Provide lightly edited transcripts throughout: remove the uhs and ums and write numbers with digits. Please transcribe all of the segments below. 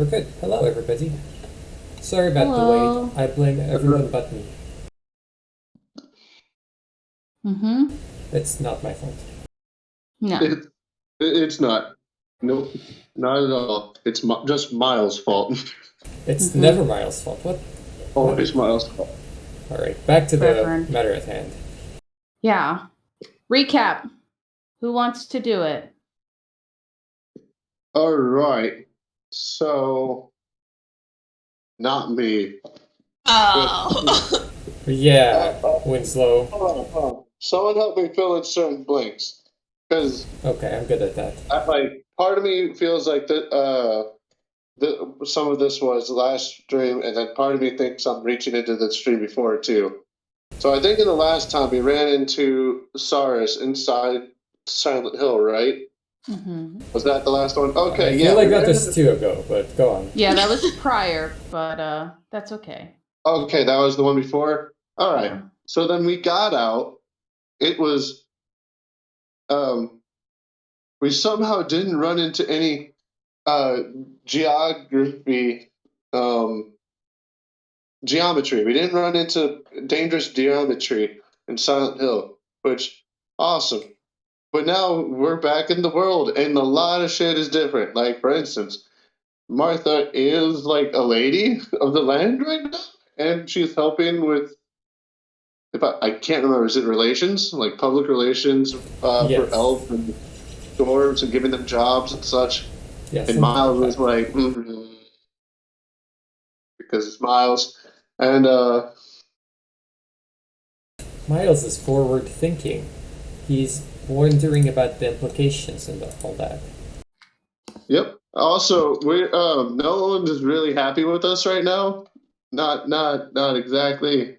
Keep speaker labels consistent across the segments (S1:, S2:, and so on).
S1: We're good. Hello, everybody. Sorry about the
S2: Hello.
S1: wait. I blame everyone but me.
S2: Mm-hmm.
S1: It's not my fault.
S2: No.
S3: It, it's not. Nope, not at all. It's just Miles' fault.
S1: It's
S2: Mm-hmm.
S1: never Miles' fault. What?
S3: Always Miles' fault.
S1: Alright, back to the
S2: Reverend.
S1: matter at hand.
S2: Yeah. Recap. Who wants to do it?
S3: All right. So, not me.
S4: Oh.
S1: Yeah,
S3: Uh,
S1: Winslow.
S3: hold on. Someone help me fill in certain blanks. Because,
S1: Okay, I'm good at that.
S3: like, part of me feels like some of this was last stream, and then part of me thinks I'm reaching into the stream before too. So I think in the last time we ran into Saris inside Silent Hill, right?
S2: Mm-hmm.
S3: Was that the last one? Okay,
S1: I
S3: yeah.
S1: feel like
S3: we
S1: that
S3: ran
S1: was
S3: into-
S1: 2 ago, but go on.
S2: Yeah, that was prior, but that's okay.
S3: Okay, that was the one before. All right.
S2: Yeah.
S3: So then we got out. It was we somehow didn't run into any geography geometry. We didn't run into dangerous geometry in Silent Hill, which awesome. But now we're back in the world, and a lot of shit is different. Like, for instance, Martha is like a lady of the land right now, and she's helping with. If I can't remember, is it relations, like public relations
S1: Yes.
S3: for elves and dwarves, and giving them jobs and such?
S1: Yes,
S3: And
S1: something
S3: Miles
S1: like
S3: was
S1: that.
S3: like, because it's Miles, and
S1: Miles is forward thinking. He's wondering about the implications and all that.
S3: yep. Also, we no one is really happy with us right now. Not exactly.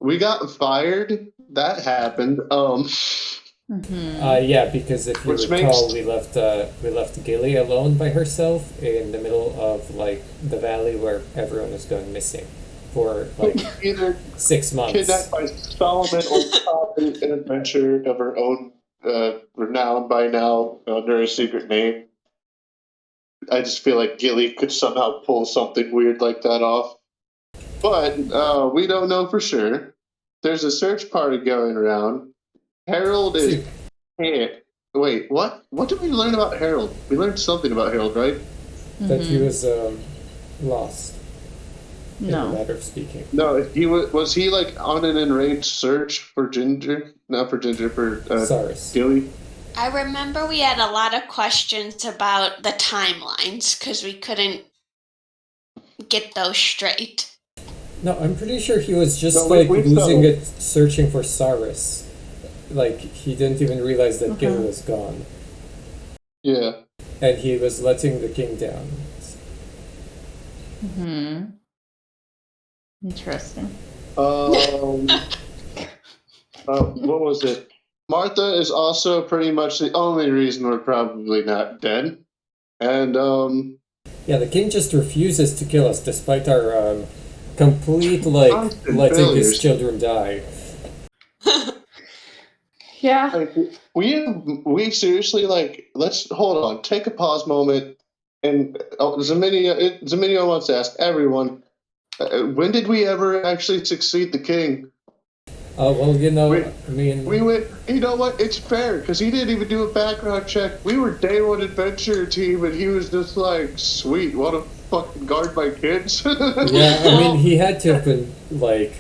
S3: We got fired. That happened.
S2: Mm-hmm.
S1: Yeah, because if you
S3: Which
S1: recall,
S3: makes
S1: we left Gilly alone by herself in the middle of like the valley where everyone was going missing for like
S3: either
S1: 6 months.
S3: kidnapped by Solomon or caught in an adventure of her own, renowned by now under a secret name. I just feel like Gilly could somehow pull something weird like that off. But we don't know for sure. There's a search party going around. Harold is.
S1: Two.
S3: Hey, wait, what? What did we learn about Harold? We learned something about Harold, right?
S1: That he
S2: Mm-hmm.
S1: was lost. In a
S2: No.
S1: matter of speaking.
S3: No, he was he like on an enraged search for Ginger? Not for Ginger, for
S1: Cyrus.
S3: Gilly.
S4: I remember we had a lot of questions about the timelines because we couldn't get those straight.
S1: No, I'm pretty sure he was just
S3: No,
S1: like
S3: we
S1: losing
S3: settled.
S1: it searching for Cyrus. Like he didn't even realize that Gil
S2: Okay.
S1: was gone.
S3: Yeah.
S1: And he was letting the king down.
S2: Mm-hmm. Interesting.
S3: What was it? Martha is also pretty much the only reason we're probably not dead. And
S1: Yeah, the king just refuses to kill us despite our complete like
S3: Constant
S1: letting
S3: failures.
S1: his children die.
S2: Yeah.
S3: like, we seriously like let's hold on, take a pause moment, and Zaminia wants to ask everyone, when did we ever actually succeed the king?
S1: Oh well, you know,
S3: We-
S1: I mean,
S3: We went. You know what? It's fair because he didn't even do a background check. We were day one adventure team, and he was just like, "Sweet, want to fucking guard my kids?"
S1: yeah, I mean, he had to have been like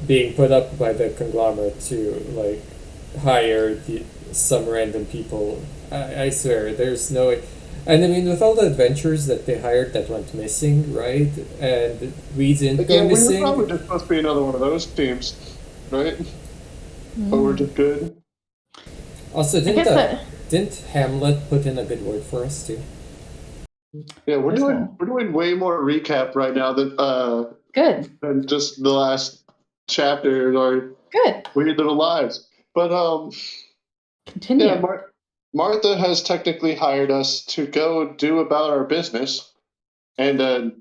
S1: being put up by the conglomerate to like hire some random people. I swear, there's no way. And I mean, with all the adventures that they hired that went missing, right? And we didn't go
S3: Again, we were
S1: missing.
S3: probably just supposed to be another one of those teams, right? But we're just good.
S1: Also,
S2: I guess that.
S1: didn't Hamlet put in a good word for us too?
S3: Yeah, we're
S2: That's
S3: doing
S2: cool.
S3: we're doing way more recap right now
S2: Good.
S3: than just the last chapter or
S2: Good.
S3: Weird Little Lives. But
S2: Continue.
S3: yeah, Martha has technically hired us to go do about our business, and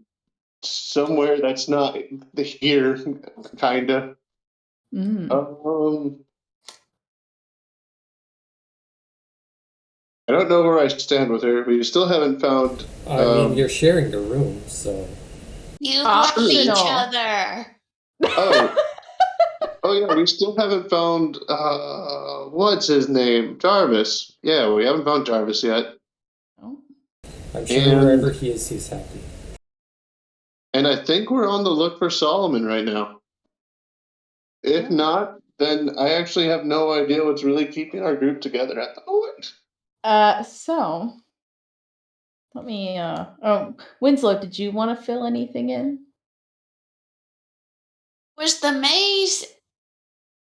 S3: somewhere that's not here, kinda.
S2: Mm.
S3: Um, I don't know where I stand with her. We still haven't found.
S1: I mean, you're sharing the room, so.
S4: You love each
S2: Optional.
S4: other.
S3: Oh. Oh yeah, we still haven't found. What's his name? Jarvis. Yeah, we haven't found Jarvis yet.
S2: Oh.
S1: I'm sure
S3: And-
S1: wherever he is, he's happy.
S3: And I think we're on the look for Solomon right now. If not, then I actually have no idea what's really keeping our group together at the moment.
S2: So let me Winslow, did you want to fill anything in?
S4: Was the maze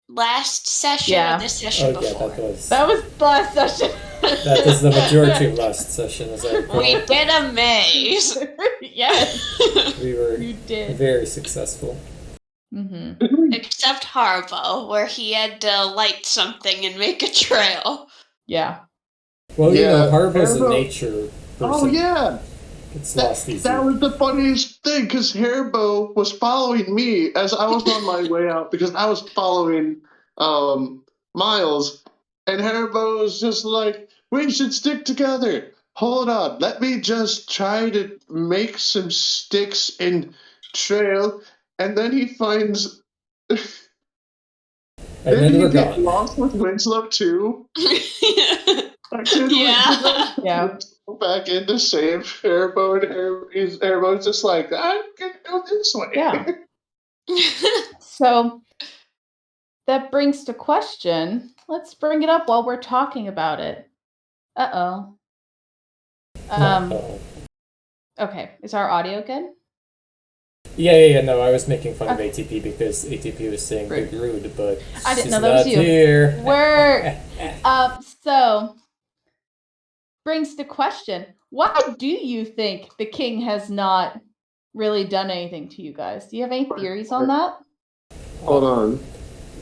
S4: last session
S2: Yeah.
S4: or the session
S1: Oh yeah,
S4: before?
S2: That was the last session.
S1: That is the majority of last session, as I recall.
S4: We did a maze.
S2: Yes,
S1: We were
S2: you did.
S1: very successful.
S2: Mm-hmm.
S4: Except Harvo, where he had to light something and make a trail.
S2: Yeah.
S1: Well, you know,
S3: Yeah,
S1: Harbo's a
S3: Harbo-
S1: nature person.
S3: Oh yeah,
S1: It's lost easy.
S3: that was the funniest thing because Hairbo was following me as I was on my way out because I was following Miles, and Hairbo was just like, "We should stick together. Hold on, let me just try to make some sticks and trail," and then he finds.
S1: And then
S3: he
S1: we're
S3: get
S1: gone.
S3: lost with Winslow too.
S4: Yeah.
S2: Yeah.
S3: Go back in to save Hairbo, and Hairbo's just like, I can go this way.
S2: Yeah. So that brings to question. Let's bring it up while we're talking about it. Uh-oh.
S1: Uh-oh.
S2: Okay. Is our audio good?
S1: Yeah. No, I was making fun of ATP because ATP was saying
S2: Rude.
S1: big rude, but
S2: I didn't
S1: she's
S2: know that was
S1: not
S2: you.
S1: here.
S2: We're so brings to question. Why do you think the king has not really done anything to you guys? Do you have any theories on that?
S3: Hold on.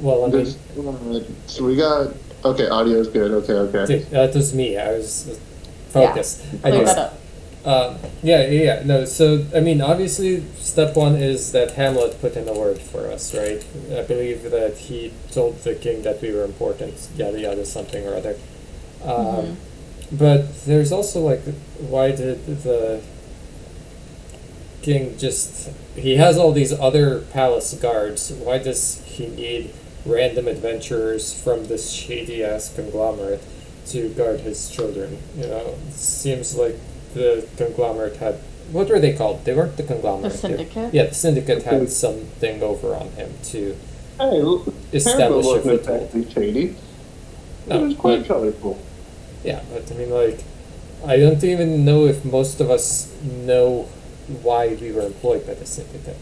S1: Well, I mean,
S3: So we got. Okay, audio's good. Okay.
S1: dude, that was me. I was focused.
S2: Clear
S1: Anyways,
S2: that up.
S1: Yeah. No, so, I mean, obviously, step one is that Hamlet put in a word for us, right? I believe that he told the king that we were important, yada, something or other. But there's also, like, why did the king just... He has all these other palace guards. Why does he need random adventurers from this shady-ass conglomerate to guard his children? You know, it seems like the conglomerate had... What were they called? They weren't the conglomerate.
S2: The syndicate?
S1: Yeah, the syndicate had something over on him to
S3: Hey,
S1: establish a
S3: wasn't
S1: foothold.
S3: exactly shady.
S1: No,
S3: It was quite
S1: but-
S3: colorful.
S1: Yeah, but I mean, like, I don't even know if most of us know why we were employed by the syndicate.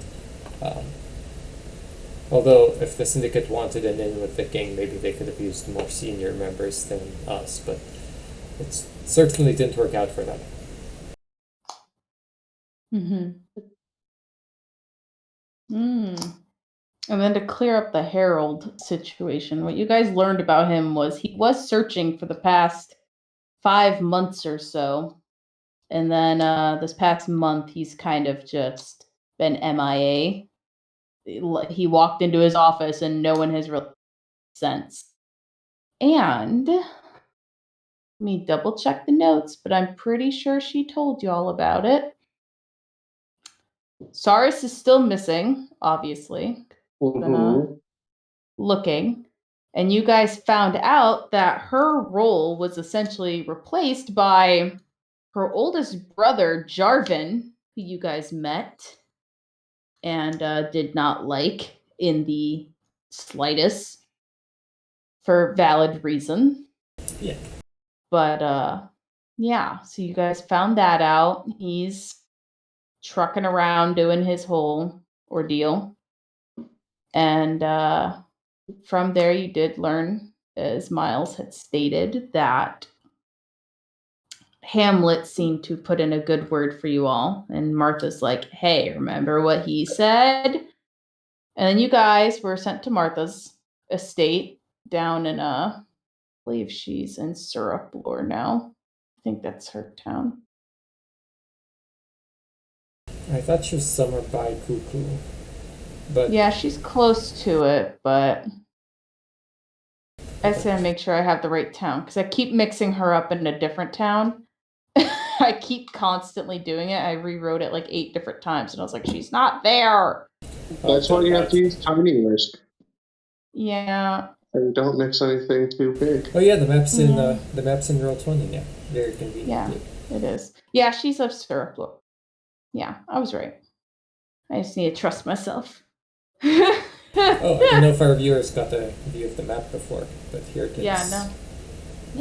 S1: Although, if the syndicate wanted an in with the king, maybe they could have used more senior members than us, but it certainly didn't work out for them.
S2: And then to clear up the Herald situation, what you guys learned about him was he was searching for the past 5 months or so. And then this past month, he's kind of just been MIA. He walked into his office and no one has really since. And let me double check the notes, but I'm pretty sure she told you all about it. Saris is still missing, obviously. Looking. And you guys found out that her role was essentially replaced by her oldest brother, Jarvin, who you guys met and did not like in the slightest for valid reason.
S1: Yeah.
S2: But yeah, so you guys found that out. He's trucking around doing his whole ordeal. And from there, you did learn, as Miles had stated, that Hamlet seemed to put in a good word for you all. And Martha's like, hey, remember what he said? And then you guys were sent to Martha's estate down in, I believe she's in Syruplore now. I think that's her town.
S1: I thought she was somewhere by Cuckoo. But
S2: Yeah, she's close to it, but guys gotta make sure I have the right town because I keep mixing her up in a different town. I keep constantly doing it. I rewrote it like 8 different times, and I was like, she's not there.
S3: That's why you have to use tiny list.
S2: Yeah.
S3: And don't mix anything too big.
S1: Oh yeah, the map's in Roll20 now. Very convenient.
S2: Yeah, it is. Yeah, she's of syrup. Yeah, I was right. I just need to trust myself.
S1: Oh, I don't know if our viewers got a view of the map before, but here it is.
S2: Yeah, no.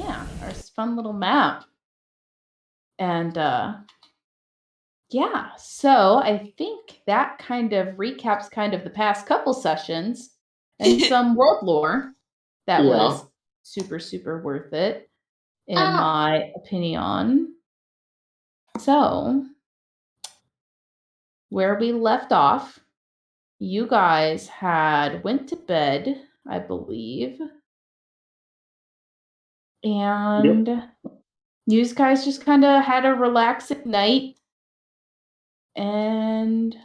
S2: Yeah, our fun little map. And yeah, so I think that kind of recaps kind of the past couple sessions and some world lore that was super, super worth it, in my opinion. So, where we left off, you guys had went to bed, I believe. And you guys just kind of had a relaxing night. And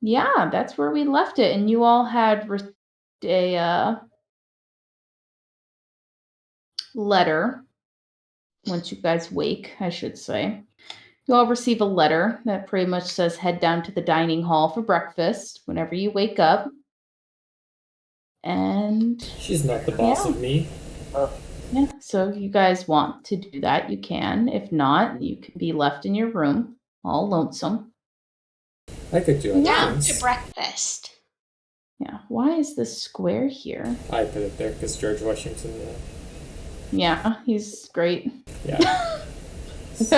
S2: yeah, that's where we left it. And you all had a letter. Once you guys wake, I should say. You all receive a letter that pretty much says head down to the dining hall for breakfast whenever you wake up. And
S1: she's not the boss of me.
S2: Yeah, so if you guys want to do that, you can. If not, you can be left in your room, all lonesome.
S1: I could do it.
S4: Down to breakfast.
S2: Yeah, why is this square here?
S1: I put it there because George Washington.
S2: Yeah, he's great.
S1: Yeah. He's the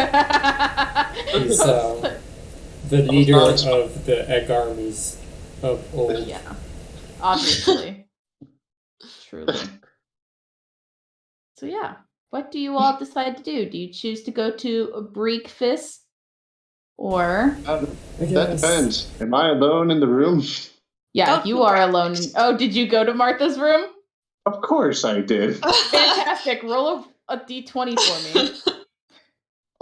S1: leader of the egg armies of old.
S2: Yeah, obviously. Truly. So yeah, what do you all decide to do? Do you choose to go to a breakfast, or?
S3: That depends. Am I alone in the room?
S2: Yeah, you are alone. Oh, did you go to Martha's room?
S3: Of course I did.
S2: Fantastic. Roll a d20 for me.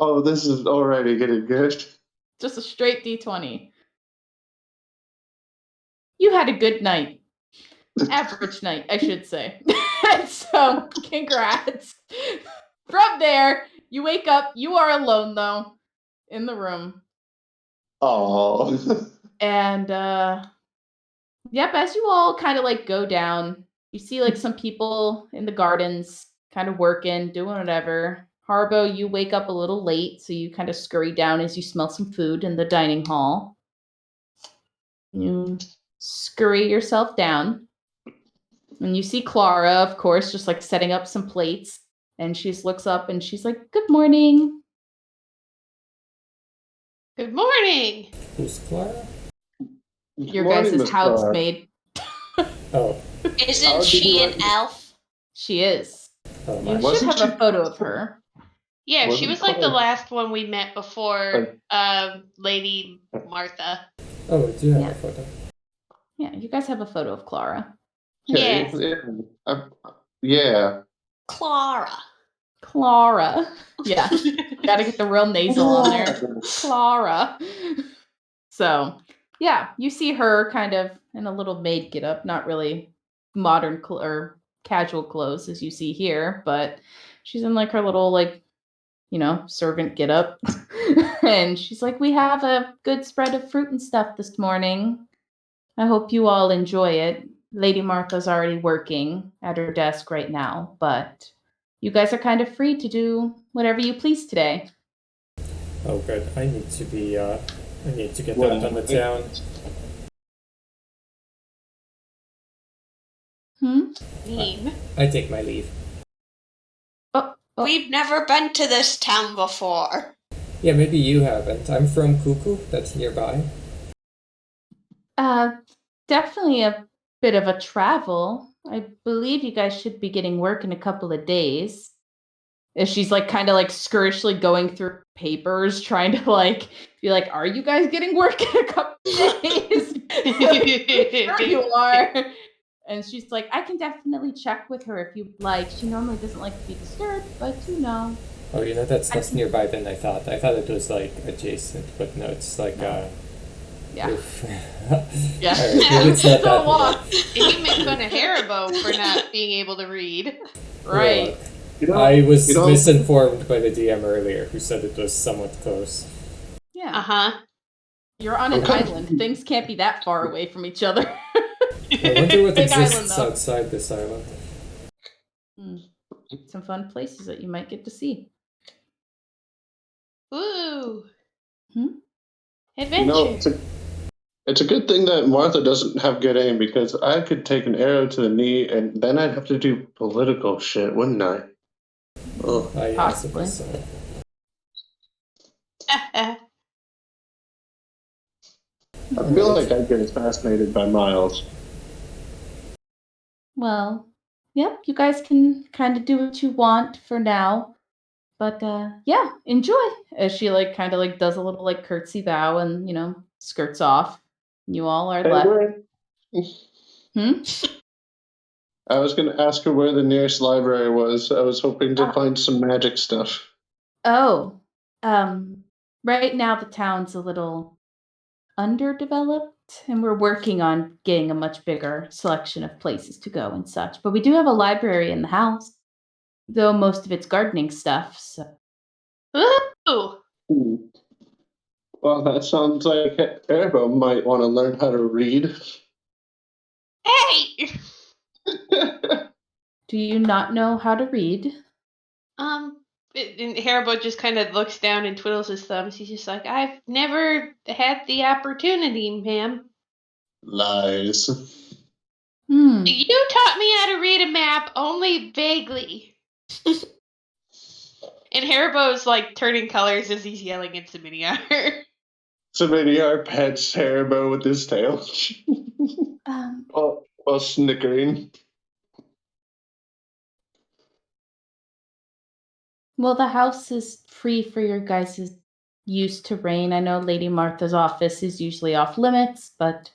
S3: Oh, this is already getting good.
S2: Just a straight d20. You had a good night. Average night, I should say. So, congrats. From there, you wake up. You are alone, though, in the room.
S3: Oh.
S2: And, yep, as you all kind of, like, go down, you see, like, some people in the gardens kind of working, doing whatever. Harbo, you wake up a little late, so you kind of scurry down as you smell some food in the dining hall. You scurry yourself down. And you see Clara, of course, just like setting up some plates. And she looks up and she's like, "Good morning."
S4: Good morning.
S1: Who's Clara?
S2: Your guys' housemaid.
S1: Oh.
S4: Isn't she an elf?
S2: She is.
S1: Oh,
S2: you should have a photo of her.
S5: Yeah, she was like the last one we met before Lady Martha.
S1: Oh, do you have a photo?
S2: Yeah, you guys have a photo of Clara.
S5: Yeah.
S3: Yeah.
S4: Clara.
S2: Yeah. Gotta get the real nasal on there. Clara. So, yeah, you see her kind of in a little maid getup, not really modern or casual clothes as you see here, but she's in like her little like, servant getup. And she's like, "We have a good spread of fruit and stuff this morning. I hope you all enjoy it. Lady Martha's already working at her desk right now, but you guys are kind of free to do whatever you please today."
S1: Oh, good. I need to get that on the town. I take my leave.
S2: Oh.
S4: We've never been to this town before.
S1: Yeah, maybe you haven't. I'm from Cuckoo. That's nearby.
S2: Definitely a bit of a travel. I believe you guys should be getting work in a couple of days. As she's like kind of like scurrishly going through papers, trying to like be like, "Are you guys getting work in a couple of days?" Sure you are. And she's like, "I can definitely check with her if you'd like. She normally doesn't like to be disturbed, but
S1: Oh, that's less nearby than I thought. I thought it was like adjacent, but no, it's like
S2: Yeah.
S1: Yeah. Maybe it's not that bad.
S5: And you make fun of Haribo for not being able to read.
S2: Right.
S1: I was misinformed by the DM earlier, who said it was somewhat close.
S2: Yeah.
S5: Uh-huh.
S2: You're on an island. Things can't be that far away from each other.
S1: I wonder what
S2: Big island,
S1: exists
S2: though.
S1: outside this island.
S2: Some fun places that you might get to see.
S5: Ooh.
S3: You know,
S5: Adventure.
S3: it's a good thing that Martha doesn't have good aim, because I could take an arrow to the knee and then I'd have to do political shit, wouldn't I? Oh.
S1: I suppose so.
S3: I feel like I'd get fascinated by Miles.
S2: Well, yep, you guys can kind of do what you want for now. But yeah, enjoy. As she kind of does a little curtsy bow and skirts off. You all are
S3: Hey,
S2: left.
S3: I was going to ask her where the nearest library was. I was hoping to find some magic stuff.
S2: Oh, right now the town's a little underdeveloped, and we're working on getting a much bigger selection of places to go and such. But we do have a library in the house, though most of it's gardening stuff. So.
S5: Ooh.
S3: Well, that sounds like Erbo might want to learn how to read.
S5: Hey!
S2: Do you not know how to read?
S5: And Haribo just kind of looks down and twiddles his thumbs. He's just like, I've never had the opportunity, ma'am.
S3: Lies.
S5: You taught me how to read a map only vaguely. And Haribo's turning colors as he's yelling at Saminiar.
S3: Saminiar pets Haribo with his tail. while snickering.
S2: Well, the house is free for your guys' use to reign. I know Lady Martha's office is usually off limits, but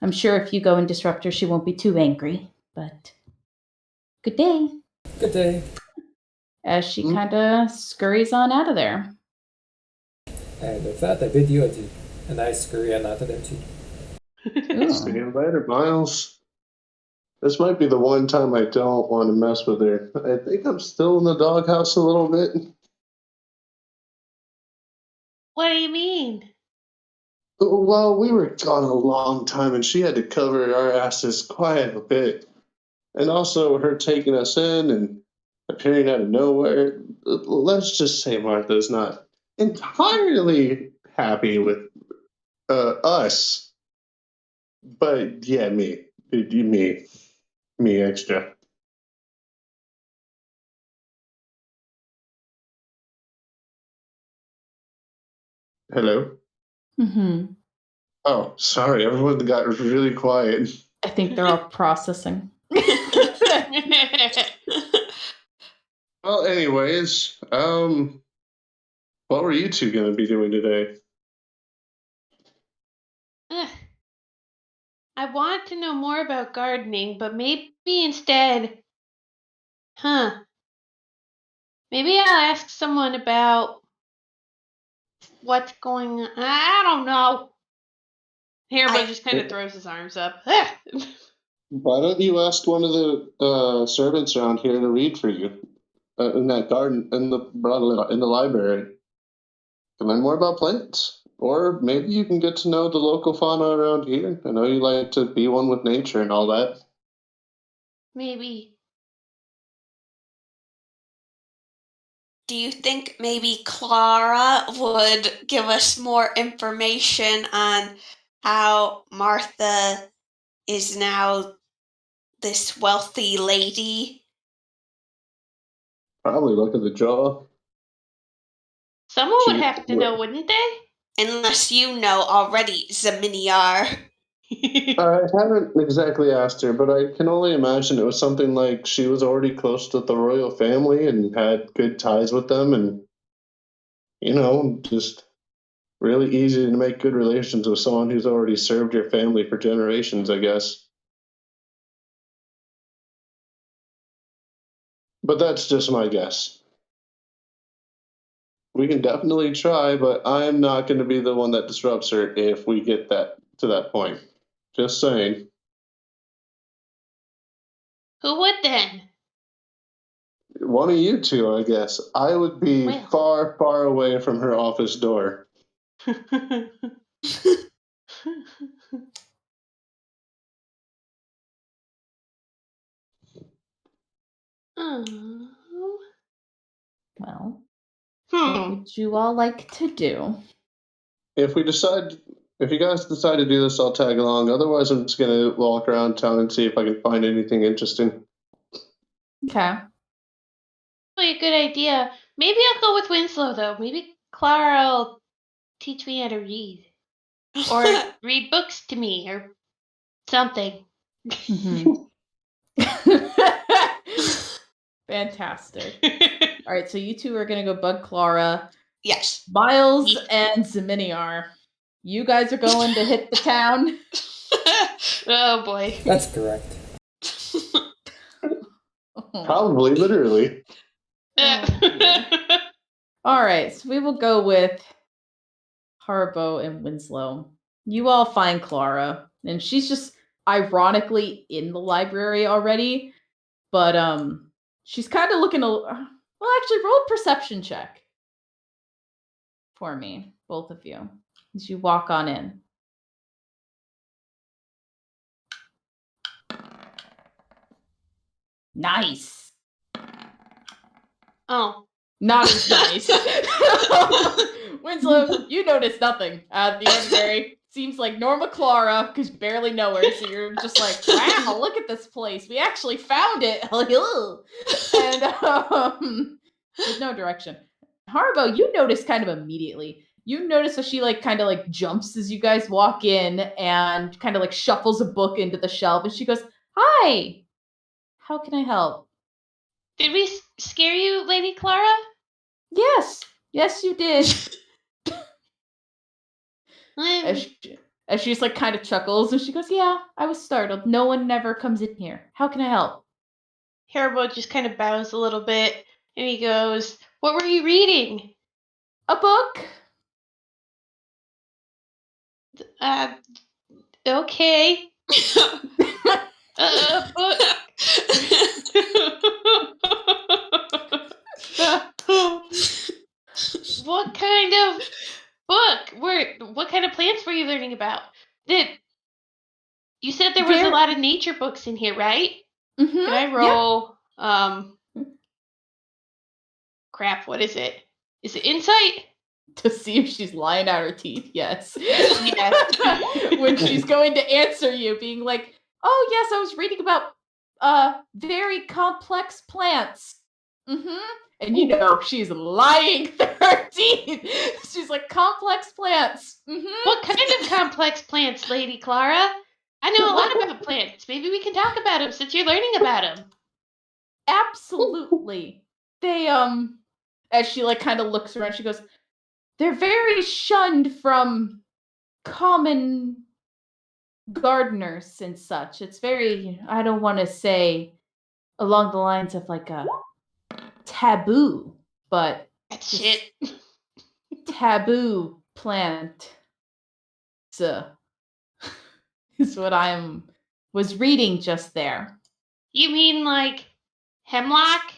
S2: I'm sure if you go and disrupt her, she won't be too angry. But good day.
S1: Good day.
S2: As she kind of scurries on out of there.
S1: And with that, I bid you adieu. And I scurry on out of there too.
S3: See you later, Miles. This might be the one time I don't want to mess with her. I think I'm still in the doghouse a little bit.
S5: What do you mean?
S3: Well, we were gone a long time, and she had to cover our asses quite a bit. And also, her taking us in and appearing out of nowhere. Let's just say Martha's not entirely happy with us. But yeah, me extra. Hello? Oh, sorry. Everyone got really quiet.
S2: I think they're all processing.
S3: Well, anyways, what were you two going to be doing today?
S5: I want to know more about gardening, but maybe instead... Maybe I'll ask someone about what's going on. I don't know. Haribo just kind of throws his arms up.
S3: Why don't you ask one of the servants around here to read for you in that garden in the library? To learn more about plants, or maybe you can get to know the local fauna around here. I know you like to be one with nature and all that.
S5: Maybe.
S4: Do you think maybe Clara would give us more information on how Martha is now this wealthy lady?
S3: Probably look at the jaw.
S5: Someone would have to know, wouldn't they?
S4: Unless you know already, Zaminiar.
S3: I haven't exactly asked her, but I can only imagine it was something like she was already close to the royal family and had good ties with them, and just really easy to make good relations with someone who's already served your family for generations, I guess. But that's just my guess. We can definitely try, but I'm not going to be the one that disrupts her if we get that to that point. Just saying.
S5: Who would then?
S3: One of you two, I guess. I would be
S5: Well.
S3: far, far away from her office door.
S2: Well, what would you all like to do?
S3: If you guys decide to do this, I'll tag along. Otherwise, I'm just gonna walk around town and see if I can find anything interesting.
S2: Okay.
S5: Probably a good idea. Maybe I'll go with Winslow though. Maybe Clara will teach me how to read, or read books to me, or something.
S2: Fantastic. All right, so you two are gonna go bug Clara.
S4: Yes.
S2: Miles and Zeminiar, you guys are going to hit the town.
S5: Oh boy.
S1: That's correct.
S3: Probably, literally.
S2: All right, so we will go with Harbo and Winslow. You all find Clara, and she's just ironically in the library already, but she's kind of looking well, actually roll a perception check for me, both of you, as you walk on in. Nice.
S5: Oh.
S2: Not as nice. Winslow, you notice nothing out of the ordinary. Seems like Norma Clara, because you barely know her, so you're just like, wow, look at this place. We actually found it. And there's no direction. Harbo, you notice kind of immediately. You notice that she kind of jumps as you guys walk in and kind of shuffles a book into the shelf, and she goes, "Hi, how can I help?"
S5: Did we scare you, Lady Clara?
S2: Yes, you did. As she's kind of chuckles, and she goes, "Yeah, I was startled. No one never comes in here. How can I help?"
S5: Haribo just kind of bows a little bit, and he goes, "What were you reading?"
S2: "A book."
S5: Okay. Book. What kind of book? What kind of plants were you learning about? You said there was a lot of nature books in here, right?
S2: Mm-hmm.
S5: Can I roll? Crap. What is it? Is it insight?
S2: To see if she's lying out her teeth. Yes.
S5: Yes.
S2: When she's going to answer you, being like, "Oh yes, I was reading about very complex plants." Mm-hmm. And she's lying through her teeth. She's like, "Complex plants." Mm-hmm.
S5: What kind of complex plants, Lady Clara? I know a lot about plants. Maybe we can talk about them since you're learning about them.
S2: Absolutely. They as she kind of looks around, she goes, "They're very shunned from common gardeners and such. It's very, I don't want to say along the lines of a taboo, but
S5: That's shit.
S2: taboo plant is what was reading just there."
S5: You mean like hemlock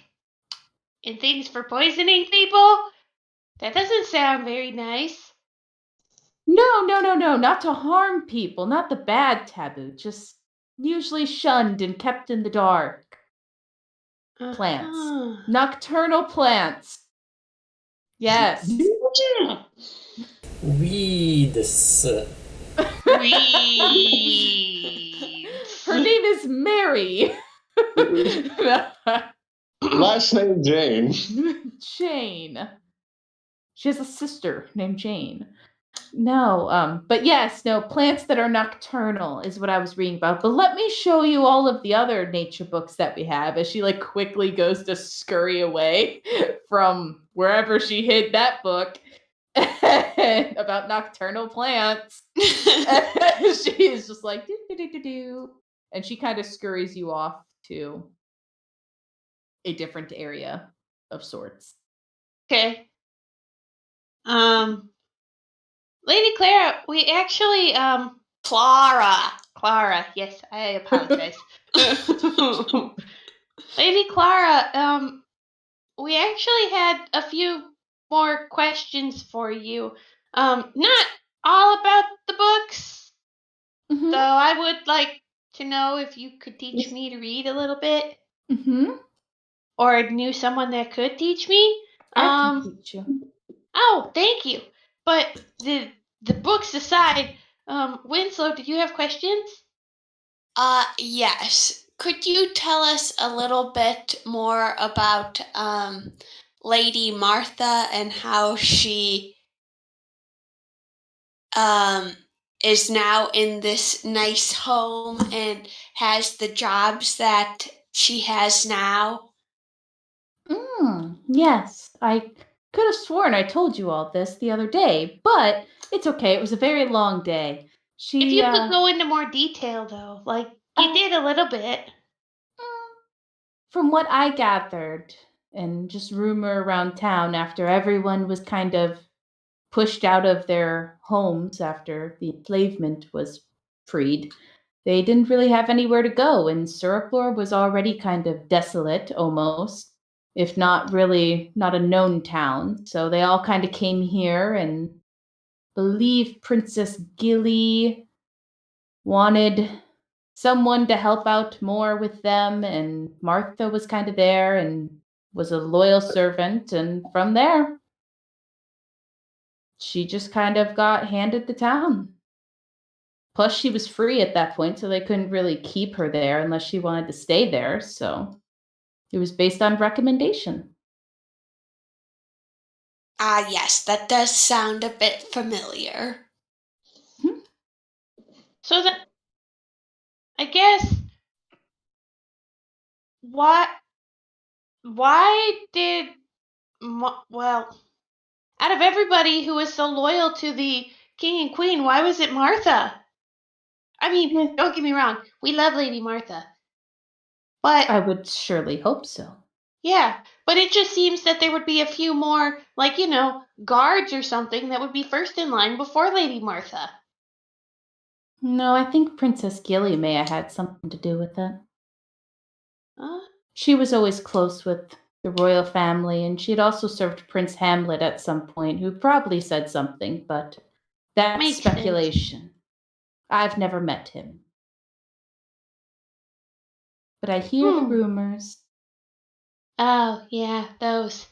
S5: and things for poisoning people? That doesn't sound very nice.
S2: No, not to harm people, not the bad taboo, just usually shunned and kept in the dark. Plants. Nocturnal plants. Yes.
S1: Weeds.
S5: Weeds.
S2: Her name is Mary.
S3: Last name Jane.
S2: Jane. She has a sister named Jane. No, but yes, no, plants that are nocturnal is what I was reading about. But let me show you all of the other nature books that we have, as she quickly goes to scurry away from wherever she hid that book about nocturnal plants. She is just like, do. And she kind of scurries you off to a different area of sorts.
S5: Okay. Lady Clara, we actually
S4: Clara.
S5: Clara, yes, I apologize. Lady Clara, we actually had a few more questions for you. Not all about the books,
S2: Mm-hmm.
S5: so I would like to know if you could teach me to read a little bit,
S2: Mm-hmm.
S5: or knew someone that could teach me.
S2: I can teach you.
S5: Oh, thank you. But the books aside, Winslow, do you have questions?
S4: Yes. Could you tell us a little bit more about Lady Martha and how she is now in this nice home and has the jobs that she has now?
S2: Yes, I could have sworn I told you all this the other day, but it's okay. It was a very long day.
S5: If
S2: She,
S5: you could go into more detail, though, like you
S2: uh,
S5: did a little bit.
S2: from what I gathered, and just rumor around town after everyone was kind of pushed out of their homes after the enslavement was freed, they didn't really have anywhere to go, and Suraplor was already kind of desolate almost, if not really not a known town. So they all kind of came here and believe Princess Gilly wanted someone to help out more with them, and Martha was kind of there and was a loyal servant, and from there she just kind of got handed the town. Plus, she was free at that point, so they couldn't really keep her there unless she wanted to stay there. So it was based on recommendation.
S4: Ah, yes, that does sound a bit familiar.
S5: So then, I guess what? Why did well, out of everybody who was so loyal to the king and queen, why was it Martha? I mean,
S2: Yeah.
S5: don't get me wrong, we love Lady Martha, but
S2: I would surely hope so.
S5: yeah, but it just seems that there would be a few more, like, guards or something that would be first in line before Lady Martha.
S2: No, I think Princess Gilly may have had something to do with it.
S5: Uh,
S2: She was always close with the royal family, and she had also served Prince Hamlet at some point, who probably said something, but that's
S5: Makes sense.
S2: speculation. I've never met him. But I hear the
S5: Hmm.
S2: rumors.
S5: Oh, yeah, those.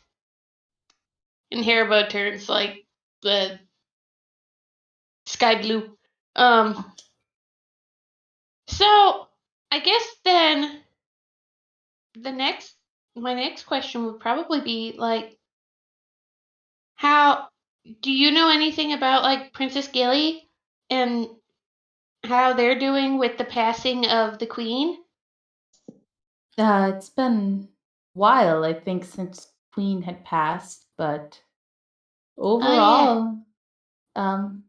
S5: And Haribo turns like the sky blue. So I guess then the next my next question would probably be like, how do you know anything about like Princess Gilly and how they're doing with the passing of the queen?
S2: It's been a while, I think, since Queen had passed, but
S5: Oh yeah.
S2: overall, um,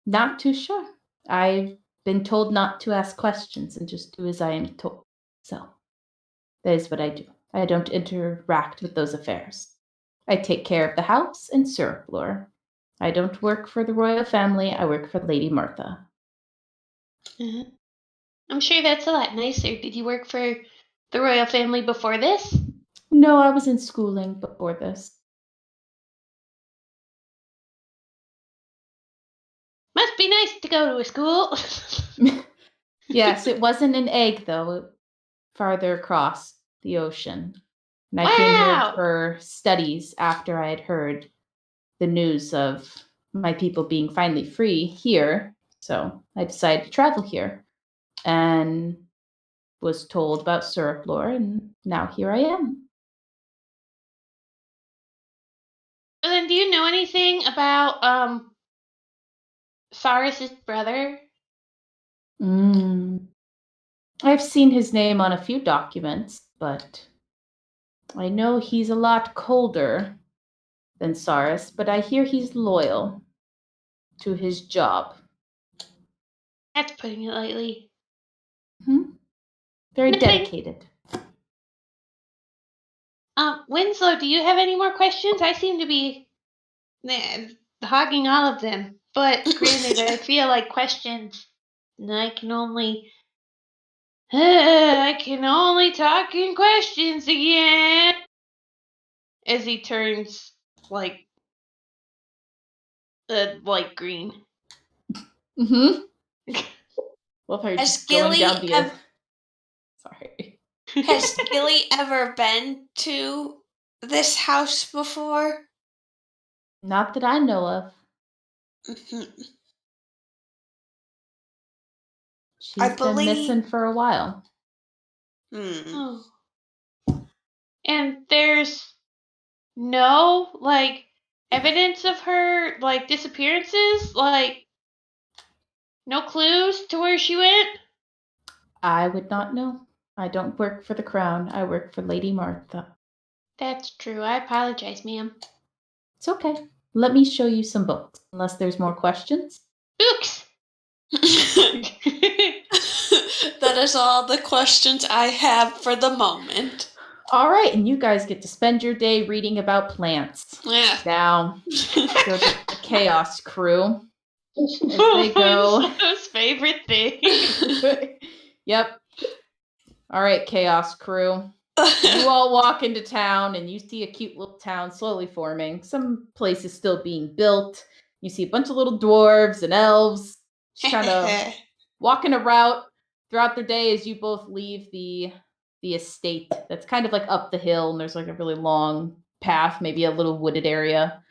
S2: not too sure. I've been told not to ask questions and just do as I am told. So that is what I do. I don't interact with those affairs. I take care of the house and Suraplor. I don't work for the royal family, I work for Lady Martha.
S5: Uh-huh. I'm sure that's a lot nicer. Did you work for the royal family before this?
S2: No, I was in schooling before this.
S5: Must be nice to go to a school.
S2: Yes, it wasn't an egg, though, farther across the ocean. And I came here
S5: Wow.
S2: for studies after I had heard the news of my people being finally free here. So I decided to travel here and was told about Suraplor, and now here I am.
S5: So then, do you know anything about Cyrus's brother?
S2: Mm. I've seen his name on a few documents, but I know he's a lot colder than Cyrus, but I hear he's loyal to his job.
S5: That's putting it lightly.
S2: Very
S5: Nothing.
S2: dedicated.
S5: Winslow, do you have any more questions? I seem to be hogging all of them. But granted, I feel like questions And I can only talk in questions again. As he turns like green.
S2: Mm-hmm. Love how you're
S4: Has
S2: just going down
S4: Gilly
S2: the. Sorry.
S4: has Gilly ever been to this house before?
S2: Not that I know of.
S4: Mhm.
S2: She's been missing for a while.
S4: Hmm.
S5: Oh. And there's no evidence of her disappearances, no clues to where she went.
S2: I would not know. I don't work for the crown. I work for Lady Martha.
S5: That's true. I apologize, ma'am.
S2: It's okay. Let me show you some books, unless there's more questions.
S5: Books.
S4: That is all the questions I have for the moment.
S2: All right, and you guys get to spend your day reading about plants.
S4: Yeah.
S2: Now, go to the Chaos Crew. As they go.
S5: Winslow's favorite thing.
S2: Yep. All right, Chaos Crew. You all walk into town and you see a cute little town slowly forming. Some places still being built. You see a bunch of little dwarves and elves just kind of walking a route throughout their day as you both leave the estate that's kind of like up the hill, and there's like a really long path, maybe a little wooded area,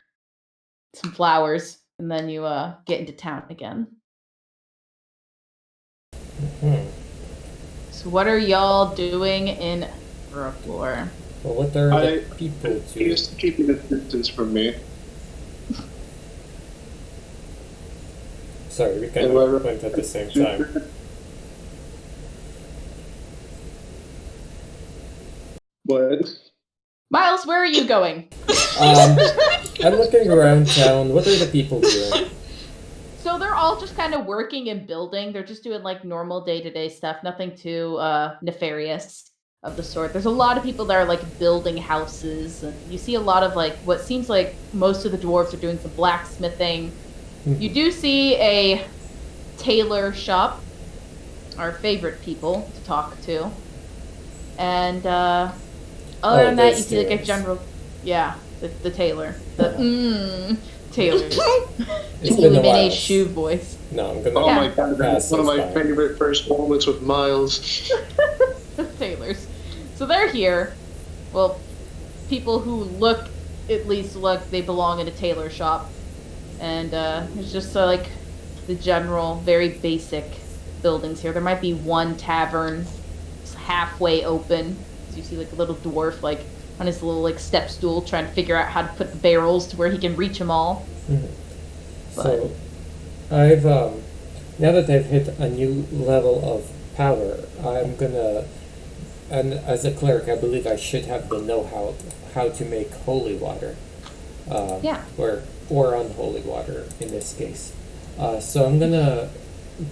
S2: some flowers, and then you get into town again.
S1: Hmm.
S2: So what are y'all doing in Brooklore?
S1: Well, what are the people
S3: He
S1: doing?
S3: is keeping a distance from me.
S1: Sorry, we kind of went at the same time.
S3: What?
S2: Miles, where are you going?
S1: I'm looking around town. What are the people doing?
S2: So they're all just kind of working and building. They're just doing like normal day-to-day stuff, nothing too nefarious of the sort. There's a lot of people that are like building houses. And you see a lot of like what seems like most of the dwarves are doing some blacksmithing. You do see a tailor shop, our favorite people to talk to. And other than that, you see like a general, the tailor, tailors.
S1: It's been a while.
S2: Shoe voice.
S1: No, I'm gonna.
S3: Oh my god,
S1: pass
S3: that's one of
S1: this
S3: my
S1: by.
S3: favorite first moments with Miles.
S2: Tailors. So they're here. Well, people who look, at least look, they belong in a tailor shop. And it's just like the general, very basic buildings here. There might be one tavern halfway open. So you see like a little dwarf like on his little like step stool trying to figure out how to put the barrels to where he can reach them all.
S1: So, I've now that I've hit a new level of power, I'm gonna, and as a cleric, I believe I should have the know-how how to make holy water, or unholy water in this case. So I'm gonna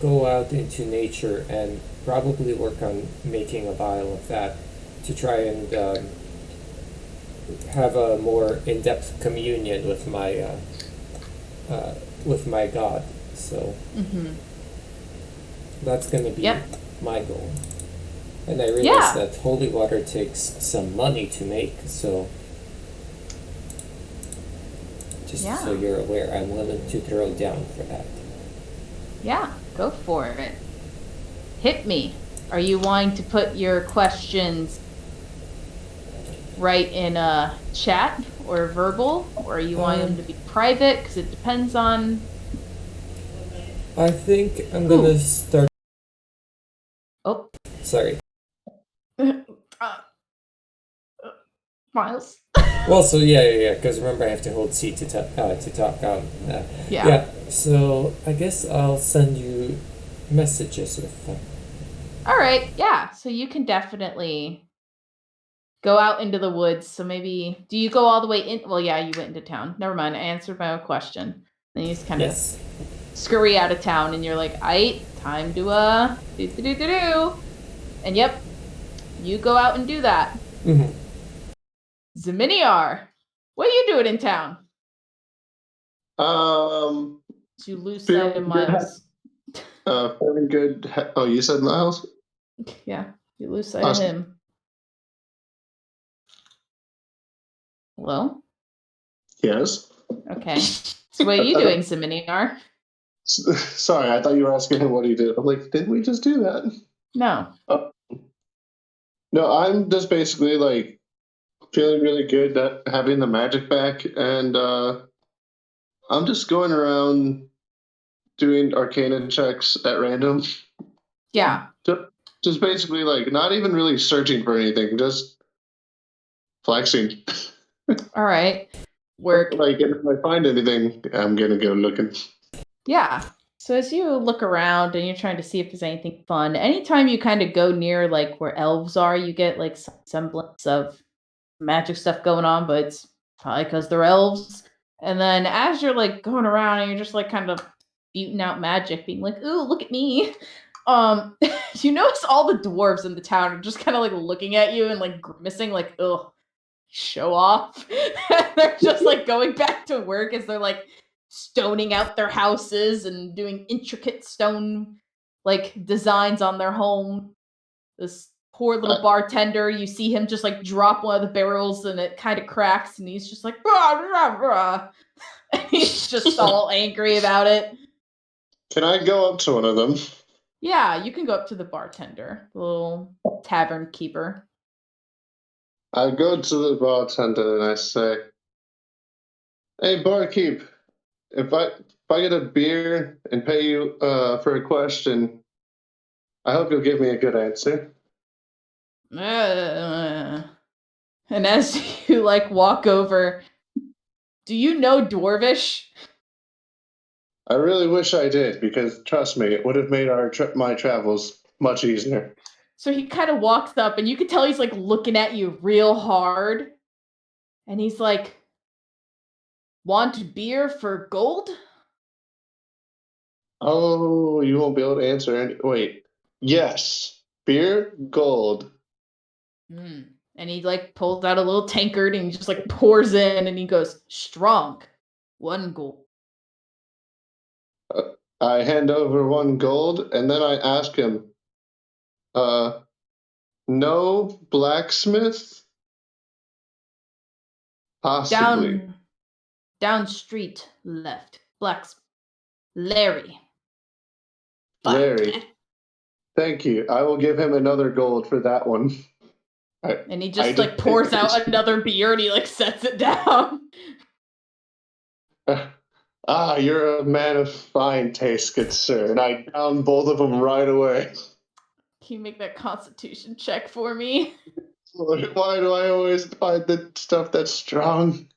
S1: go out into nature and probably work on making a vial of that to try and have a more in-depth communion with my god. So that's going to be my goal. And I realize that holy water takes some money to make, so just so you're aware, I'm willing to throw down for that.
S2: Yeah, go for it. Hit me. Are you wanting to put your questions right in a chat or verbal, or are you wanting them to be private? Because it depends on.
S1: I think I'm gonna start.
S2: Oh,
S1: sorry.
S2: Miles.
S1: Well, so yeah. Because remember, I have to hold C to talk. Yeah. So I guess I'll send you messages with them.
S2: All right. Yeah. So you can definitely go out into the woods. So maybe do you go all the way in? Well, yeah, you went into town. Never mind. I answered my own question. Then you just kind of scurry out of town, and you're like, "Aight, time to do." And yep, you go out and do that. Zeminiar, what are you doing in town?
S3: You
S2: lose sight of Miles.
S3: Very good. Oh, you said Miles?
S2: Yeah, you lose sight of him. Hello?
S3: Yes.
S2: Okay. So what are you doing, Siminiar?
S3: Sorry, I thought you were asking him what he did. I'm like, did we just do that?
S2: No.
S3: No, I'm just basically like feeling really good at having the magic back, and I'm just going around doing arcana checks at random.
S2: Yeah.
S3: Just basically like not even really searching for anything, just flexing.
S2: All right. Work.
S3: Like if I find anything, I'm gonna go looking.
S2: Yeah. So as you look around and you're trying to see if there's anything fun, anytime you kind of go near like where elves are, you get like some semblance of magic stuff going on, but it's probably because they're elves. And then as you're like going around and you're just like kind of spewing out magic, being like, "Ooh, look at me!" You notice all the dwarves in the town are just kind of like looking at you and like grimacing, like, "Ugh, show off." They're just like going back to work as they're like stoning out their houses and doing intricate stone like designs on their home. This poor little bartender, you see him just like drop one of the barrels and it kind of cracks and he's just like, "Rah, rah, rah." And he's just all angry about it.
S3: Can I go up to one of them?
S2: Yeah, you can go up to the bartender, the little tavern keeper.
S3: I go to the bartender and I say, "Hey, barkeep, if I get a beer and pay you for a question, I hope you'll give me a good answer."
S2: And as you like walk over, do you know Dwarvish?
S3: I really wish I did, because trust me, it would have made my travels much easier.
S2: So he kind of walks up and you can tell he's like looking at you real hard. And he's like, "Want beer for gold?"
S3: Oh, you won't be able to answer any. Wait. Yes. Beer, gold.
S2: And he like pulls out a little tankard and he just like pours in and he goes, "Strong. 1 gold."
S3: I hand over 1 gold and then I ask him, no blacksmith? Possibly.
S2: Down street left. Blacks. Larry.
S3: Larry. Thank you. I will give him another gold for that one.
S2: And he just like pours out another beer and he like sets it down.
S3: You're a man of fine taste, good sir. And I down both of them right away.
S2: Can you make that constitution check for me?
S3: Why do I always find the stuff that's strong?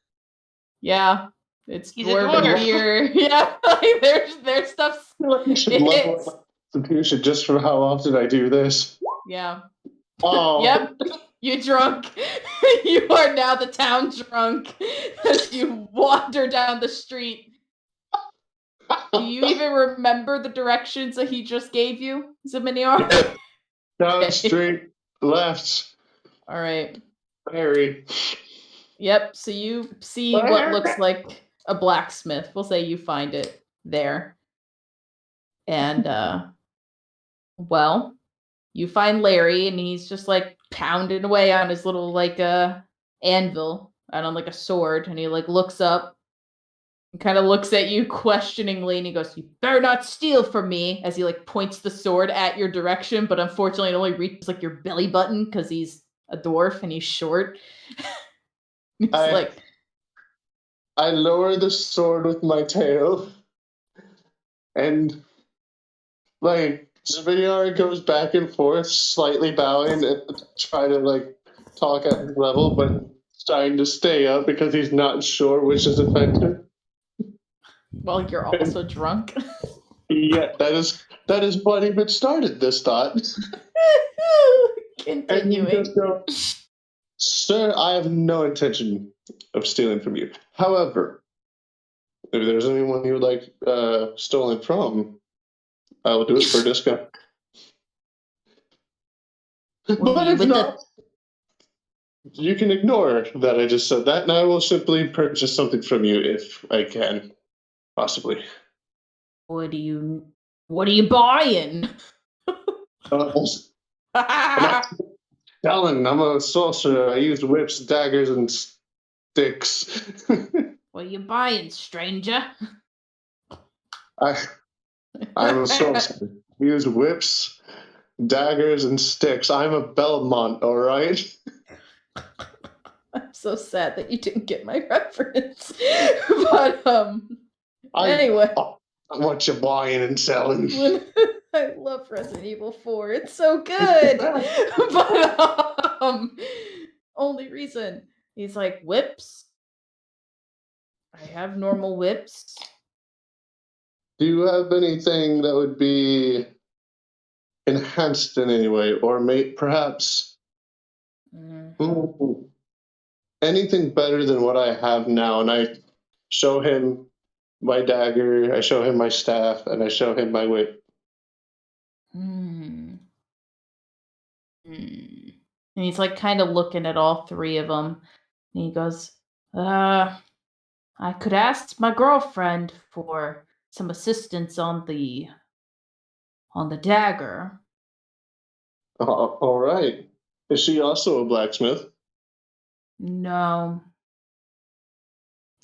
S2: Yeah, it's
S5: He's a
S2: dwarven
S5: dwarf.
S2: beer. Yeah, like, there's stuff.
S3: I should level up my constitution just for how often I do this.
S2: Yeah.
S3: Oh.
S2: Yep. You drunk. You are now the town drunk as you wander down the street. Do you even remember the directions that he just gave you, Ziminiar?
S3: Down street, left.
S2: All right.
S3: Larry.
S2: Yep. So you see what looks like a blacksmith. We'll say you find it there. And well, you find Larry and he's just like pounding away on his little like anvil and on like a sword, and he like looks up and kind of looks at you questioningly and he goes, "You better not steal from me," as he like points the sword at your direction, but unfortunately it only reaches like your belly button because he's a dwarf and he's short. He's
S3: I lower the sword with my tail and like Zvinyar goes back and forth, slightly bowing and trying to like talk at his level, but trying to stay up because he's not sure which is effective.
S2: Well, you're also drunk.
S3: Yeah, that is what even started this thought.
S2: Continuing.
S3: And you just go, "Sir, I have no intention of stealing from you. However, if there's anyone you would like stolen from, I will do it for a discount." But if not, you can ignore that I just said that, and I will simply purchase something from you if I can, possibly.
S2: What do you What are you buying?
S3: I'm not telling. I'm a sorcerer. I use whips, daggers, and sticks.
S2: What are you buying, stranger?
S3: I, I'm a sorcerer. I use whips, daggers, and sticks. I'm a Belmont, all right?
S2: I'm so sad that you didn't get my reference. But
S3: I,
S2: anyway,
S3: what you buying and selling?
S2: I love Resident Evil 4. It's so good. But only reason he's like whips. I have normal whips.
S3: Do you have anything that would be enhanced in any way, or perhaps anything better than what I have now? And I show him my dagger, I show him my staff, and I show him my whip.
S2: Hmm. And he's like kind of looking at all three of them. And he goes, I could ask my girlfriend for some assistance on the dagger.
S3: All right. Is she also a blacksmith?
S2: No.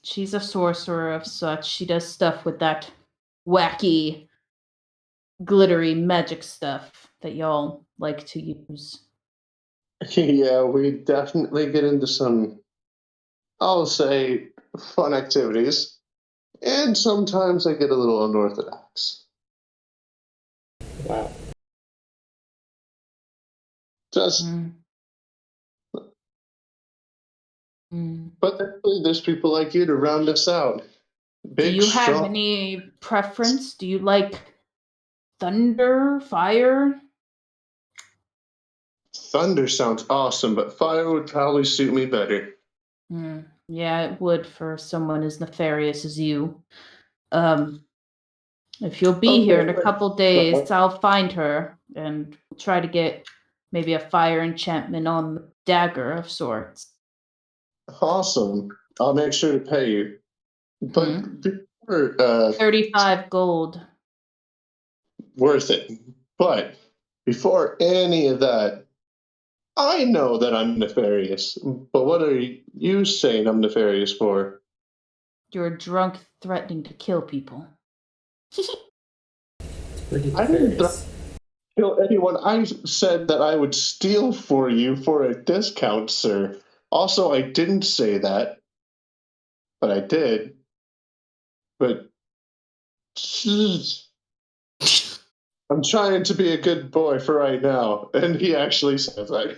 S2: She's a sorcerer of such. She does stuff with that wacky, glittery magic stuff that y'all like to use.
S3: Yeah, we definitely get into some, I'll say, fun activities. And sometimes I get a little unorthodox.
S1: Wow.
S3: Just, but thankfully there's people like you to round us out. Big,
S2: Do you have
S3: strong.
S2: any preference? Do you like thunder, fire?
S3: Thunder sounds awesome, but fire would probably suit me better.
S2: Yeah, it would for someone as nefarious as you. If you'll be here in a couple days, I'll find her and try to get maybe a fire enchantment on the dagger of sorts.
S3: Awesome. I'll make sure to pay you. But before,
S2: 35 gold.
S3: worth it. But before any of that, I know that I'm nefarious. But what are you saying I'm nefarious for?
S2: You're drunk threatening to kill people.
S1: Pretty
S3: I didn't
S1: nefarious.
S3: kill anyone. I said that I would steal for you for a discount, sir. Also, I didn't say that, but I did. But I'm trying to be a good boy for right now, and he actually says that.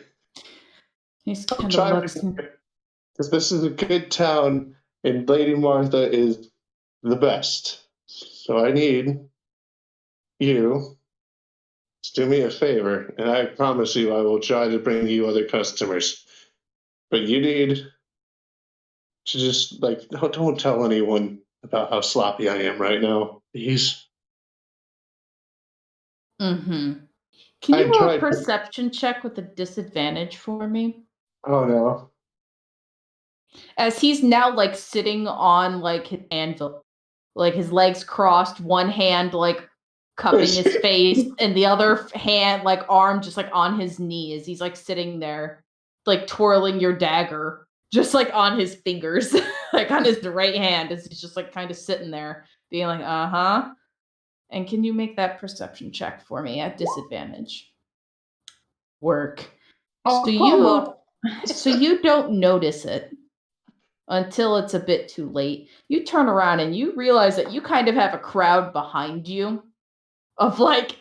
S2: He's kind of looks.
S3: Because this is a good town, and Lady Martha is the best. So I need you to do me a favor, and I promise you I will try to bring you other customers. But you need to just, like, don't tell anyone about how sloppy I am right now. Please.
S2: Can you roll a perception check with a disadvantage for me?
S3: Oh no.
S2: As he's now like sitting on like his anvil, like his legs crossed, one hand like cupping his face, and the other hand like arm just like on his knee as he's like sitting there, like twirling your dagger, just like on his fingers, like on his right hand, as he's just like kind of sitting there, being like, uh-huh. And can you make that perception check for me at disadvantage? Work. So you don't notice it until it's a bit too late. You turn around and you realize that you kind of have a crowd behind you of like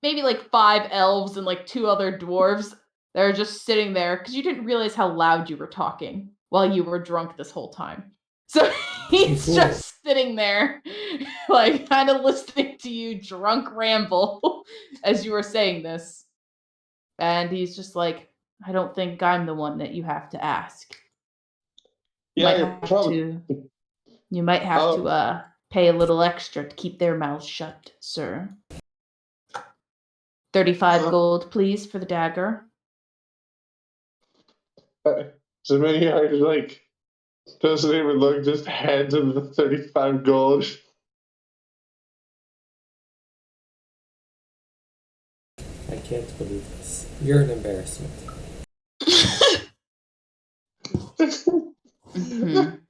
S2: maybe like 5 elves and like 2 other dwarves that are just sitting there because you didn't realize how loud you were talking while you were drunk this whole time. So he's just sitting there, like kind of listening to you drunk ramble as you were saying this. And he's just like, I don't think I'm the one that you have to ask. You might have to pay a little extra to keep their mouths shut, sir. 35 gold, please, for the dagger.
S3: So many are like, doesn't even look, just hands him the 35 gold.
S1: I can't believe this. You're an embarrassment.
S2: Mhm.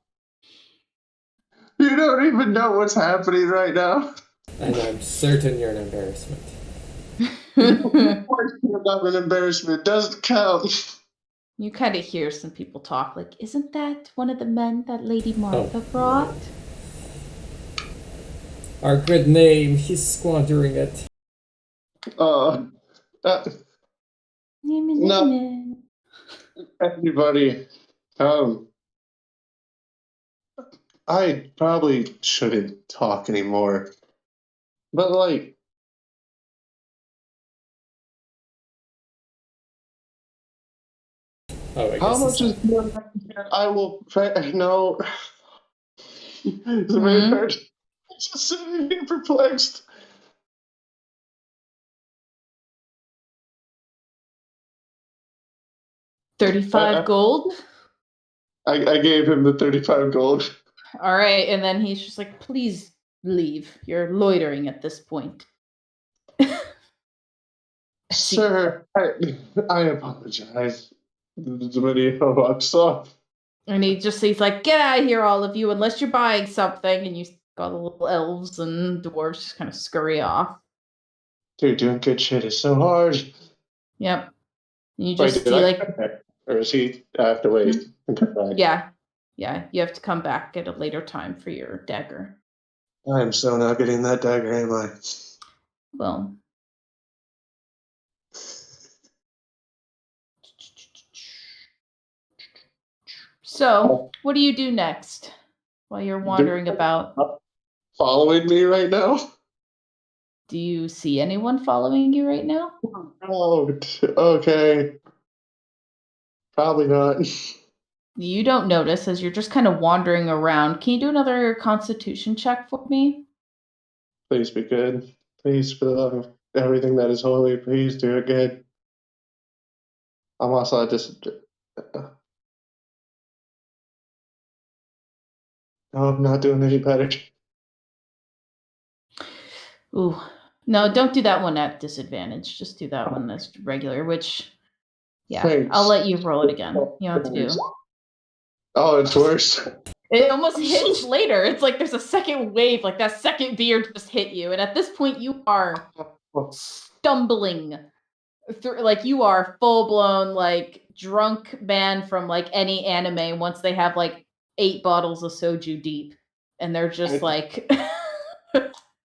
S3: You don't even know what's happening right now.
S1: And I'm certain you're an embarrassment.
S3: You're not an embarrassment. Doesn't count.
S2: You kind of hear some people talk like, isn't that one of the men that Lady Marta brought?
S1: Our good name, he's squandering it.
S3: Uh, no, everybody. I probably shouldn't talk anymore. But like,
S1: Oh, I
S3: how
S1: guess
S3: much
S1: it's
S3: is more I will pay? No. It's very
S2: Mhm.
S3: hard. I'm just sitting here perplexed.
S2: 35 gold?
S3: I gave him the 35 gold.
S2: All right, and then he's just like, please leave. You're loitering at this point.
S3: Sir, I apologize. The video walks off.
S2: And he's like, get out of here, all of you, unless you're buying something. And you got the little elves and dwarves just kind of scurry off.
S3: Dude, doing good shit is so hard.
S2: Yep. And you
S3: Wait,
S2: just
S3: did
S2: see
S3: I
S2: like,
S3: come back? Or is he? I have to wait and come back.
S2: yeah, you have to come back at a later time for your dagger.
S3: I am so not getting that dagger, am I?
S2: Well, so what do you do next while you're wandering about?
S3: Following me right now?
S2: Do you see anyone following you right now?
S3: Oh, okay. Probably not.
S2: You don't notice as you're just kind of wandering around. Can you do another constitution check for me?
S3: Please be good. Please, for the love of everything that is holy, please do it good. I'm also at this. No, I'm not doing any better.
S2: Ooh. No, don't do that one at disadvantage. Just do that one as regular, which, yeah,
S3: Thanks.
S2: I'll let you roll it again. You don't have to do.
S3: Oh, it's worse.
S2: It almost hits later. It's like there's a second wave, like that second beer just hit you. And at this point, you are stumbling through, like you are full blown, like drunk man from like any anime once they have like 8 bottles of soju deep. And they're just like,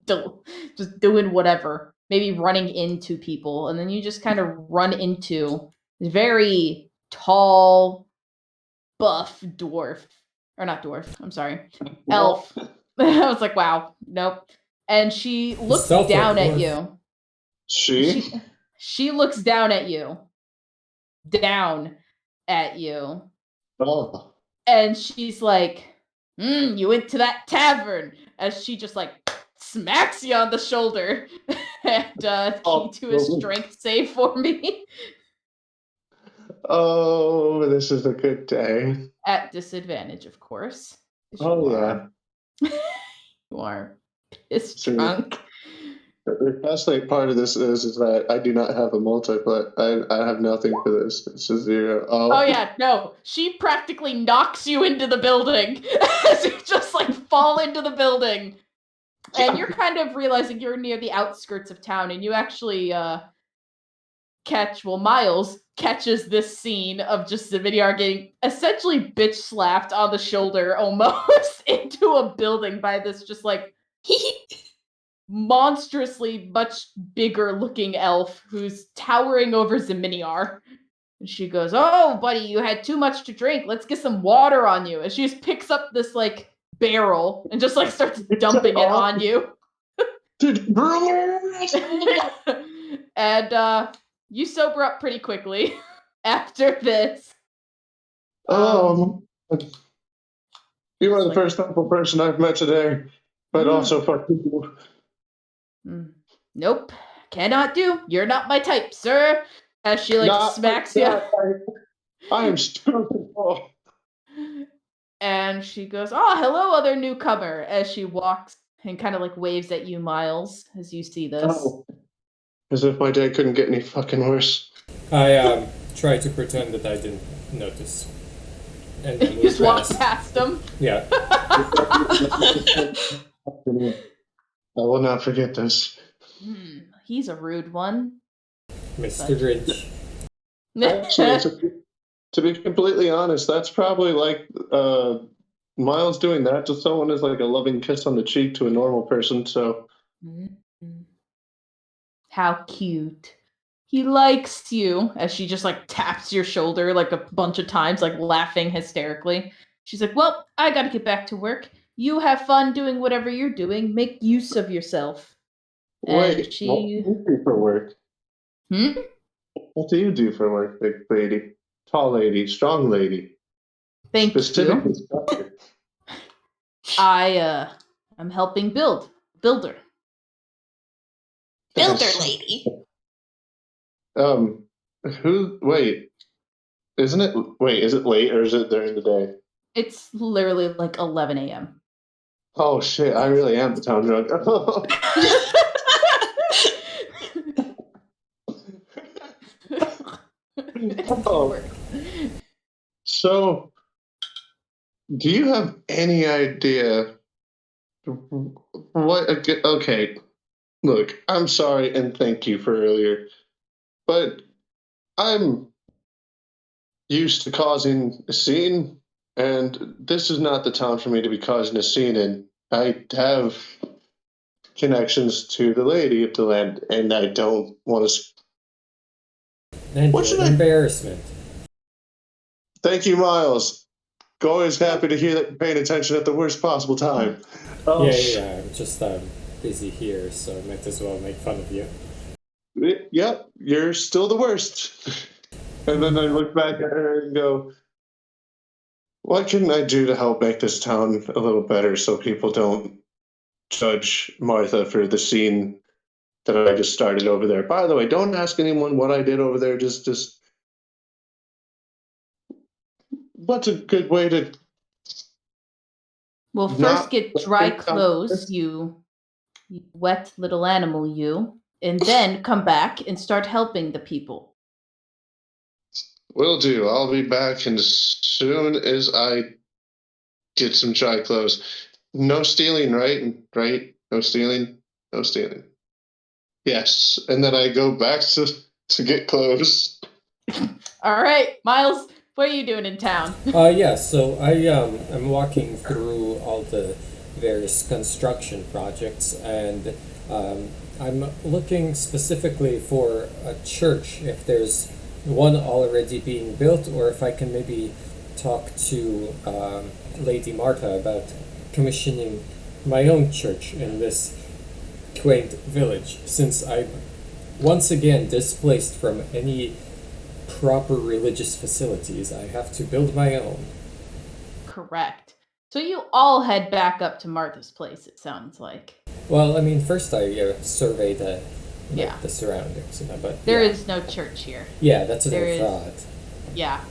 S2: just doing whatever, maybe running into people. And then you just kind of run into this very tall, buff dwarf. Or not dwarf, I'm sorry. Elf. I was like, wow, nope. And she looks down at you. She looks down at you. Down at you.
S3: Oh.
S2: And she's like, you went to that tavern. As she just like smacks you on the shoulder. And can you do a strength save for me?
S3: Oh, this is a good day.
S2: At disadvantage, of course.
S3: Oh, yeah.
S2: You are pissed drunk.
S3: The fascinating part of this is that I do not have a multiplayer. I have nothing for this. It's a 0.
S2: Oh yeah, no. She practically knocks you into the building as you just like fall into the building. And you're kind of realizing you're near the outskirts of town, and you actually Miles catches this scene of just Zimidiar getting essentially bitch slapped on the shoulder almost into a building by this just like monstrously much bigger looking elf who's towering over Ziminiar. And she goes, oh, buddy, you had too much to drink. Let's get some water on you. And she just picks up this like barrel and just like starts dumping it on you. And you sober up pretty quickly after this.
S3: You are the first helpful person I've met today, but also fuck you.
S2: Nope, cannot do. You're not my type, sir. As she like smacks you.
S3: I am stupid.
S2: And she goes, oh, hello, other newcomer, as she walks and kind of like waves at you, Miles, as you see this.
S3: As if my day couldn't get any fucking worse.
S1: I try to pretend that I didn't notice. And then
S2: You
S1: move
S2: just walk
S1: past.
S2: past him.
S1: Yeah.
S3: I will not forget this.
S2: He's a rude one.
S1: Mr. Grinch.
S3: Actually, to be completely honest, that's probably like Miles doing that to someone is like a loving kiss on the cheek to a normal person. So
S2: How cute. He likes you. As she just like taps your shoulder like a bunch of times, like laughing hysterically. She's like, well, I gotta get back to work. You have fun doing whatever you're doing. Make use of yourself.
S3: wait,
S2: And she.
S3: what do you do for work? What do you do for work, big lady, tall lady, strong lady?
S2: Thank
S3: Specific
S2: you.
S3: instructor.
S2: I'm helping builder.
S4: Builder
S3: Yes.
S4: lady.
S3: Wait, isn't it? Wait, is it late or is it during the day?
S2: It's literally like 11 a.m.
S3: Oh shit! I really am the town drunk. Oh. So, do you have any idea what? Okay, look, I'm sorry and thank you for earlier, but I'm used to causing a scene, and this is not the town for me to be causing a scene in. I have connections to the lady of the land, and I don't want to.
S1: And
S3: What should I-
S1: embarrassment.
S3: Thank you, Miles. Always happy to hear that you're paying attention at the worst possible time.
S1: Yeah. I'm just busy here, so I might as well make fun of you.
S3: Yep, you're still the worst. And then I look back at her and go, what can I do to help make this town a little better so people don't judge Martha for the scene that I just started over there? By the way, don't ask anyone what I did over there. Just what's a good way to
S2: Well, first
S3: not
S2: get dry
S3: think
S2: clothes,
S3: about this?
S2: you wet little animal, you, and then come back and start helping the people.
S3: Will do. I'll be back as soon as I get some dry clothes. No stealing, right? Right? No stealing? No stealing. Yes. And then I go back to get clothes.
S2: All right, Miles, what are you doing in town?
S1: Yeah, so I'm walking through all the various construction projects, and I'm looking specifically for a church, if there's one already being built, or if I can maybe talk to Lady Marta about commissioning my own church in this quaint village, since I'm once again displaced from any proper religious facilities. I have to build my own.
S2: Correct. So you all head back up to Martha's place, it sounds like.
S1: Well, I mean, first I survey the surroundings, but
S2: There is no church here.
S1: Yeah, that's what
S2: there
S1: I
S2: is-
S1: thought.
S2: Yeah.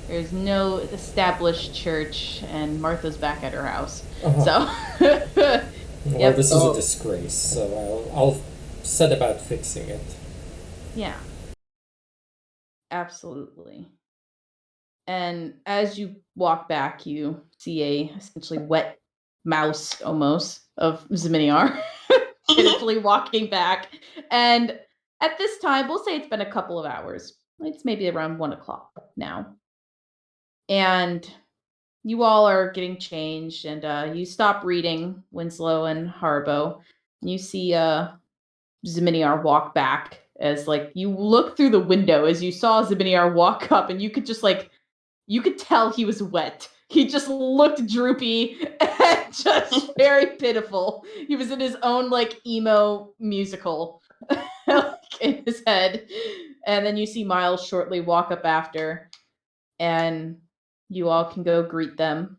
S2: There's no established church, and Martha's back at her house.
S1: Uh-huh.
S2: So,
S1: Well,
S2: Yep.
S1: this is a disgrace, so I'll set about fixing it.
S2: yeah. Absolutely. And as you walk back, you see a essentially wet mouse almost of Ziminiar pitifully walking back. And at this time, we'll say it's been a couple of hours. It's maybe around 1:00 now. And you all are getting changed, and you stop reading Winslow and Harbo. You see Ziminiar walk back as like you look through the window as you saw Ziminiar walk up, and you could just like you could tell he was wet. He just looked droopy and just very pitiful. He was in his own like emo musical like, in his head. And then you see Miles shortly walk up after, and you all can go greet them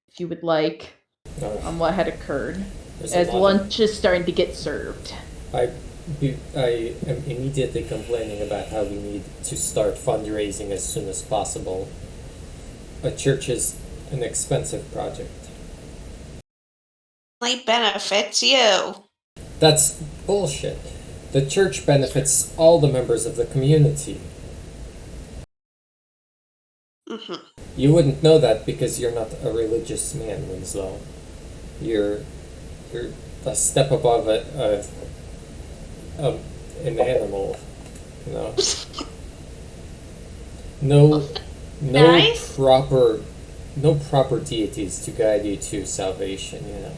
S2: if you would like on what had occurred
S1: There's a
S2: as
S1: lot
S2: lunch is starting to get served.
S1: I am immediately complaining about how we need to start fundraising as soon as possible. A church is an expensive project.
S4: Only benefits you.
S1: That's bullshit. The church benefits all the members of the community.
S4: Mhm.
S1: You wouldn't know that because you're not a religious man, Winslow. You're a step above an animal, you know. No
S5: Nice.
S1: no proper deities to guide you to salvation, you know.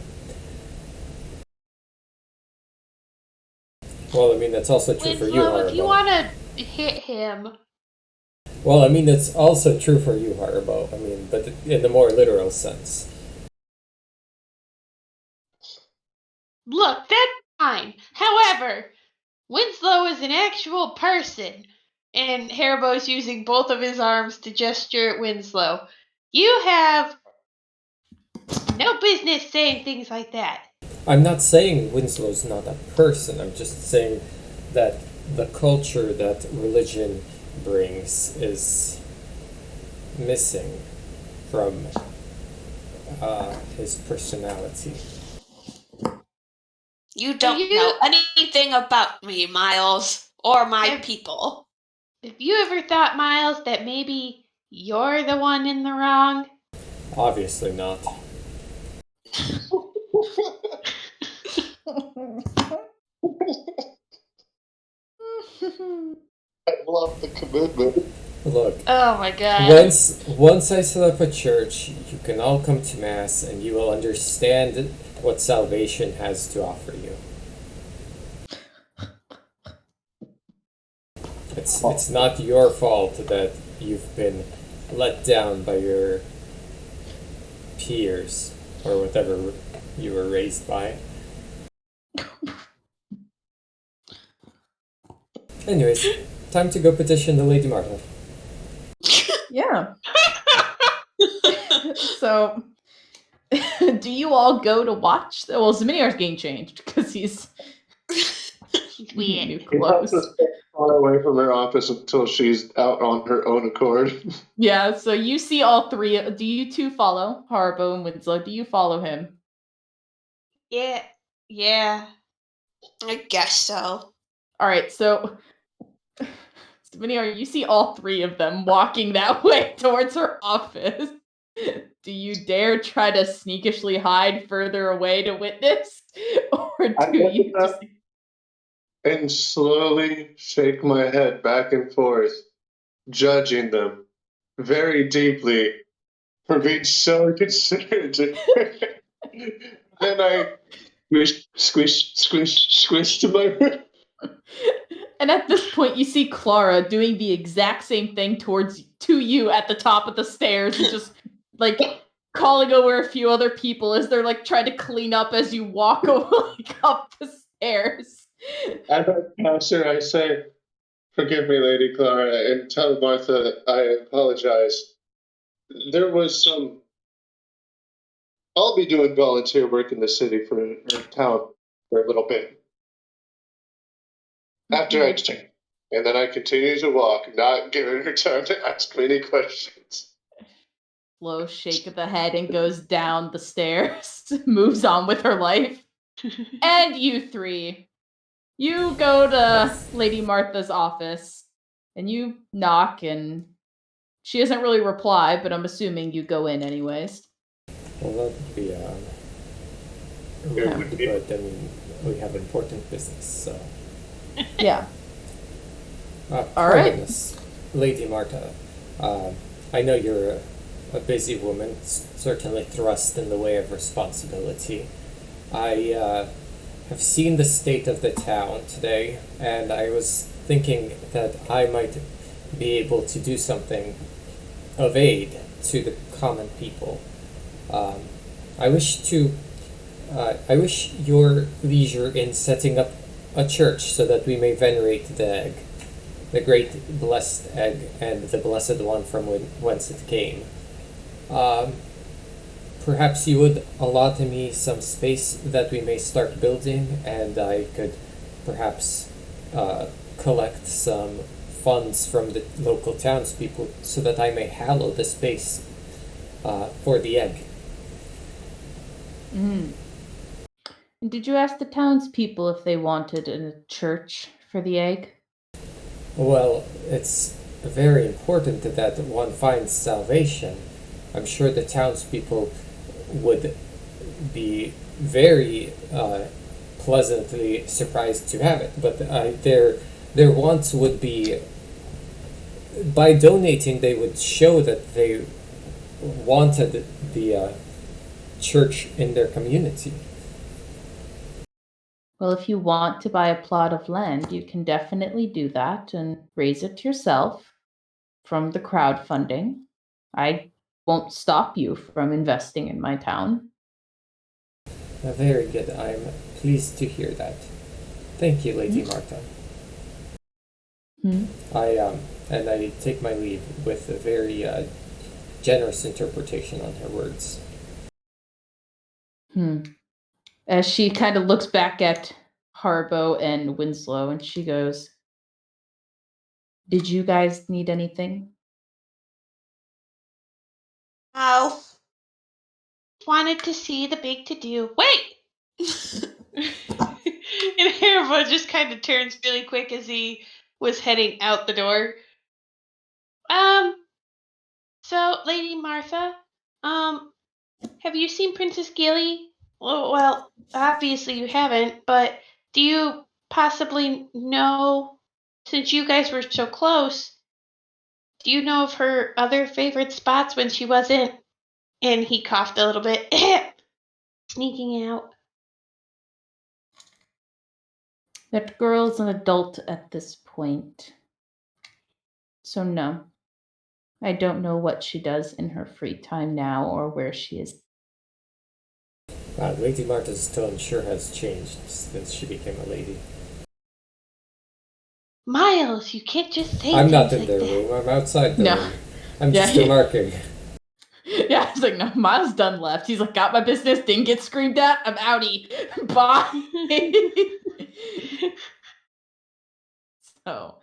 S1: Well, I mean that's also true for you,
S5: Winslow, if you
S1: Haribo.
S5: want to hit him,
S1: Well, I mean that's also true for you, Haribo. I mean, but in the more literal sense.
S5: look, that's fine. However, Winslow is an actual person, and Haribo's using both of his arms to gesture at Winslow. You have no business saying things like that.
S1: I'm not saying Winslow's not a person. I'm just saying that the culture that religion brings is missing from his personality.
S4: You don't
S5: you-
S4: know anything about me, Miles, or my
S5: If-
S4: people.
S5: Have you ever thought, Miles, that maybe you're the one in the wrong?
S1: Obviously not.
S3: I love the commitment.
S1: Look,
S4: Oh my god.
S1: once I set up a church, you can all come to mass, and you will understand what salvation has to offer you. It's not your fault that you've been let down by your peers or whatever you were raised by. Anyways, time to go petition the Lady Marta.
S2: Yeah. So, do you all go to watch? Well, Ziminiar's getting changed because he's
S5: He's weird.
S2: new
S3: He helps
S2: clothes.
S3: us stay far away from her office until she's out on her own accord.
S2: Yeah, so you see all three. Do you two follow Harbo and Winslow? Do you follow him?
S5: Yeah. Yeah.
S4: I guess so.
S2: All right, so Ziminiar, you see all three of them walking that way towards her office. Do you dare try to sneakishly hide further away to witness? Or
S3: I
S2: do
S3: look
S2: you
S3: at
S2: just.
S3: and slowly shake my head back and forth, judging them very deeply for being so considerate. Then I squish to my.
S2: And at this point, you see Clara doing the exact same thing to you at the top of the stairs, and just like calling over a few other people as they're like trying to clean up as you walk up the stairs.
S3: As I pass her, I say, "Forgive me, Lady Clara, and tell Martha that I apologize. There was some. I'll be doing volunteer work in the city or town for a little bit. After I change. And then I continue to walk, not giving her time to ask me any questions.
S2: Slow shake of the head and goes down the stairs, moves on with her life. And you three, you go to Lady Martha's office and you knock, and she doesn't really reply, but I'm assuming you go in anyways.
S1: Well, that would be rude, but I mean, we have important business, so.
S2: Yeah. All
S1: Pardon
S2: right.
S1: us, Lady Marta. I know you're a busy woman, certainly thrust in the way of responsibility. I have seen the state of the town today, and I was thinking that I might be able to do something of aid to the common people. I wish your leisure in setting up a church so that we may venerate the egg, the great blessed egg, and the blessed one from whence it came. Perhaps you would allot me some space that we may start building, and I could perhaps collect some funds from the local townspeople so that I may hallow the space for the egg.
S2: And did you ask the townspeople if they wanted a church for the egg?
S1: Well, it's very important that one finds salvation. I'm sure the townspeople would be very pleasantly surprised to have it, but their wants would be, by donating, they would show that they wanted the church in their community.
S2: Well, if you want to buy a plot of land, you can definitely do that and raise it yourself from the crowdfunding. I won't stop you from investing in my town.
S1: Very good. I'm pleased to hear that. Thank you, Lady Marta. And I take my leave with a very generous interpretation on her words.
S2: As she kind of looks back at Harbo and Winslow, and she goes, "Did you guys need anything?"
S4: Oh.
S5: Wanted to see the big to-do. Wait! And Harbo just kind of turns really quick as he was heading out the door. So, Lady Martha, have you seen Princess Gilly? Well, obviously you haven't, but do you possibly know, since you guys were so close, do you know of her other favorite spots when she wasn't, and he coughed a little bit, sneaking out?
S2: That girl's an adult at this point. So no. I don't know what she does in her free time now or where she is.
S1: Lady Marta's tone sure has changed since she became a lady.
S5: Miles, you can't just say
S1: I'm
S5: things
S1: not in
S5: like
S1: the
S5: that.
S1: room, I'm outside the
S2: No.
S1: room. I'm just remarking.
S2: Yeah, it's like, no, Miles done left. He's like, got my business, didn't get screamed at, I'm outie. Bye. So,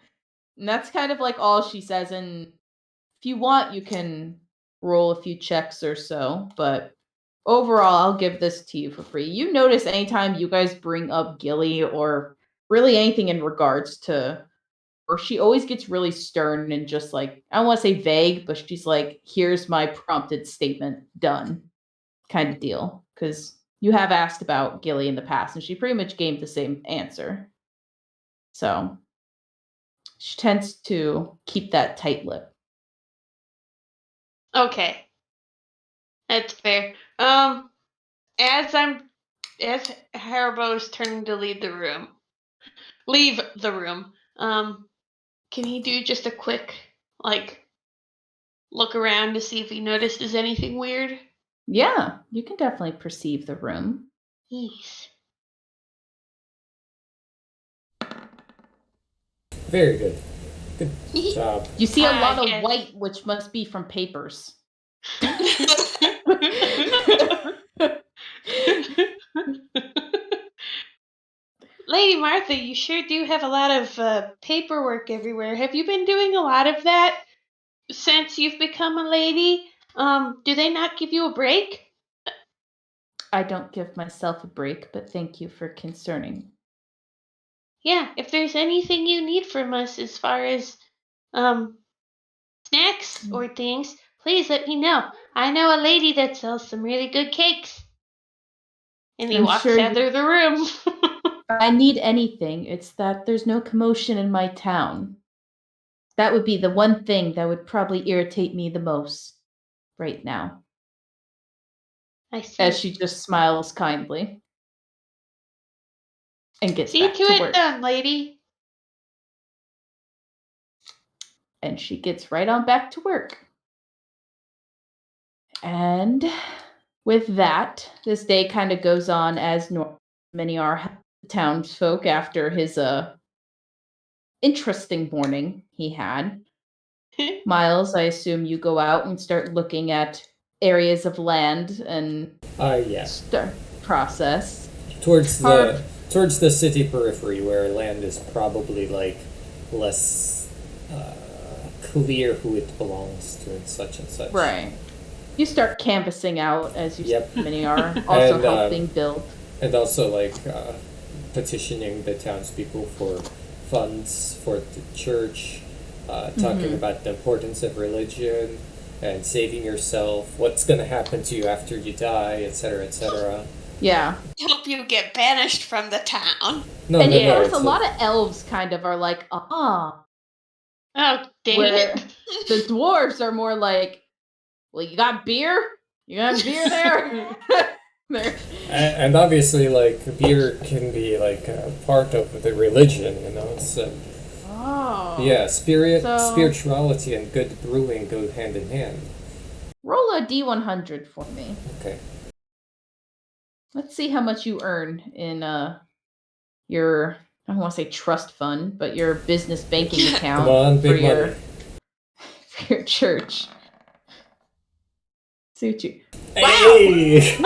S2: and that's kind of like all she says. And if you want, you can roll a few checks or so. But overall, I'll give this to you for free. You notice anytime you guys bring up Gilly or really anything in regards to her, she always gets really stern and just like, I don't want to say vague, but she's like, here's my prompted statement, done, kind of deal. Because you have asked about Gilly in the past, and she pretty much gave the same answer. So she tends to keep that tight lip.
S5: Okay. That's fair. As Haribo's turning to leave the room, can he do just a quick, look around to see if he notices anything weird?
S2: Yeah, you can definitely perceive the room.
S5: Yes.
S1: Very good. Good job.
S2: You see a lot of
S5: yes.
S2: white, which must be from papers.
S5: Lady Martha, you sure do have a lot of paperwork everywhere. Have you been doing a lot of that since you've become a lady? Do they not give you a break?
S2: I don't give myself a break, but thank you for concerning.
S5: Yeah, if there's anything you need from us as far as snacks or things, please let me know. I know a lady that sells some really good cakes. And he walks out of the room.
S2: I need anything. It's that there's no commotion in my town. That would be the one thing that would probably irritate me the most right now.
S5: I see.
S2: As she just smiles kindly and gets
S5: See
S2: back
S5: to
S2: to
S5: it
S2: work.
S5: done, lady.
S2: And she gets right on back to work. And with that, this day kind of goes on as normal. Many are townsfolk after his interesting morning he had. Miles, I assume you go out and start looking at areas of land and start process.
S1: Towards the city periphery where land is probably like less clear who it belongs to and such.
S2: Right. You start canvassing out as you many are also helping build.
S1: and also like petitioning the townspeople for funds for the church, talking about the importance of religion and saving yourself, what's going to happen to you after you die, etc., etc.
S2: Yeah.
S4: Hope you get banished from the town.
S1: No,
S2: And
S1: no,
S2: of
S1: no.
S2: course,
S1: it's
S2: a lot of elves kind of are like,
S5: Oh, dang
S2: where
S5: it.
S2: the dwarves are more like, well, you got beer? You got beer there? There.
S1: and obviously, like, beer can be like a part of the religion, you know. So
S2: Oh.
S1: yeah,
S2: So-
S1: spirituality and good brewing go hand in hand.
S2: Roll a D100 for me.
S1: Okay.
S2: Let's see how much you earn in your, I don't want to say trust fund, but your business banking account
S1: Come on,
S2: for
S1: big
S2: your
S1: money.
S2: for your church. See what you.
S1: Hey!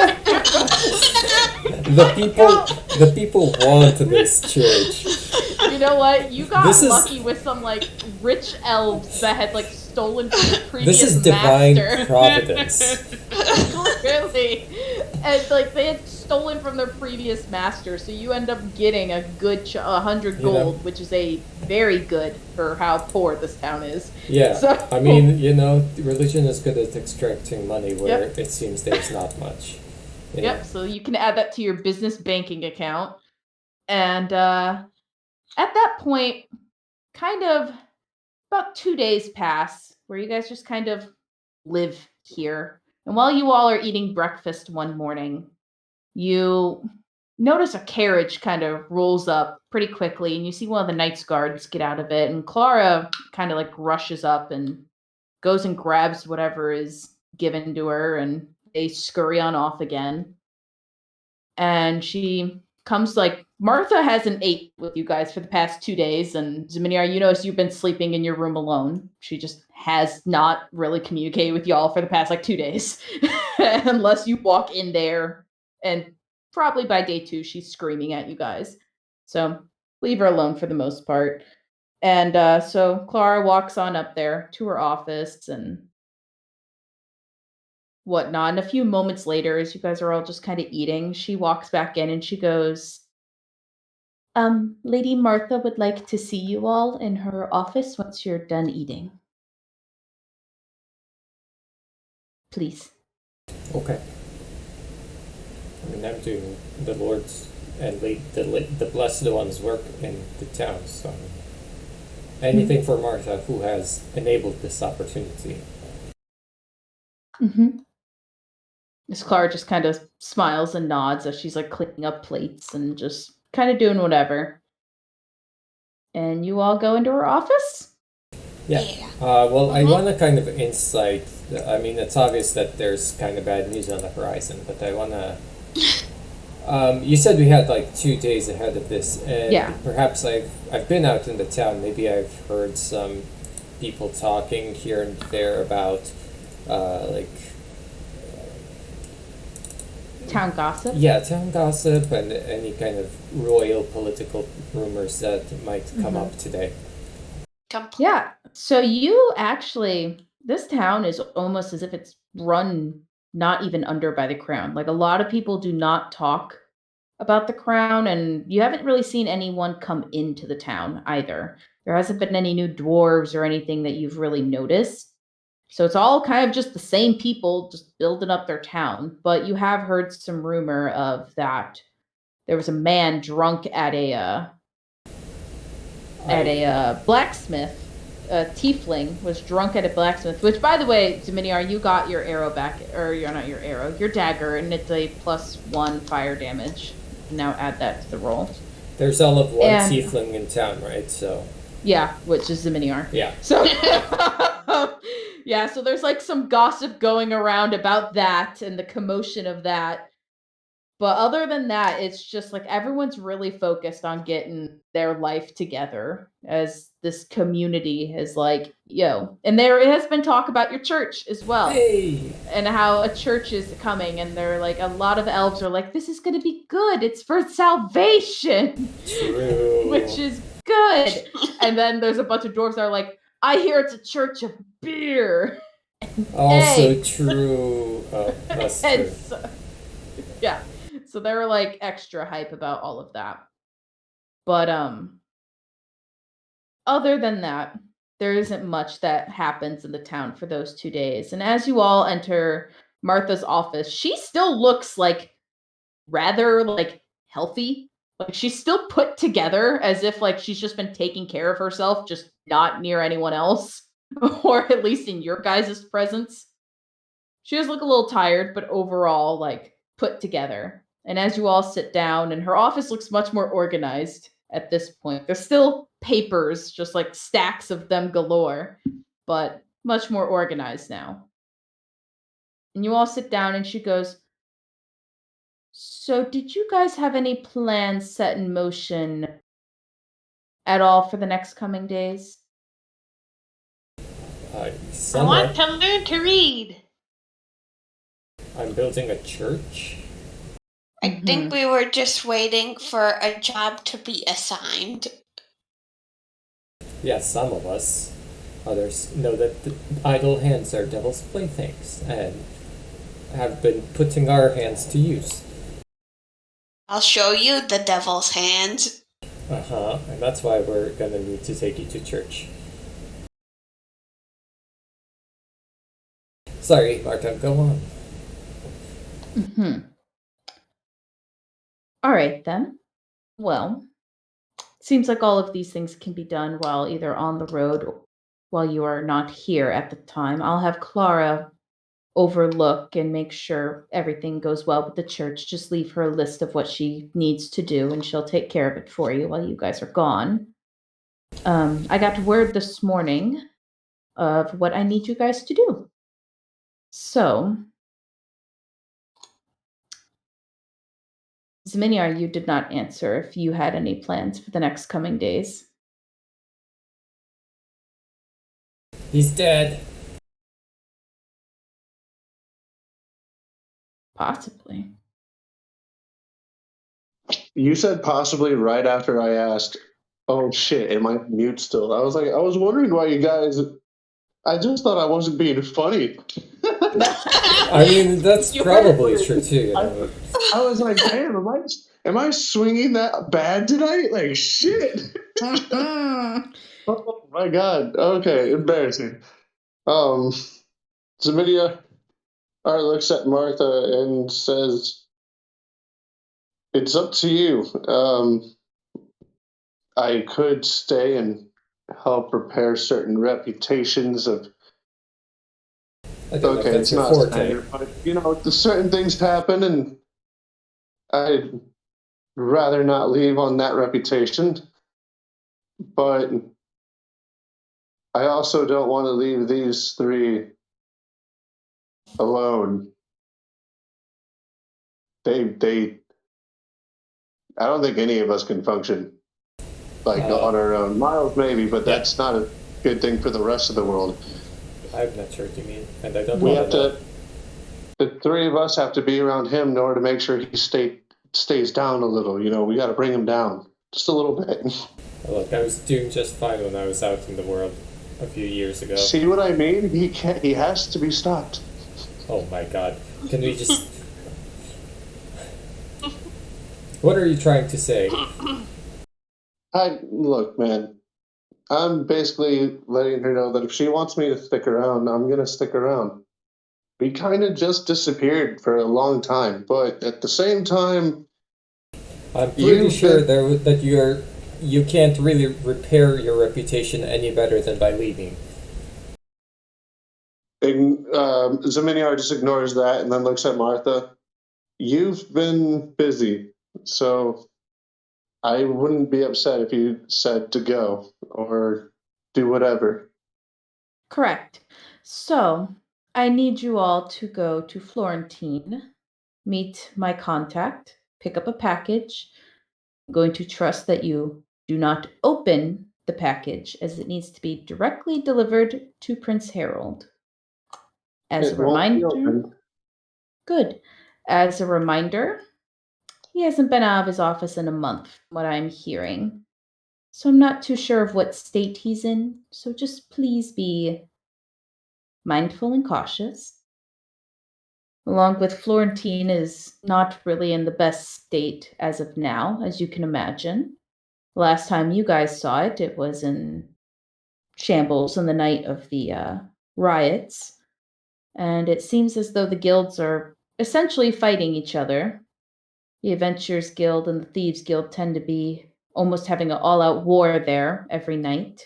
S1: the people want this church.
S2: You know what? You got
S1: This is-
S2: lucky with some like rich elves that had like stolen from the previous
S1: This is divine
S2: master.
S1: providence.
S2: Really, and like they had stolen from their previous master, so you end up getting a good 100
S1: You know.
S2: gold, which is a very good for how poor this town is.
S1: Yeah,
S2: So-
S1: I mean, you know, religion is good at extracting money where
S2: Yep.
S1: it seems there's not much. You
S2: Yep.
S1: know.
S2: So you can add that to your business banking account, and at that point, kind of about 2 days pass where you guys just kind of live here. And while you all are eating breakfast one morning, you notice a carriage kind of rolls up pretty quickly, and you see one of the Knights Guards get out of it, and Clara kind of like rushes up and goes and grabs whatever is given to her, and they scurry on off again. And she comes like, Martha hasn't ate with you guys for the past 2 days, and Ziminiar, you notice you've been sleeping in your room alone. She just has not really communicated with y'all for the past like 2 days. Unless you walk in there, and probably by day 2 she's screaming at you guys. So leave her alone for the most part. And so Clara walks on up there to her office and whatnot. And a few moments later, as you guys are all just kind of eating, she walks back in and she goes, Lady Martha would like to see you all in her office once you're done eating. Please.
S1: Okay. I mean, I'm doing the Lord's and the Blessed One's work in the town, so anything for Martha, who has enabled this opportunity.
S2: Mm-hmm. Miss Clara just kind of smiles and nods as she's like cleaning up plates and just kind of doing whatever. And you all go into her office?
S1: Yeah. Well, I want to kind of insight. I mean, it's obvious that there's kind of bad news on the horizon, but I want to. You said we had like 2 days ahead of this, and
S2: Yeah.
S1: perhaps I've been out in the town. Maybe I've heard some people talking here and there about like
S2: Town gossip?
S1: town gossip and any kind of royal political rumors that might come up today.
S2: Yeah. So you actually, this town is almost as if it's run not even under by the crown. Like a lot of people do not talk about the crown, and you haven't really seen anyone come into the town either. There hasn't been any new dwarves or anything that you've really noticed. So it's all kind of just the same people just building up their town. But you have heard some rumor of that there was a man drunk at a blacksmith. A tiefling was drunk at a blacksmith, which, by the way, Dominiar, you got your arrow back, or you're not your arrow, your dagger, and it's a +1 fire damage. Now add that to the roll.
S1: There's all of one
S2: And-
S1: tiefling in town, right? So
S2: Yeah, which is Ziminiar.
S1: yeah.
S2: So, yeah, so there's like some gossip going around about that and the commotion of that. But other than that, it's just like everyone's really focused on getting their life together as this community is like, and there has been talk about your church as well.
S1: Hey.
S2: And how a church is coming, and they're like, a lot of elves are like, this is going to be good. It's for salvation,
S1: True.
S2: which is good. And then there's a bunch of dwarves that are like, I hear it's a church of beer.
S1: Also
S2: Hey.
S1: true. Oh, that's
S2: And
S1: true.
S2: so, yeah. So they were like extra hype about all of that. But other than that, there isn't much that happens in the town for those 2 days. And as you all enter Martha's office, she still looks like rather like healthy. Like she's still put together as if like she's just been taking care of herself, just not near anyone else, or at least in your guys' presence. She does look a little tired, but overall like put together. And as you all sit down, and her office looks much more organized at this point. There's still papers, just like stacks of them galore, but much more organized now. And you all sit down, and she goes, so, did you guys have any plans set in motion at all for the next coming days?
S5: I
S1: Somewhat.
S5: want to learn to read.
S1: I'm building a church.
S4: I think we were just waiting for a job to be assigned.
S1: Yes, some of us. Others know that the idle hands are devil's playthings and have been putting our hands to use.
S4: I'll show you the devil's hands.
S1: And that's why we're gonna need to take you to church. Sorry, Marta, go on.
S2: All right, then. Well, seems like all of these things can be done while either on the road or while you are not here at the time. I'll have Clara overlook and make sure everything goes well with the church. Just leave her a list of what she needs to do, and she'll take care of it for you while you guys are gone. I got word this morning of what I need you guys to do. So, Zminiar, you did not answer if you had any plans for the next coming days.
S1: He's dead.
S2: Possibly.
S3: You said possibly right after I asked, oh shit, am I mute still? I was wondering why you guys. I just thought I wasn't being funny.
S1: I mean, that's probably true too. You know?
S3: I was like, damn, am I swinging that bad tonight? Like, shit. Oh my god. Okay, embarrassing. Zamidia looks at Martha and says, it's up to you. I could stay and help repair certain reputations of.
S1: I don't know if that's
S3: It's
S1: your
S3: not
S1: forte.
S3: standard, but certain things happen, and I'd rather not leave on that reputation. But I also don't want to leave these three alone. They. I don't think any of us can function on our own. Miles maybe, but that's not a good thing for the rest of the world.
S1: I'm not sure what you mean, and I don't
S3: We
S1: want
S3: have to. The three of us have to be around him in order to make sure he stays down a little. We got to bring him down just a little bit.
S1: Look, I was doing just fine when I was out in the world a few years ago.
S3: See what I mean? He can't. He has to be stopped.
S1: Oh my god. Can we just... What are you trying to say?
S3: Look, man. I'm basically letting her know that if she wants me to stick around, I'm going to stick around. We kind of just disappeared for a long time, but at the same time...
S1: I'm pretty sure that you can't really repair your reputation any better than by leaving.
S3: Zaminiar just ignores that and then looks at Martha. You've been busy, so I wouldn't be upset if you said to go or do whatever.
S2: Correct. So, I need you all to go to Florentine, meet my contact, pick up a package. I'm going to trust that you do not open the package, as it needs to be directly delivered to Prince Harold. As a reminder, good. As a reminder, he hasn't been out of his office in a month, from what I'm hearing. So I'm not too sure of what state he's in. So just please be mindful and cautious. along with Florentine is not really in the best state as of now, as you can imagine. Last time you guys saw it, it was in shambles on the night of the riots, and it seems as though the guilds are essentially fighting each other. The Adventurers Guild and the Thieves Guild tend to be almost having an all out war there every night.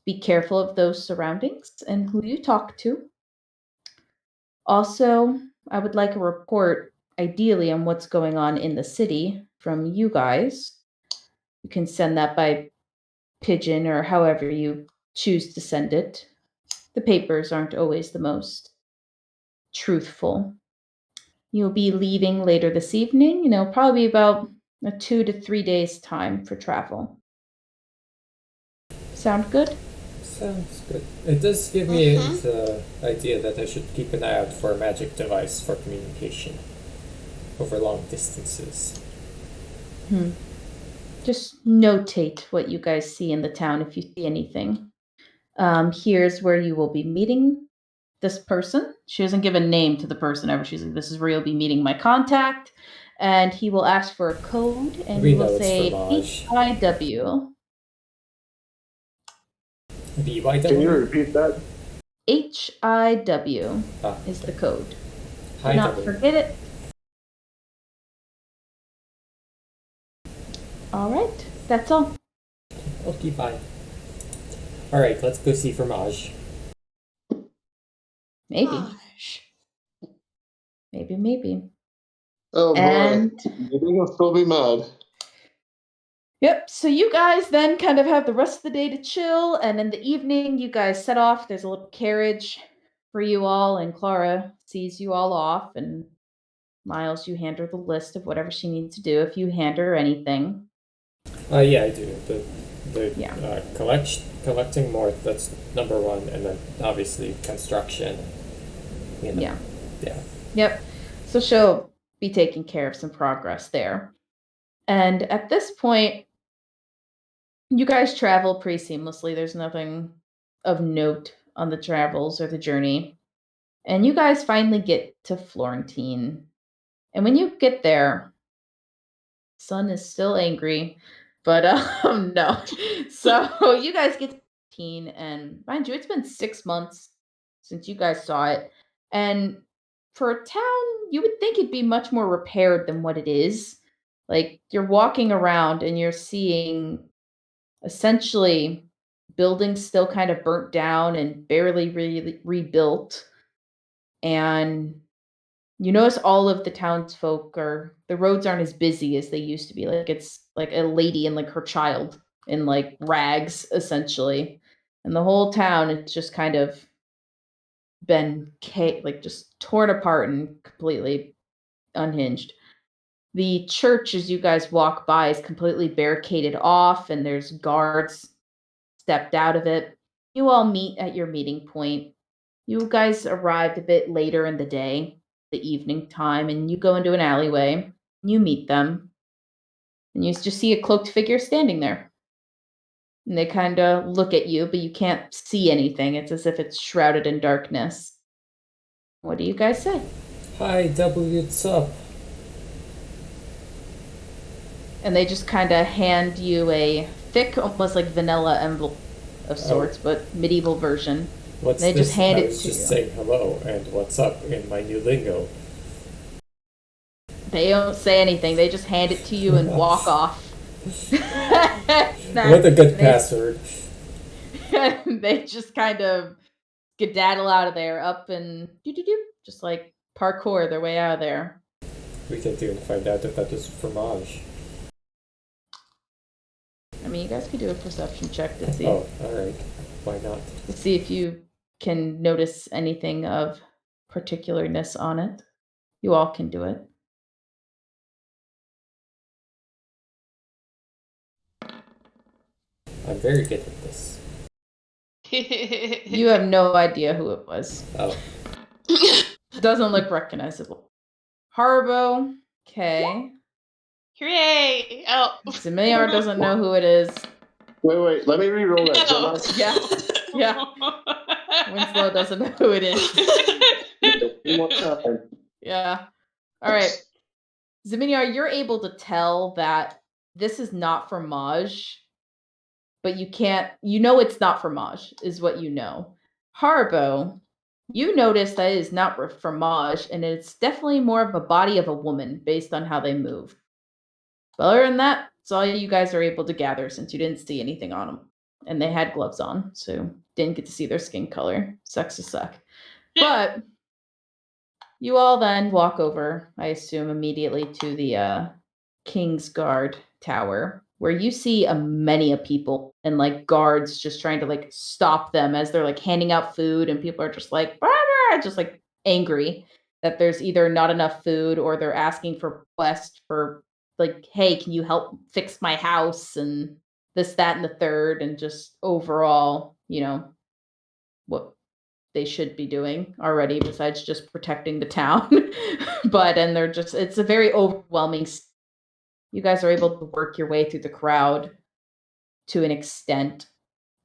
S2: Be careful of those surroundings and who you talk to. Also, I would like a report, ideally, on what's going on in the city from you guys. You can send that by pigeon or however you choose to send it. The papers aren't always the most truthful. You'll be leaving later this evening, probably about a 2 to 3 days time for travel. Sound good?
S1: Sounds good. It does give me the idea that I should keep an eye out for a magic device for communication over long distances.
S2: Just notate what you guys see in the town if you see anything. Here's where you will be meeting this person. She doesn't give a name to the person ever. She's like, this is where you'll be meeting my contact. And he will ask for a code, and
S1: We
S2: you
S1: know
S2: will
S1: it's
S2: say
S1: fromage.
S2: HIW.
S1: BYW?
S3: Can you repeat that?
S2: HIW is the code. Do not
S1: W.
S2: forget it. All right, that's all.
S1: Okay, bye. Alright, let's go see Fromage.
S2: Maybe,
S4: Gosh.
S2: maybe.
S3: Oh boy,
S2: And
S3: you think I'll still be mad?
S2: yep, so you guys then kind of have the rest of the day to chill, and in the evening, you guys set off. There's a little carriage for you all, and Clara sees you all off, and Miles, you hand her the list of whatever she needs to do if you hand her anything.
S1: Yeah, I do. The
S2: Yeah.
S1: collecting more, that's number one, and then obviously construction.
S2: Yeah.
S1: Yeah.
S2: Yep. So she'll be taking care of some progress there. And at this point, you guys travel pretty seamlessly. There's nothing of note on the travels or the journey. And you guys finally get to Florentine. And when you get there, Sun is still angry, but no. So you guys get to Florentine, and mind you, it's been 6 months since you guys saw it. And for a town, you would think it'd be much more repaired than what it is. Like you're walking around and you're seeing essentially buildings still kind of burnt down and barely really rebuilt. And you notice all of the townsfolk are the roads aren't as busy as they used to be. Like it's like a lady and like her child in like rags essentially. And the whole town it's just kind of been like just torn apart and completely unhinged. The church as you guys walk by is completely barricaded off and there's guards stepped out of it. You all meet at your meeting point. You guys arrived a bit later in the day, the evening time, and you go into an alleyway. You meet them, and you just see a cloaked figure standing there. And they kind of look at you, but you can't see anything. It's as if it's shrouded in darkness. What do you guys say?
S1: Hi, W, what's up?
S2: And they just kind of hand you a thick, almost like vanilla envelope of sorts, but medieval version.
S1: What's
S2: They
S1: this?
S2: just hand
S1: I
S2: it
S1: was
S2: to
S1: just
S2: you.
S1: saying hello and what's up in my new lingo.
S2: They don't say anything. They just hand it to you and walk off.
S1: What a good password.
S2: They just kind of skedaddle out of there, up and just like parkour their way out of there.
S1: We can do and find out if that is fromage.
S2: I mean, you guys could do a perception check to see
S1: Oh, alright. Why not?
S2: if you can notice anything of particularness on it. You all can do it.
S1: I'm very good at this.
S2: You have no idea who it was.
S1: Oh.
S2: Doesn't look recognizable. Harbo, okay.
S5: Hooray! Oh.
S2: Semillar doesn't know who it is.
S3: Wait, let me re-roll that.
S5: No.
S2: Yeah. Winslow doesn't know who it is.
S3: One more time.
S2: Yeah. All right. Ziminiar, you're able to tell that this is not fromage, but you know it's not fromage, is what you know. Harbo, you notice that it is not fromage, and it's definitely more of a body of a woman based on how they move. But other than that, it's all you guys are able to gather since you didn't see anything on them. And they had gloves on, so didn't get to see their skin color. Sucks to suck. But you all then walk over, I assume, immediately to the King's Guard Tower, where you see many of people and like guards just trying to like stop them as they're like handing out food, and people are just like, "Bah, bah," just like angry that there's either not enough food or they're asking for requests for like, "Hey, can you help fix my house?" and this, that, and the third, and just overall, what they should be doing already besides just protecting the town. And it's a very overwhelming. You guys are able to work your way through the crowd to an extent,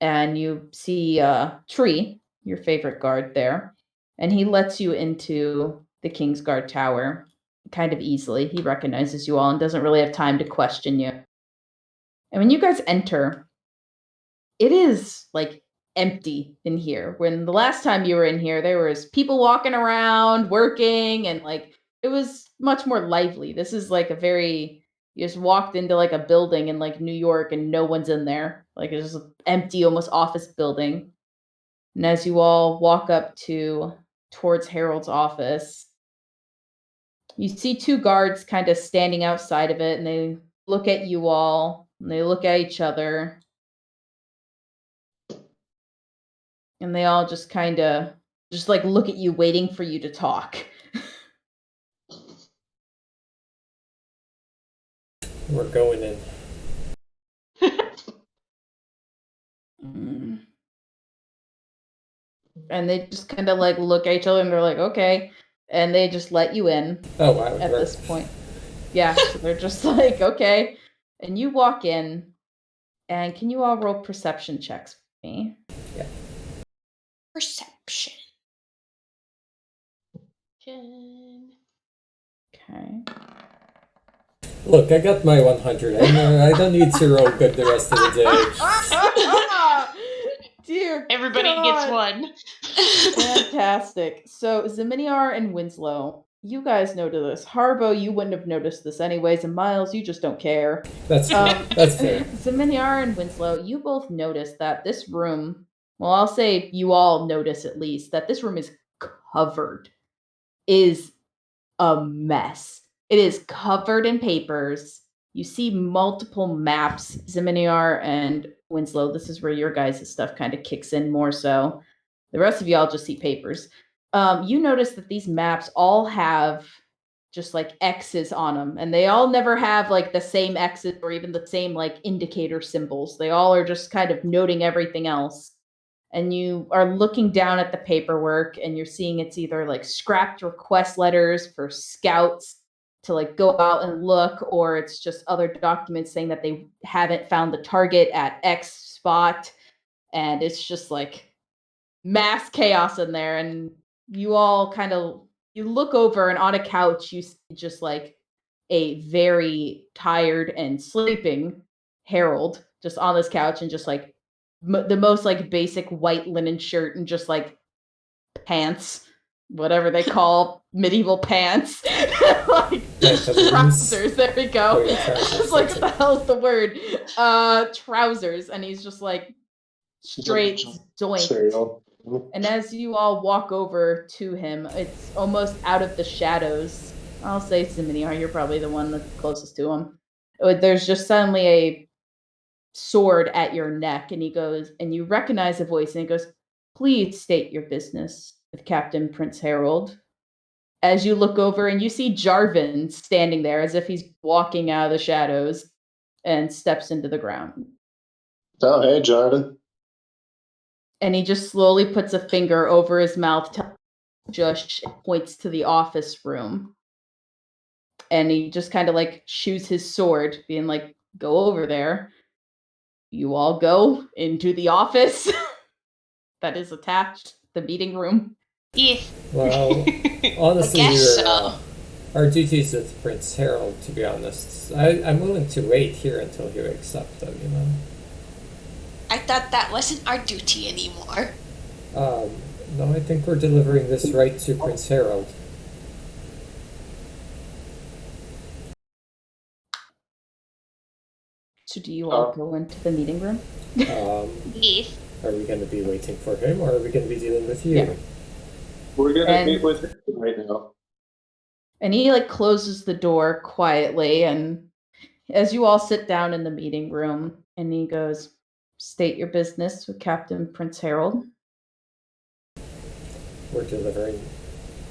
S2: and you see Tree, your favorite guard there, and he lets you into the King's Guard Tower kind of easily. He recognizes you all and doesn't really have time to question you. And when you guys enter, it is like empty in here. When the last time you were in here, there was people walking around, working, and like it was much more lively. This is like you just walked into like a building in like New York and no one's in there. Like it's just an empty, almost office building. And as you all walk up towards Harold's office, you see two guards kind of standing outside of it, and they look at you all and they look at each other. And they all just kind of just like look at you waiting for you to talk.
S1: We're going in.
S2: And they just kind of like look at each other and they're like, okay. And they just let you in.
S1: Oh, wow.
S2: At this point. Yeah, so they're just like, okay. And you walk in, and can you all roll perception checks for me?
S1: Yeah.
S4: Perception.
S2: Okay.
S1: Look, I got my 100. I don't need to roll good the rest of the day.
S2: Dear
S5: Everybody
S2: God.
S5: gets one.
S2: Fantastic. So Ziminiar and Winslow, you guys notice this. Harbo, you wouldn't have noticed this anyways, and Miles, you just don't care.
S1: That's fair.
S2: Ziminiar and Winslow, you both notice that this room, well, I'll say you all notice at least, that this room is a mess. It is covered in papers. You see multiple maps. Ziminiar and Winslow, this is where your guys' stuff kind of kicks in more so. The rest of y'all just see papers. You notice that these maps all have just like X's on them, and they all never have like the same X's or even the same like indicator symbols. They all are just kind of noting everything else. And you are looking down at the paperwork and you're seeing it's either like scrapped request letters for scouts to like go out and look, or it's just other documents saying that they haven't found the target at X spot. And it's just like mass chaos in there. And you all you look over, and on a couch you see just like a very tired and sleeping Harold just on this couch, and just like the most like basic white linen shirt and just like pants, whatever they call medieval pants. Like trousers, there we go. It's like, what the hell's the word? Trousers. And he's just like straight doink. And as you all walk over to him, it's almost out of the shadows. I'll say Ziminiar, you're probably the one that's closest to him. There's just suddenly a sword at your neck, and he goes, and you recognize a voice, and he goes, "Please state your business with Captain Prince Harold." As you look over, and you see Jarvan standing there as if he's walking out of the shadows, and steps into the ground.
S3: Oh, hey, Jarvan.
S2: And he just slowly puts a finger over his mouth, just points to the office room. And he just kind of like shews his sword, being like, "Go over there." You all go into the office that is attached, the meeting room.
S5: Yes.
S1: Well, honestly,
S4: guess
S1: we're,
S4: so.
S1: our duties with Prince Harold, to be honest. I'm willing to wait here until he wakes up, though, you know.
S4: I thought that wasn't our duty anymore.
S1: No, I think we're delivering this right to Prince Harold.
S2: So do you all go into the meeting room?
S5: Yes.
S1: Are we going to be waiting for him, or are we going to be dealing with you?
S2: Yeah.
S3: We're gonna
S2: And-
S3: meet with him right now.
S2: And he like closes the door quietly, and as you all sit down in the meeting room, and he goes, "State your business with Captain Prince Harold."
S1: We're delivering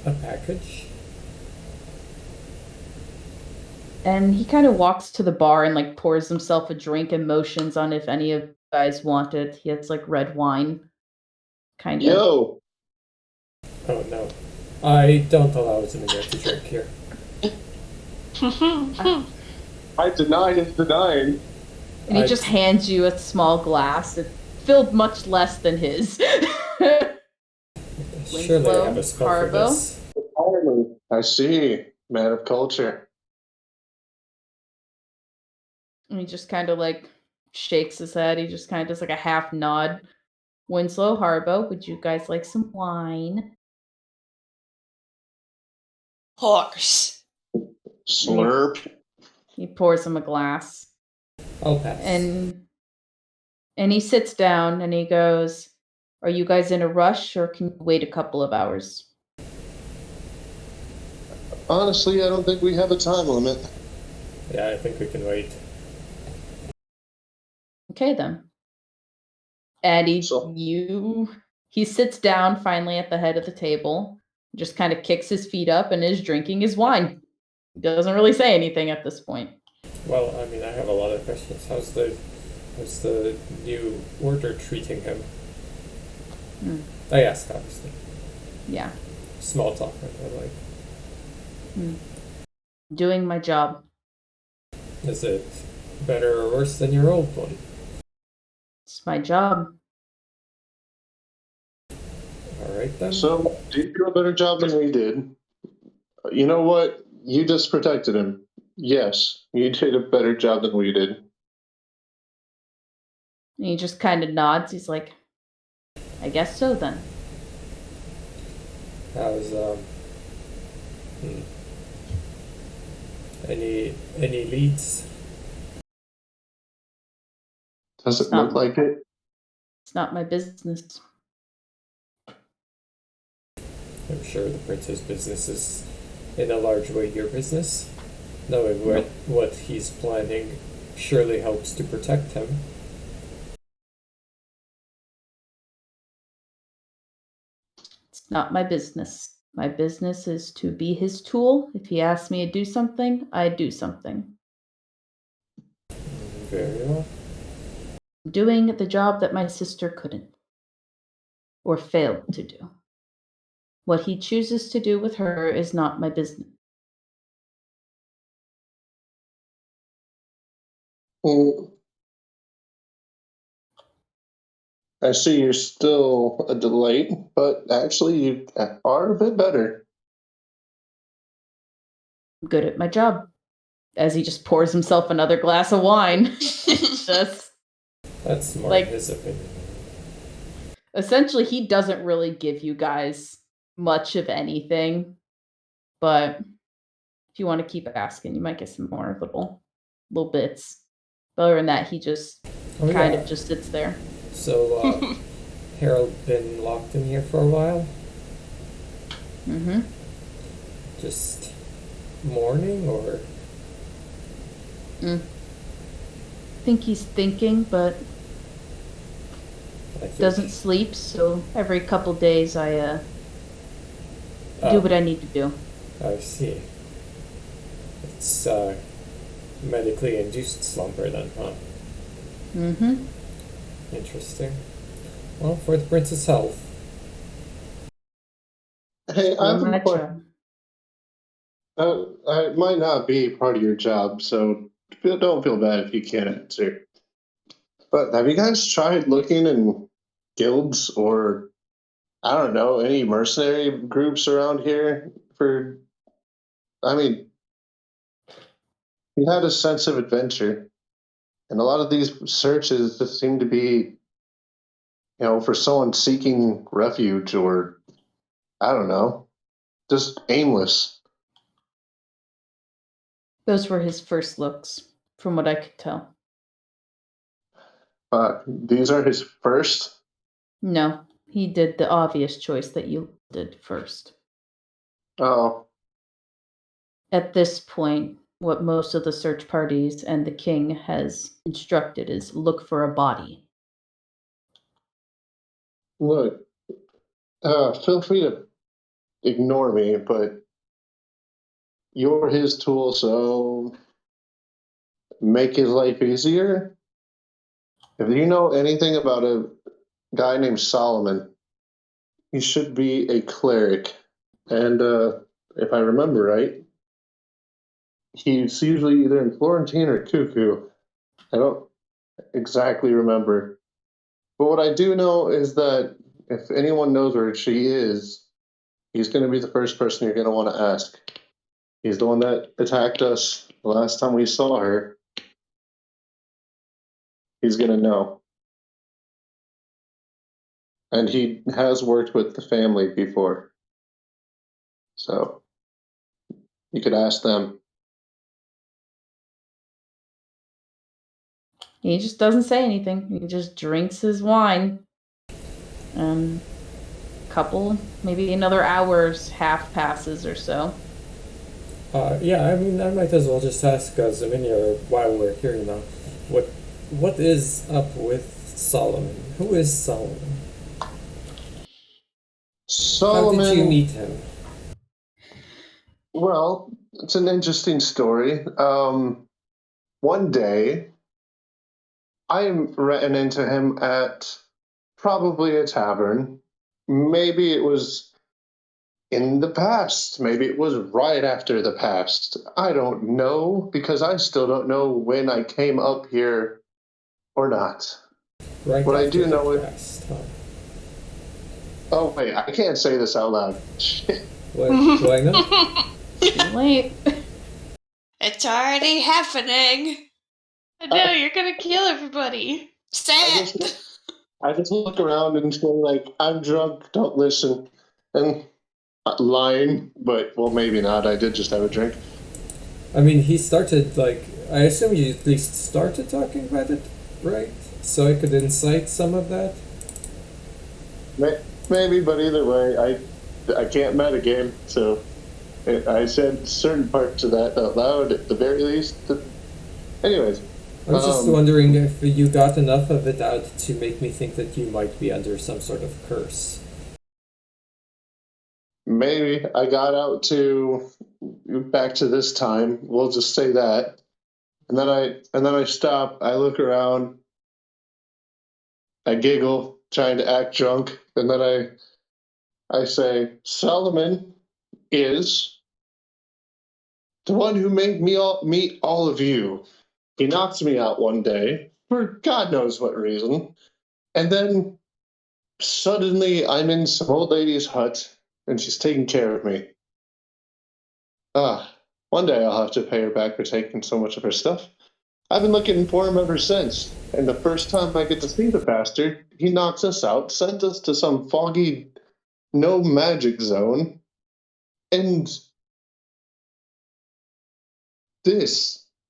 S1: a package.
S2: And he kind of walks to the bar and like pours himself a drink and motions on if any of you guys want it. He has like red wine. Kind of.
S3: Yo,
S1: Oh no. I don't allow Zaminia to drink here.
S3: I deny his denying.
S2: And he
S1: I-
S2: just hands you a small glass. It's filled much less than his.
S1: Surely I have a spell for
S2: Carbo.
S1: this.
S3: I see. Man of culture.
S2: And he just kind of like shakes his head. He just kind of does like a half nod. Winslow, Harbo, would you guys like some wine?
S4: Horse.
S3: Slurp.
S2: He pours him a glass.
S1: I'll pass.
S2: And he sits down and he goes, "Are you guys in a rush or can you wait a couple of hours?"
S3: Honestly, I don't think we have a time limit.
S1: Yeah, I think we can wait.
S2: Okay then. And
S3: So-
S2: he sits down finally at the head of the table, just kind of kicks his feet up and is drinking his wine. He doesn't really say anything at this point.
S1: Well, I mean, I have a lot of questions. How's the new order treating him? I asked, obviously.
S2: Yeah.
S1: Small talk, I like.
S2: Doing my job.
S1: Is it better or worse than your old one?
S2: It's my job.
S1: All right then.
S3: So, do you do a better job than we did? You know what? You just protected him. Yes, you did a better job than we did.
S2: And he just kind of nods. He's like, "I guess so then."
S1: How's any leads?
S3: Does it
S2: It's not-
S3: look like it?
S2: It's not my business.
S1: I'm sure the prince's business is in a large way your business. Knowing what he's planning surely helps to protect him.
S2: It's not my business. My business is to be his tool. If he asks me to do something, I do something.
S1: Very well.
S2: I'm doing the job that my sister couldn't or failed to do. What he chooses to do with her is not my business.
S3: Mm. I see you're still a delight, but actually you are a bit better.
S2: I'm good at my job. As he just pours himself another glass of wine. It's just
S1: That's more
S2: Like-
S1: his opinion.
S2: essentially he doesn't really give you guys much of anything. But if you want to keep asking, you might get some more little bits. But other than that, he just
S1: Oh,
S2: kind
S1: yeah.
S2: of just sits there.
S1: So, Harold been locked in here for a while?
S2: Mm-hmm.
S1: Just mourning, or?
S2: I think he's thinking, but
S1: I think,
S2: doesn't sleep. So every couple days, I do
S1: Oh,
S2: what I need to do.
S1: I see. It's medically induced slumber then, huh?
S2: Mm-hmm.
S1: Interesting. Well, for the prince's health.
S3: Hey, I have
S2: Doing
S3: a
S2: my
S3: question.
S2: job.
S3: It might not be part of your job, so don't feel bad if you can't answer. But have you guys tried looking in guilds or I don't know, any mercenary groups around here I mean, he had a sense of adventure. And a lot of these searches just seem to be, for someone seeking refuge or, I don't know, just aimless.
S2: Those were his first looks, from what I could tell.
S3: These are his first?
S2: No, he did the obvious choice that you did first.
S3: Oh,
S2: At this point, what most of the search parties and the king has instructed is look for a body.
S3: look, feel free to ignore me, but you're his tool, so make his life easier. If you know anything about a guy named Solomon, he should be a cleric. And if I remember right, he's usually either in Florentine or Cuckoo. I don't exactly remember. But what I do know is that if anyone knows where she is, he's going to be the first person you're going to want to ask. He's the one that attacked us the last time we saw her. He's going to know. And he has worked with the family before. So you could ask them.
S2: He just doesn't say anything. He just drinks his wine. Maybe another hour's half passes or so.
S1: Yeah, I mean, I might as well just ask Zaminia while we're here now. What is up with Solomon? Who is Solomon?
S3: Solomon.
S1: How did you meet him?
S3: Well, it's an interesting story. One day, I ran into him at probably a tavern. Maybe it was in the past. Maybe it was right after the past. I don't know, because I still don't know when I came up here or not.
S1: Right
S3: What I
S1: after
S3: do
S1: the
S3: know is...
S1: past, huh?
S3: Oh, wait, I can't say this out loud. Shit.
S1: Why not?
S2: Too late.
S4: It's already happening.
S5: No, you're gonna kill everybody.
S4: Sad.
S3: I just look around and say, like, I'm drunk, don't listen. And lying, but, well, maybe not. I did just have a drink.
S1: I mean, he started, like, I assume you at least started talking about it, right? So I could incite some of that?
S3: Maybe, but either way, I can't metagame, so I said certain parts of that out loud at the very least. Anyways.
S1: I was just wondering if you got enough of it out to make me think that you might be under some sort of curse.
S3: Maybe. I got out to back to this time. We'll just say that. And then I stop, I look around, I giggle, trying to act drunk, and then I say, Solomon is the one who made me meet all of you. He knocks me out one day, for God knows what reason, and then suddenly I'm in some old lady's hut, and she's taking care of me. One day I'll have to pay her back for taking so much of her stuff. I've been looking for him ever since, and the first time I get to see the bastard, he knocks us out, sends us to some foggy, no magic zone, and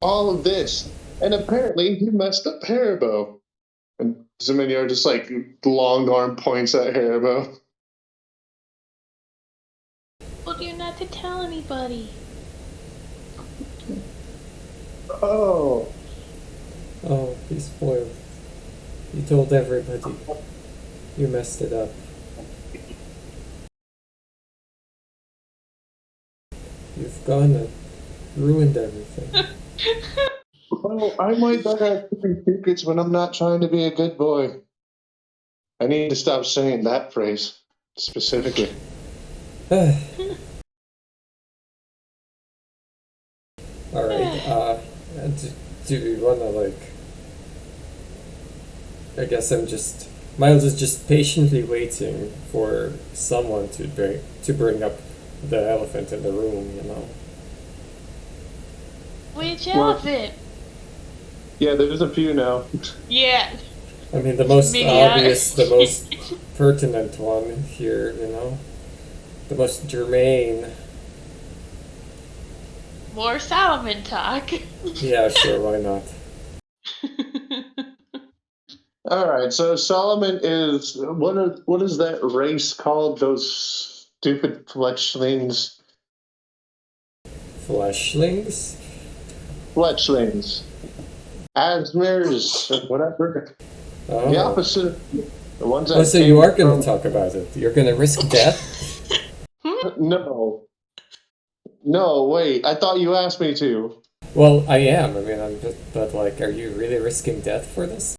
S3: all of this, and apparently he messed up Haribo. And Zaminia just like long arm points at Haribo.
S5: Told you not to tell anybody.
S3: Oh,
S1: he's spoiled. You told everybody. You messed it up. You've gone and ruined everything.
S3: well, I might better have keeping secrets when I'm not trying to be a good boy. I need to stop saying that phrase specifically.
S1: Alright, do we wanna, like... I guess I'm just Miles is just patiently waiting for someone to bring up the elephant in the room, you know.
S5: Which
S3: Well-
S5: elephant?
S3: Yeah, there's a few now.
S5: Yeah.
S1: I mean, the most
S5: Maybe
S1: obvious, the most pertinent one here, you know. The most germane.
S5: More Solomon talk.
S1: Yeah, sure, why not?
S3: All right, so Solomon is what is that race called? Those stupid fletchlings.
S1: Fleshlings?
S3: Fletchlings. Asmers, whatever.
S1: Oh.
S3: The opposite. The ones that
S1: Oh, so you
S3: came
S1: are going
S3: from-
S1: to talk about it. You're going to risk death?
S3: No. No, wait. I thought you asked me to.
S1: Well, I am. I mean, I'm just, but like, are you really risking death for this?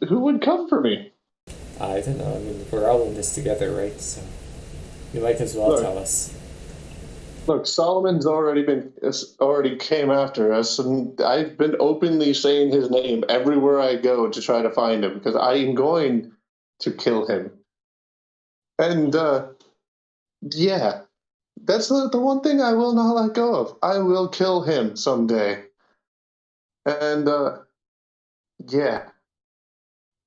S3: Who would come for me?
S1: I don't know. I mean, we're all in this together, right? So you might as well
S3: Look.
S1: tell us.
S3: Look, Solomon's already came after us, and I've been openly saying his name everywhere I go to try to find him because I am going to kill him. And yeah, that's the one thing I will not let go of. I will kill him someday. And yeah,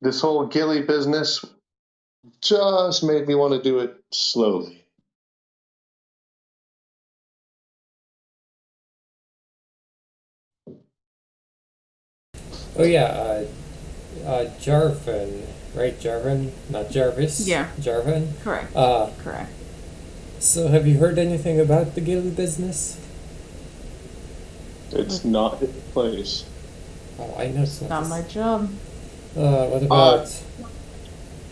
S3: this whole Gilly business just made me want to do it slowly.
S1: Oh yeah, Jarvan, right? Jarvan, not Jarvis.
S2: Yeah.
S1: Jarvan.
S2: Correct.
S1: Uh,
S2: Correct.
S1: so have you heard anything about the Gilly business?
S3: It's not his place.
S1: Oh, I know it's not.
S2: Not my job.
S1: What about?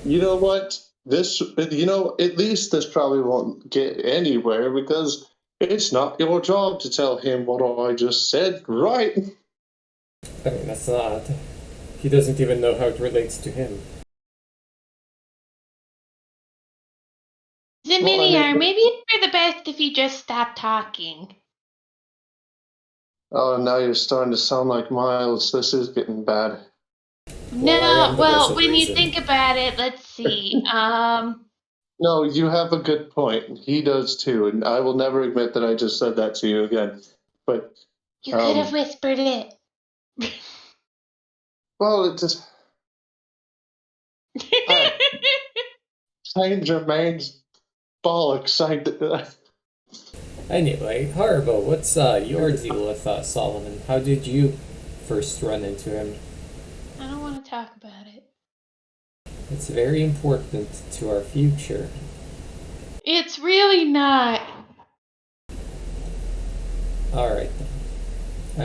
S3: You know what? At least this probably won't get anywhere because it's not your job to tell him what I just said, right?
S1: I mean, that's not. He doesn't even know how it relates to him.
S5: Ziminiar, maybe it's for the best if you just stop talking.
S3: Oh, now you're starting to sound like Miles. This is getting bad.
S1: Well, I am
S5: No,
S1: the
S5: well,
S1: voice of
S5: when
S1: reason.
S5: you think about it, let's see.
S3: No, you have a good point. He does too, and I will never admit that I just said that to you again. But,
S5: You could have whispered it.
S3: well, it just. Saint Germain's bollocks.
S1: Anyway, Harbo, what's your deal with Solomon? How did you first run into him?
S5: I don't want to talk about it.
S1: It's very important to our future.
S5: It's really not.
S1: Alright then.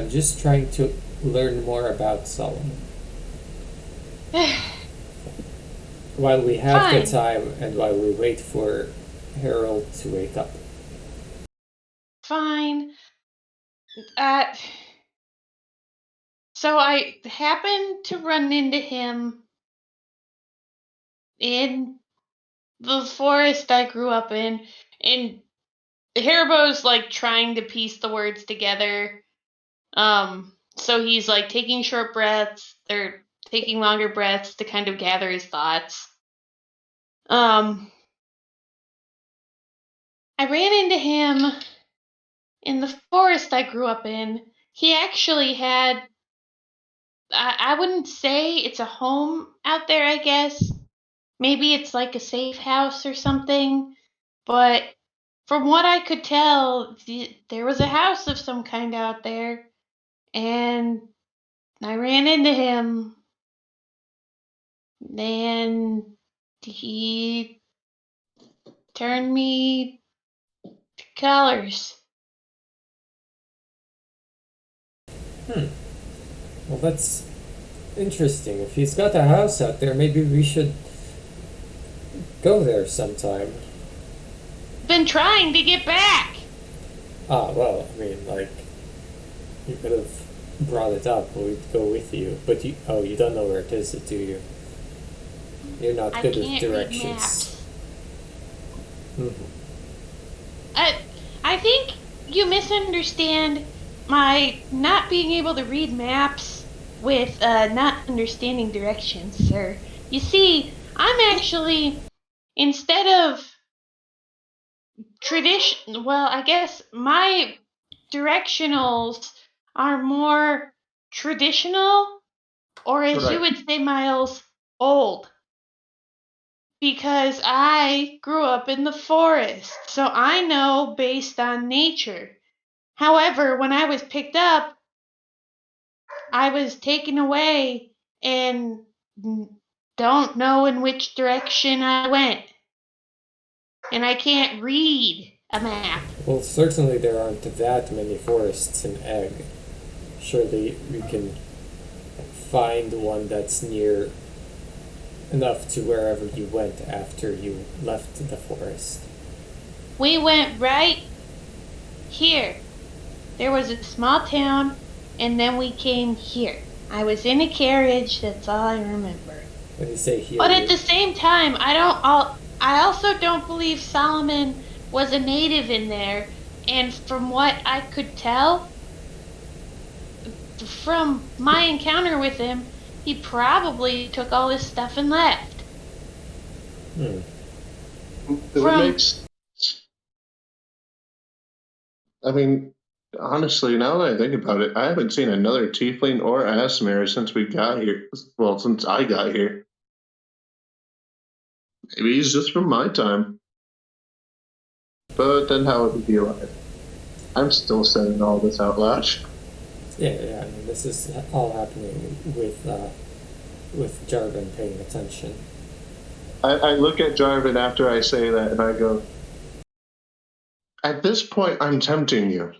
S1: I'm just trying to learn more about Solomon. While we have the
S5: Fine.
S1: time and while we wait for Harold to wake up.
S5: Fine. So I happened to run into him in the forest I grew up in, and Haribo's like trying to piece the words together. So he's like taking short breaths, or taking longer breaths to kind of gather his thoughts. I ran into him in the forest I grew up in. He actually had, I wouldn't say it's a home out there, I guess. Maybe it's like a safe house or something. But from what I could tell, there was a house of some kind out there. And I ran into him. And he turned me to colors.
S1: Well, that's interesting. If he's got a house out there, maybe we should go there sometime.
S5: Been trying to get back.
S1: Ah, well, I mean, like, you could have brought it up, we'd go with you. But you don't know where it is, do you? You're not
S5: I
S1: good
S5: can't
S1: with
S5: read
S1: directions.
S5: maps.
S1: Mhm.
S5: I think you misunderstand my not being able to read maps. with not understanding directions, sir. You see, I'm actually, instead of well, I guess my directionals are more traditional, or as you
S3: Right.
S5: would say, Miles, old. Because I grew up in the forest, so I know based on nature. However, when I was picked up, I was taken away and don't know in which direction I went. And I can't read a map.
S1: Well, certainly there aren't that many forests in Egg. Surely we can find one that's near enough to wherever you went after you left the forest.
S5: We went right here. There was a small town, and then we came here. I was in a carriage, that's all I remember.
S1: When you say here,
S5: But at the same time, I also don't believe Solomon was a native in there, and from what I could tell from my encounter with him, he probably took all his stuff and left.
S1: hmm.
S3: It makes. I mean, honestly, now that I think about it, I haven't seen another tiefling or Asmere since we got here. Well, since I got here. Maybe he's just from my time. But then how would he be alive? I'm still saying all this out loud.
S1: Yeah. I mean, this is all happening with Jarvan paying attention.
S3: I look at Jarvan after I say that and I go, at this point, I'm tempting you.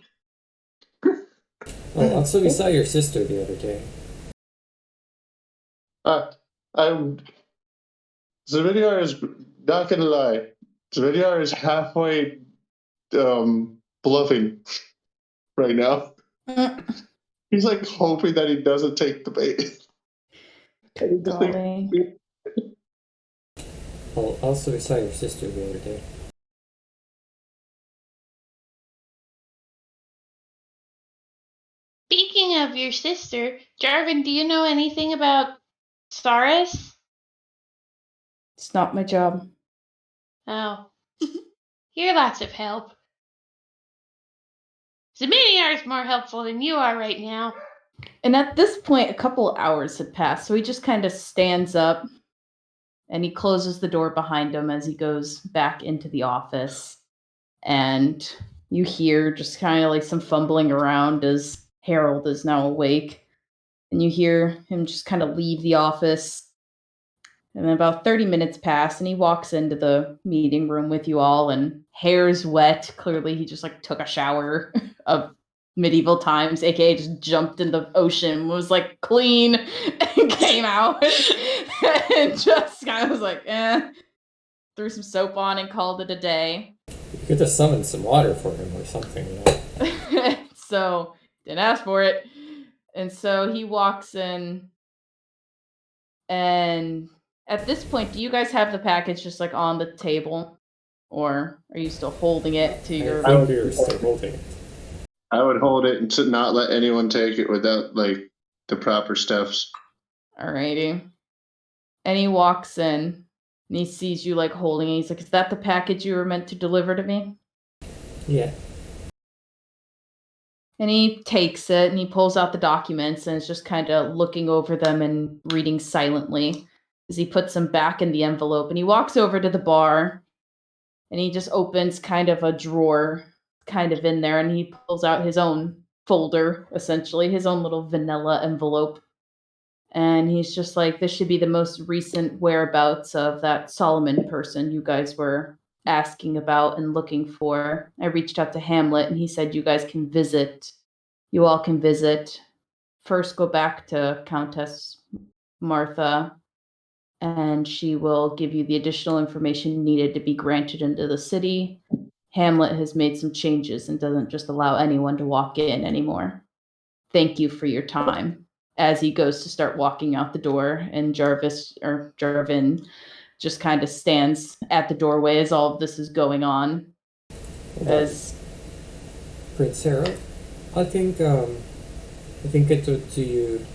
S1: Well, also we saw your sister the other day.
S3: Zvidyar is, not gonna lie, Zvidyar is halfway bluffing right now. He's like hoping that he doesn't take the bait.
S2: Golly.
S1: Well, also we saw your sister the other day.
S5: Speaking of your sister, Jarvan, do you know anything about Saris?
S2: It's not my job.
S5: Oh. You're lots of help. Zimidiar is more helpful than you are right now.
S2: And at this point, a couple hours had passed, so he just kind of stands up and he closes the door behind him as he goes back into the office. And you hear just kind of like some fumbling around as Harold is now awake. And you hear him just kind of leave the office. And then about 30 minutes pass, and he walks into the meeting room with you all, and hair's wet. Clearly, he just like took a shower of medieval times, aka just jumped in the ocean, was like clean, and came out, and just kind of was like, threw some soap on and called it a day.
S1: You could have summoned some water for him or something, you know?
S2: So, didn't ask for it. And so he walks in, and at this point, do you guys have the package just like on the table? Or are you still holding it to your...
S1: I think we were still holding it.
S3: I would hold it and to not let anyone take it without like the proper steps.
S2: Alrighty. And he walks in and he sees you like holding it. He's like, is that the package you were meant to deliver to me?
S1: Yeah.
S2: And he takes it and he pulls out the documents and is just kind of looking over them and reading silently as he puts them back in the envelope. And he walks over to the bar and he just opens kind of a drawer kind of in there and he pulls out his own folder, essentially, his own little vanilla envelope. And he's just like, this should be the most recent whereabouts of that Solomon person you guys were asking about and looking for. I reached out to Hamlet and he said you guys can visit. You all can visit. First, go back to Countess Martha, and she will give you the additional information needed to be granted into the city. Hamlet has made some changes and doesn't just allow anyone to walk in anymore. Thank you for your time. As he goes to start walking out the door, and Jarvan just kind of stands at the doorway as all of this is going on. As
S1: Prince Harold, I think it's up to you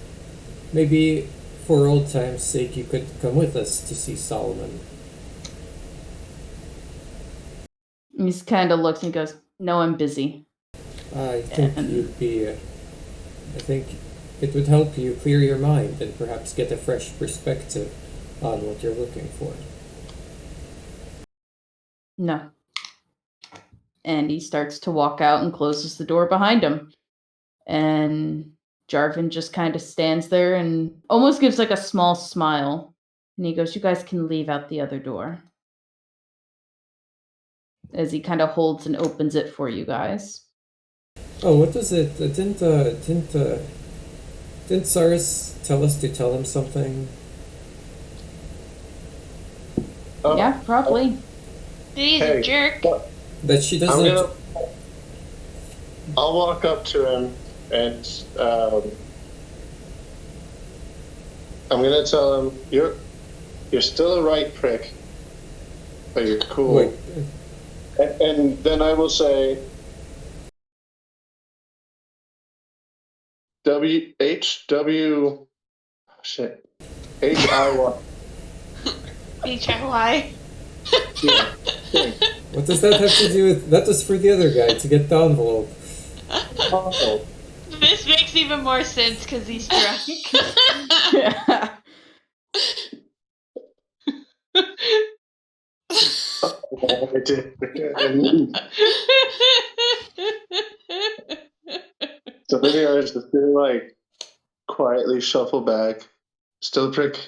S1: maybe for old time's sake you could come with us to see Solomon.
S2: He kind of looks and he goes, "No, I'm busy."
S1: I think you'd be. I think it would help you clear your mind and perhaps get a fresh perspective on what you're looking for.
S2: No. And he starts to walk out and closes the door behind him. And Jarvan just kind of stands there and almost gives like a small smile. And he goes, "You guys can leave out the other door." As he kind of holds and opens it for you guys.
S1: Oh, what was it? Didn't Cyrus tell us to tell him something?
S3: Oh,
S2: Yeah, probably.
S5: He's a jerk.
S1: That she doesn't.
S3: I'll walk up to him and I'm gonna tell him you're still a right prick, but you're cool.
S1: Wait,
S3: And then I will say shit. HIY.
S5: HIY.
S3: Yeah.
S1: what does that have to do with? That was for the other guy to get the envelope.
S3: Oh.
S5: This makes even more sense because he's drunk.
S3: I did. So maybe I was just like quietly shuffle back. Still a prick,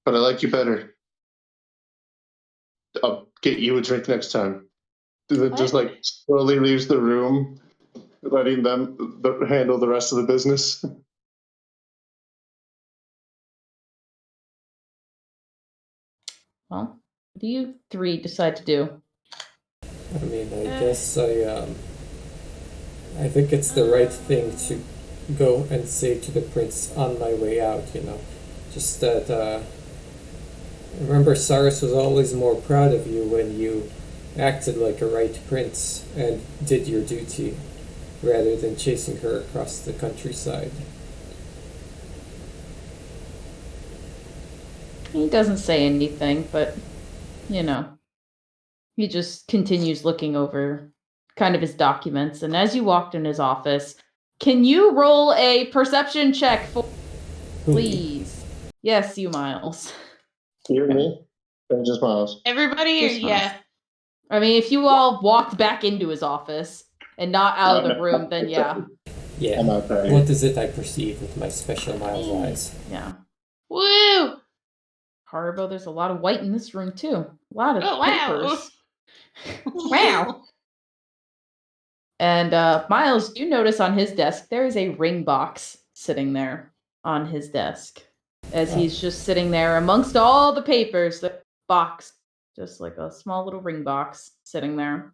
S3: but I like you better. I'll get you a drink next time. Then just like slowly leaves the room, letting them handle the rest of the business.
S2: Well, what do you three decide to do?
S1: I mean, I guess I think it's the right thing to go and say to the prince on my way out, you know. Just that, remember Cyrus was always more proud of you when you acted like a right prince and did your duty, rather than chasing her across the countryside.
S2: He doesn't say anything, but, you know, he just continues looking over kind of his documents. And as you walked in his office, can you roll a perception check for, please? Yes, you, Miles.
S3: You and me? Or just Miles?
S5: Everybody, or
S2: Just
S5: yeah.
S2: I mean, if you all walked back into his office and not out of the room, then yeah.
S1: Yeah.
S3: I'm not there.
S1: What is it I perceive with my special Miles eyes?
S2: Yeah.
S5: Woo!
S2: Harbo, there's a lot of white in this room, too. A lot of
S5: Oh, wow.
S2: papers. Wow. And Miles, you notice on his desk there is a ring box sitting there on his desk. As he's just sitting there amongst all the papers, the box, just like a small little ring box sitting there.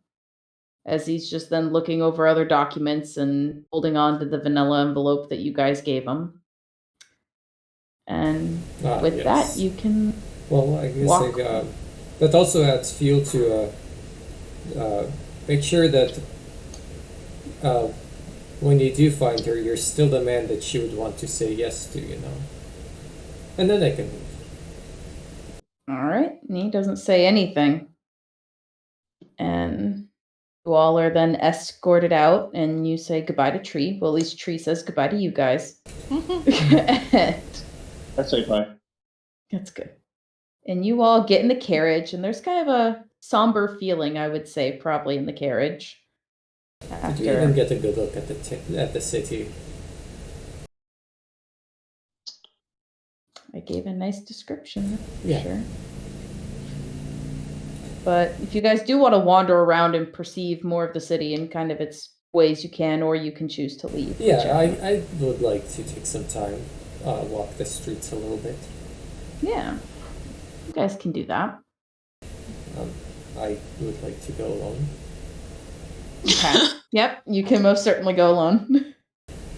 S2: As he's just then looking over other documents and holding on to the vanilla envelope that you guys gave him. And with
S1: yes.
S2: that, you can
S1: Well, I guess
S2: walk.
S1: that also adds fuel to make sure that when you do find her, you're still the man that she would want to say yes to, you know. And then I can move.
S2: All right. And he doesn't say anything. And you all are then escorted out, and you say goodbye to Tree. Well, at least Tree says goodbye to you guys. And
S3: I say bye.
S2: that's good. And you all get in the carriage, and there's kind of a somber feeling, I would say, probably in the carriage.
S1: Did you even get a good look at the city?
S2: I gave a nice description,
S1: Yeah.
S2: sure. But if you guys do want to wander around and perceive more of the city in kind of its ways, you can, or you can choose to leave.
S1: Yeah,
S2: whichever.
S1: I would like to take some time, walk the streets a little bit.
S2: Yeah. You guys can do that.
S1: I would like to go alone.
S2: Okay. Yep, you can most certainly go alone.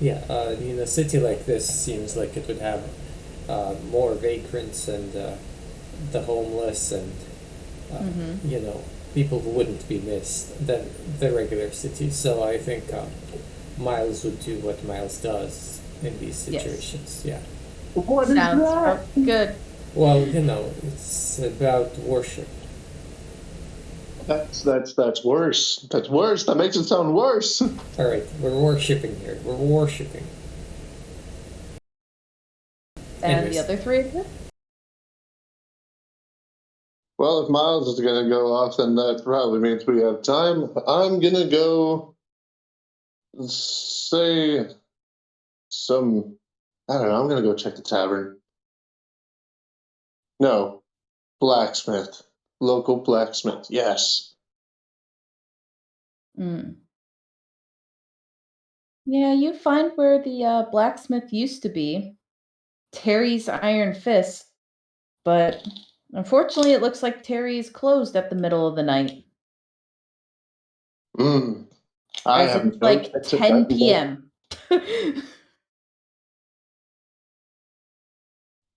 S1: Yeah, in a city like this, seems like it would have more vagrants and the homeless and you know, people who wouldn't be missed than the regular city. So I think Miles would do what Miles does in these situations. Yeah.
S3: What is
S2: Sounds
S3: that?
S2: good.
S1: Well, it's about worship.
S3: That's worse. That's worse. That makes it sound worse.
S1: All right, we're worshipping here. We're worshipping.
S2: And
S1: Anyways.
S2: the other three of you?
S3: Well, if Miles is gonna go off, then that probably means we have time. I'm gonna go say some. I don't know. I'm gonna go check the tavern. No, blacksmith. Local blacksmith. Yes.
S2: Mm. Yeah, you find where the blacksmith used to be. Terry's Iron Fist. But unfortunately, it looks like Terry is closed at the middle of the night.
S3: I
S2: As
S3: have
S2: it's
S3: no
S2: like
S3: chance of
S2: 10
S3: finding it.
S2: p.m.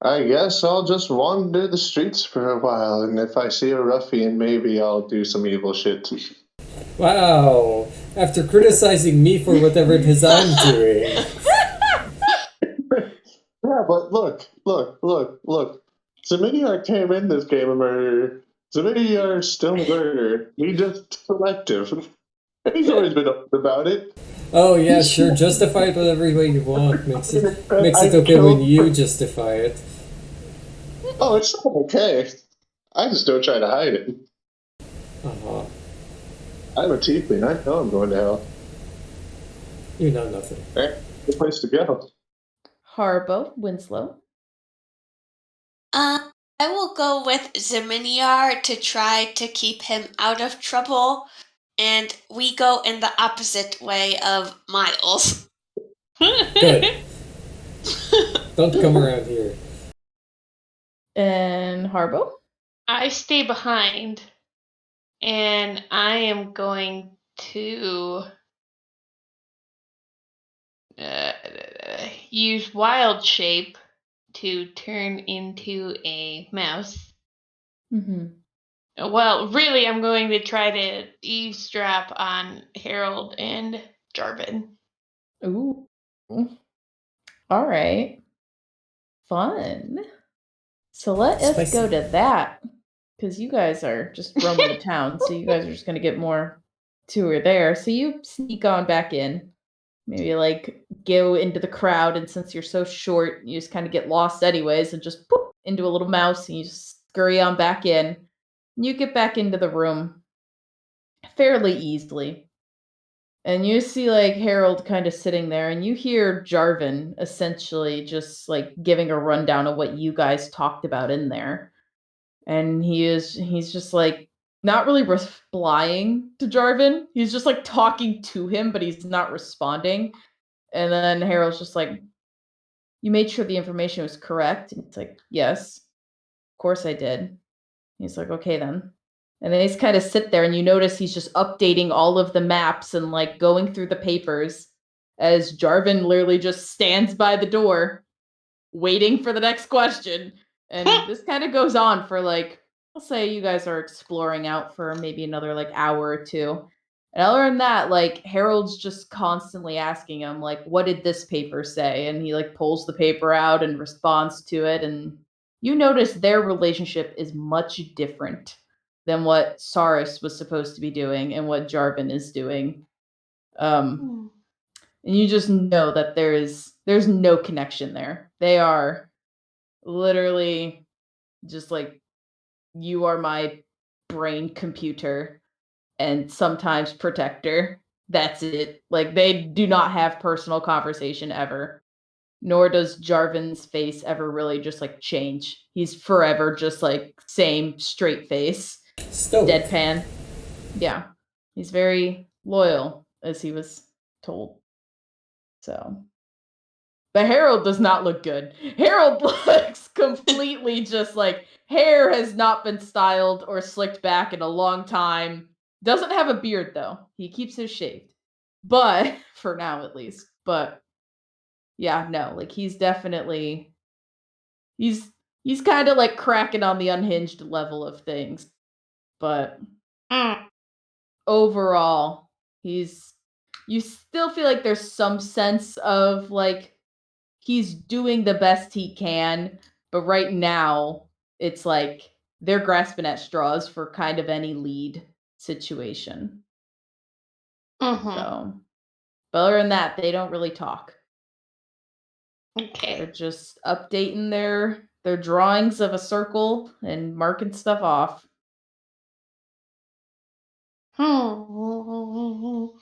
S3: I guess I'll just wander the streets for a while, and if I see a ruffian, maybe I'll do some evil shit.
S1: Wow! After criticizing me for whatever it is I'm doing.
S3: Yeah, but look. Zaminiar came in this game a murderer. Zaminiar's still a murderer. He's just selective. He's always been open about it.
S1: Oh yeah, sure. Justify it whatever way you want. Makes it
S3: I
S1: okay when
S3: killed-
S1: you justify it.
S3: Oh, it's not okay. I just don't try to hide it.
S1: Uh-huh.
S3: I'm a tiefling. I know I'm going to hell.
S1: You know nothing.
S3: Good place to go.
S2: Harbo, Winslow.
S4: I will go with Zeminiar to try to keep him out of trouble, and we go in the opposite way of Miles.
S1: Good. Don't come around here.
S2: And Harbo?
S5: I stay behind, and I am going to use wild shape to turn into a mouse.
S2: Mm-hmm.
S5: Well, really, I'm going to try to eavesdrop on Harold and Jarvin.
S2: Ooh. All right. Fun. So let us
S1: Spicy.
S2: go to that. Because you guys are just roaming the town, so you guys are just going to get more tour there. So you sneak on back in. Maybe like go into the crowd, and since you're so short, you just kind of get lost anyways, and just poop into a little mouse, and you just scurry on back in. And you get back into the room fairly easily. And you see like Harold kind of sitting there, and you hear Jarvin essentially just like giving a rundown of what you guys talked about in there. And he's just like not really replying to Jarvin. He's just like talking to him, but he's not responding. And then Harold's just like, "You made sure the information was correct?" And it's like, "Yes, of course I did." He's like, "Okay then." And then he's kind of sit there, and you notice he's just updating all of the maps and like going through the papers as Jarvin literally just stands by the door waiting for the next question. And this kind of goes on for like, I'll say you guys are exploring out for maybe another like hour or two. And other than that, like Harold's just constantly asking him, like, what did this paper say? And he like pulls the paper out and responds to it. And you notice their relationship is much different than what Saris was supposed to be doing and what Jarvin is doing. And you just know that there's no connection there. They are literally just like, you are my brain computer and sometimes protector. That's it. Like they do not have personal conversation ever. Nor does Jarvin's face ever really just like change. He's forever just like same straight face,
S1: Stoic.
S2: deadpan. Yeah. He's very loyal, as he was told. So but Harold does not look good. Harold looks completely just like hair has not been styled or slicked back in a long time. Doesn't have a beard though. He keeps his shaved. But for now at least. But yeah, no, like he's definitely he's kind of like cracking on the unhinged level of things. But overall, you still feel like there's some sense of like he's doing the best he can, but right now it's like they're grasping at straws for kind of any lead situation.
S5: Mm-hmm.
S2: So, but other than that, they don't really talk. They're
S5: Okay.
S2: just updating their drawings of a circle and marking stuff off. What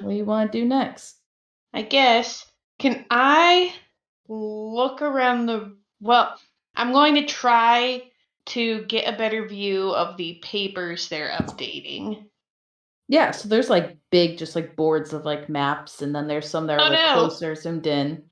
S2: do you want to do next?
S5: I guess. Can I look around the. Well, I'm going to try to get a better view of the papers they're updating.
S2: Yeah, so there's like big, just like boards of like maps, and then there's some that are
S5: Oh,
S2: like
S5: no.
S2: closer zoomed in.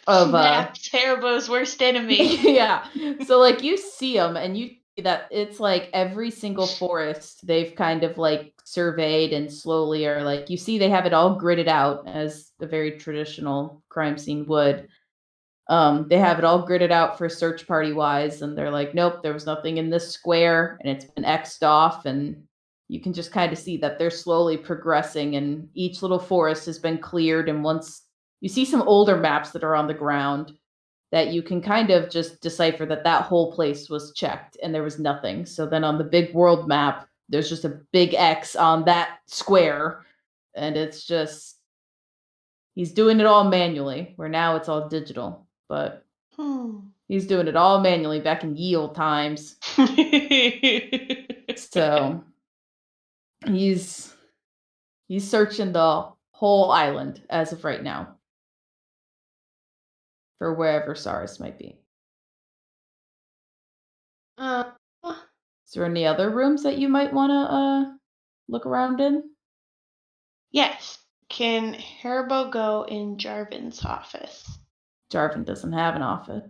S2: Of
S5: Maps, Haribo's worst enemy.
S2: yeah, so like you see them, and you see that it's like every single forest they've kind of like surveyed and slowly are like you see they have it all gridded out as a very traditional crime scene would. They have it all gridded out for search party wise, and they're like, nope, there was nothing in this square, and it's been X'd off, and you can just kind of see that they're slowly progressing, and each little forest has been cleared. And once you see some older maps that are on the ground, that you can kind of just decipher that that whole place was checked and there was nothing. So then on the big world map, there's just a big X on that square, and it's just he's doing it all manually, where now it's all digital, but he's doing it all manually back in ye old times. So he's searching the whole island as of right now for wherever SARS might be. Is there any other rooms that you might want to look around in?
S5: Yes. Can Haribo go in Jarvin's office?
S2: Jarvin doesn't have an office.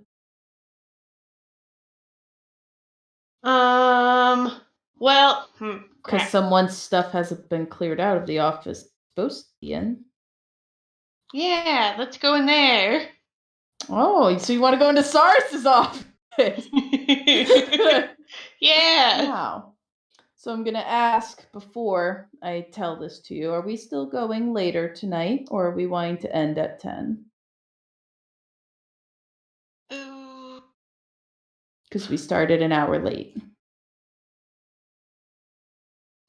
S5: Well,
S2: Because
S5: crap.
S2: someone's stuff hasn't been cleared out of the office it's supposed to be in.
S5: Yeah, let's go in there.
S2: Oh, so you want to go into SARS's office?
S5: Yeah.
S2: Wow. So I'm going to ask before I tell this to you, are we still going later tonight, or are we wanting to end at 10?
S5: Ooh.
S2: Because we started an hour late.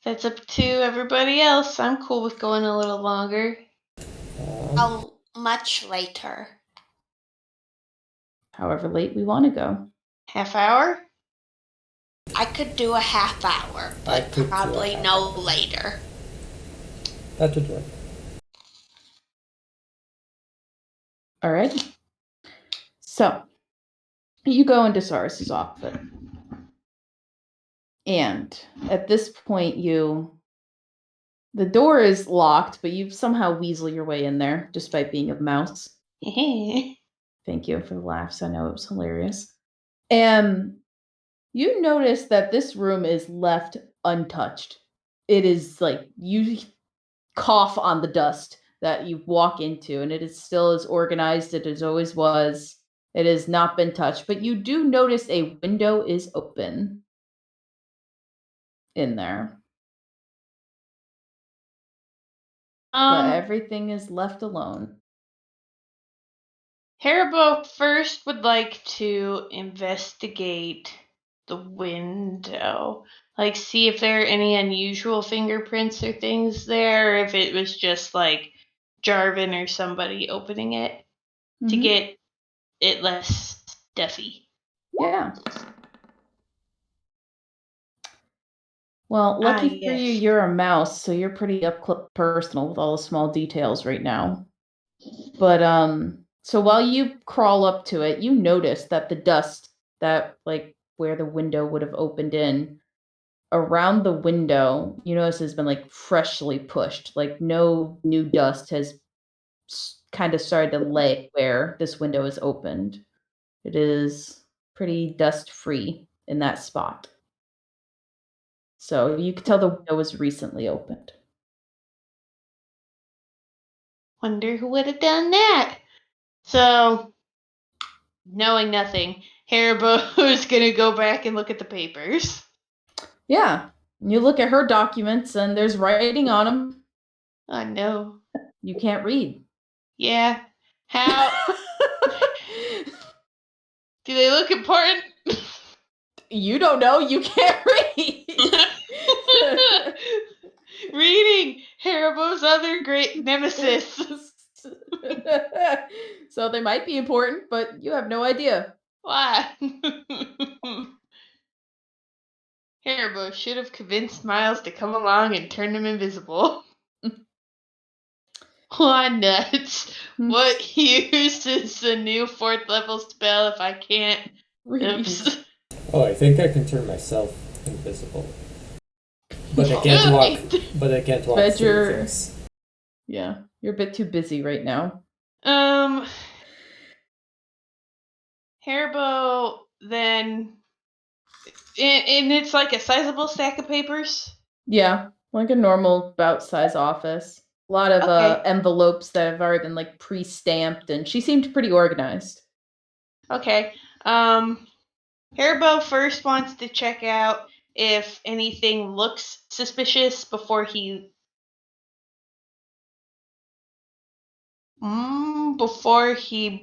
S5: That's up to everybody else. I'm cool with going a little longer.
S4: How much later?
S2: However late we want to go.
S5: Half hour?
S4: I could do a half hour,
S1: I
S4: but
S1: could do a
S4: probably
S1: half
S4: no
S1: hour.
S4: later.
S1: That would work.
S2: All right. So you go into Saris's office. And at this point, the door is locked, but you somehow weasel your way in there, despite being a mouse. Thank you for the laughs. I know it was hilarious. And you notice that this room is left untouched. It is like you cough on the dust that you walk into, and it is still as organized as it always was. It has not been touched, but you do notice a window is open in there. But everything is left alone.
S5: Haribo first would like to investigate the window. Like, see if there are any unusual fingerprints or things there, if it was just like Jarvin or somebody opening it to get it less stuffy.
S2: Yeah. Well, lucky for you,
S5: yes.
S2: you're a mouse, so you're pretty up close personal with all the small details right now. But so while you crawl up to it, you notice that the dust that like where the window would have opened in around the window, you notice has been like freshly pushed. Like no new dust has kind of started to lay where this window is opened. It is pretty dust free in that spot. So you could tell the window was recently opened.
S5: Wonder who would have done that. So, knowing nothing, Haribo is going to go back and look at the papers.
S2: Yeah. You look at her documents and there's writing on them.
S5: I know.
S2: You can't read.
S5: Yeah. How do they look important?
S2: You don't know. You can't read.
S5: Reading Haribo's other great nemesis.
S2: So they might be important, but you have no idea.
S5: Why? Haribo should have convinced Miles to come along and turn him invisible. Why nuts? What use is the new 4th level spell if I can't?
S2: Read.
S5: Oops.
S1: Oh, I think I can turn myself invisible. But I can't walk. But I can't walk
S2: Bet
S1: through
S2: you're-
S1: things.
S2: Yeah, you're a bit too busy right now.
S5: Haribo then, and it's like a sizable stack of papers.
S2: Yeah, like a normal bout size office. A lot of
S5: Okay.
S2: envelopes that have already been like pre-stamped, and she seemed pretty organized.
S5: Okay. Haribo first wants to check out if anything looks suspicious before he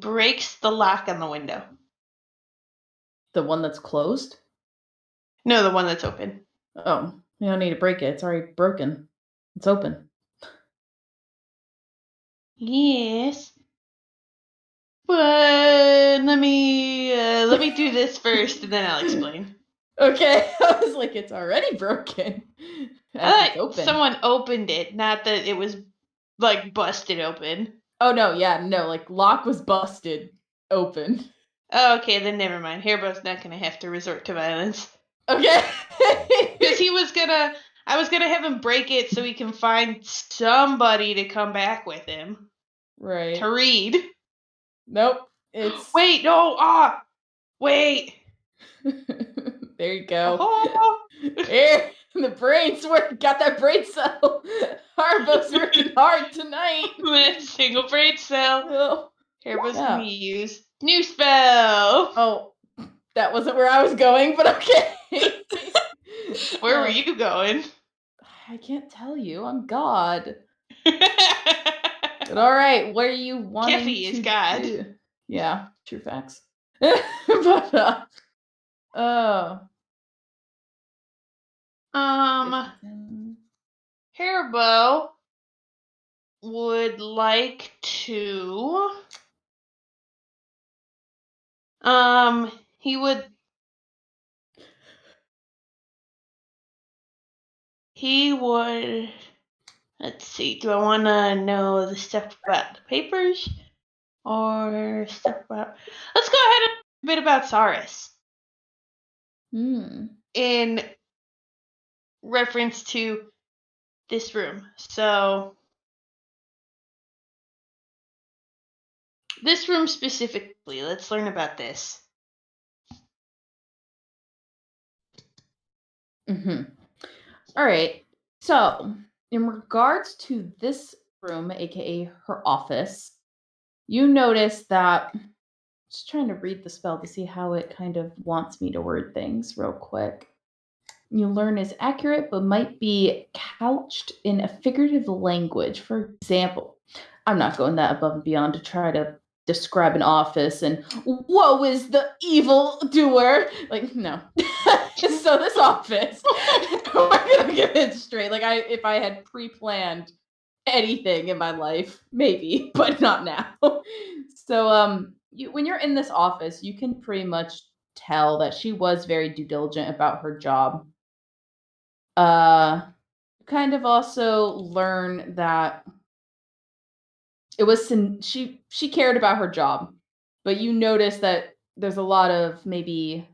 S5: breaks the lock on the window.
S2: The one that's closed?
S5: No, the one that's open.
S2: Oh, you don't need to break it. It's already broken. It's open.
S5: Yes. But let me do this first, and then I'll explain.
S2: Okay, I was like, it's already broken.
S5: I
S2: It's
S5: thought
S2: open.
S5: someone opened it, not that it was like busted open.
S2: Oh no, yeah, no, like lock was busted open.
S5: Oh, okay, then never mind. Hairbo's not gonna have to resort to violence.
S2: Okay.
S5: Because I was gonna have him break it so he can find somebody to come back with him
S2: Right.
S5: to read.
S2: Nope. It's
S5: Wait, no, wait.
S2: there you go.
S5: Oh.
S2: Here, the brains work. Got that brain cell. Harbo's working hard tonight.
S5: Single brain cell.
S2: Oh,
S5: Hairbo's
S2: yeah.
S5: gonna use new spell.
S2: Oh, that wasn't where I was going, but okay.
S5: Where were you going?
S2: I can't tell you. I'm God. But all right, what are you wanting
S5: Keffy
S2: to
S5: is God.
S2: do? Yeah, true facts. But
S5: Haribo would like to he would let's see, do I want to know the stuff about the papers or stuff about let's go ahead and a bit about Saris in reference to this room. So this room specifically, let's learn about this.
S2: All right. So, in regards to this room, aka her office, you notice that just trying to read the spell to see how it kind of wants me to word things real quick. You learn is accurate but might be couched in a figurative language. For example, I'm not going that above and beyond to try to describe an office and woe is the evil doer. Like, no. So this office, we're gonna get it straight. Like if I had pre-planned anything in my life, maybe, but not now. So when you're in this office, you can pretty much tell that she was very due diligent about her job. Kind of also learn that it was she cared about her job, but you notice that there's a lot of maybe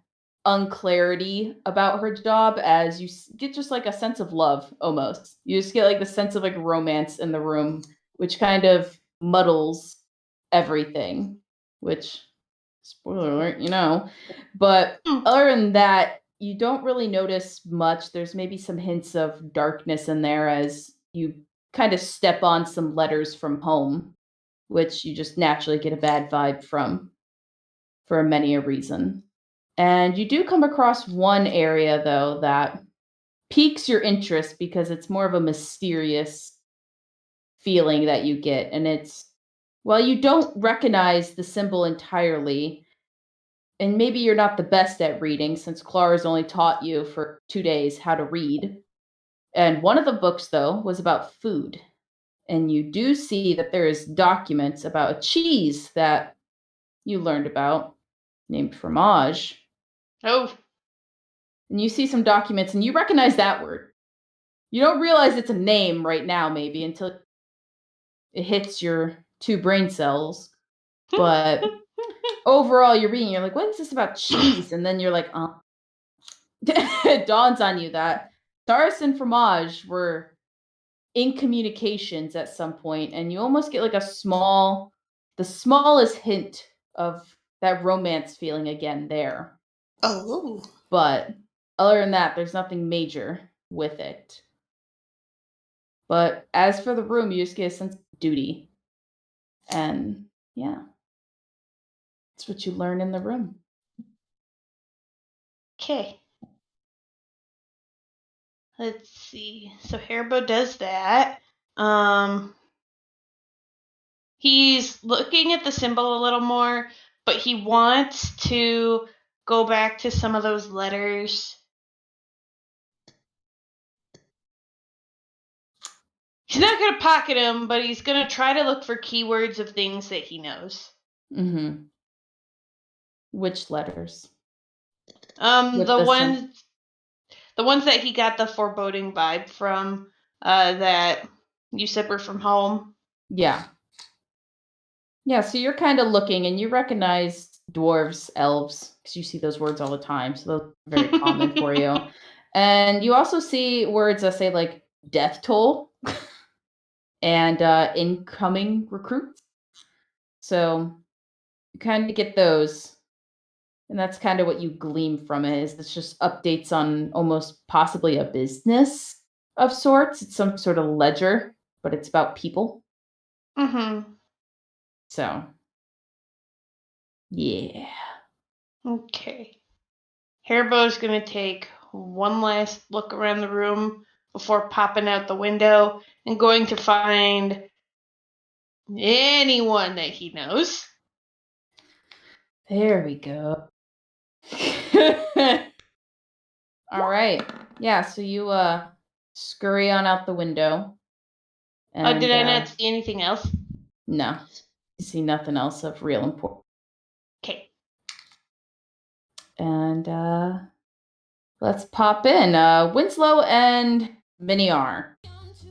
S2: unclarity about her job as you get just like a sense of love almost. You just get like the sense of like romance in the room, which kind of muddles everything, which spoiler alert, you know. But other than that, you don't really notice much. There's maybe some hints of darkness in there as you kind of step on some letters from home, which you just naturally get a bad vibe from for many a reason. And you do come across one area, though, that piques your interest because it's more of a mysterious feeling that you get. And it's Well, you don't recognize the symbol entirely, and maybe you're not the best at reading since Clara's only taught you for 2 days how to read. And one of the books, though, was about food. And you do see that there is documents about a cheese that you learned about named fromage.
S5: Oh,
S2: And you see some documents and you recognize that word. You don't realize it's a name right now, maybe, until it hits your two brain cells. But overall, you're reading, you're like, what is this about cheese? And then you're like, it dawns on you that Taurus and fromage were in communications at some point, and you almost get like the smallest hint of that romance feeling again there.
S4: Oh.
S2: But other than that, there's nothing major with it. But as for the room, you just get a sense of duty. And yeah, that's what you learn in the room.
S5: okay. Let's see. So Haribo does that. He's looking at the symbol a little more, but he wants to go back to some of those letters. He's not going to pocket them, but he's going to try to look for keywords of things that he knows.
S2: Mm-hmm. Which letters?
S5: The ones that he got the foreboding vibe from, that you said were from home.
S2: Yeah. Yeah, so you're kind of looking and you recognize dwarves, elves, because you see those words all the time. So those are very common for you. And you also see words that say like death toll and incoming recruits. So you kind of get those. And that's kind of what you glean from it is it's just updates on almost possibly a business of sorts. It's some sort of ledger, but it's about people.
S5: Mm-hmm.
S2: So yeah.
S5: Okay. Hairbo's going to take one last look around the room before popping out the window and going to find anyone that he knows.
S2: There we go. All right. Yeah, so you scurry on out the window. And
S5: Did I not see anything else?
S2: no. You see nothing else of real importance.
S5: Okay.
S2: And let's pop in. Winslow and Miniar.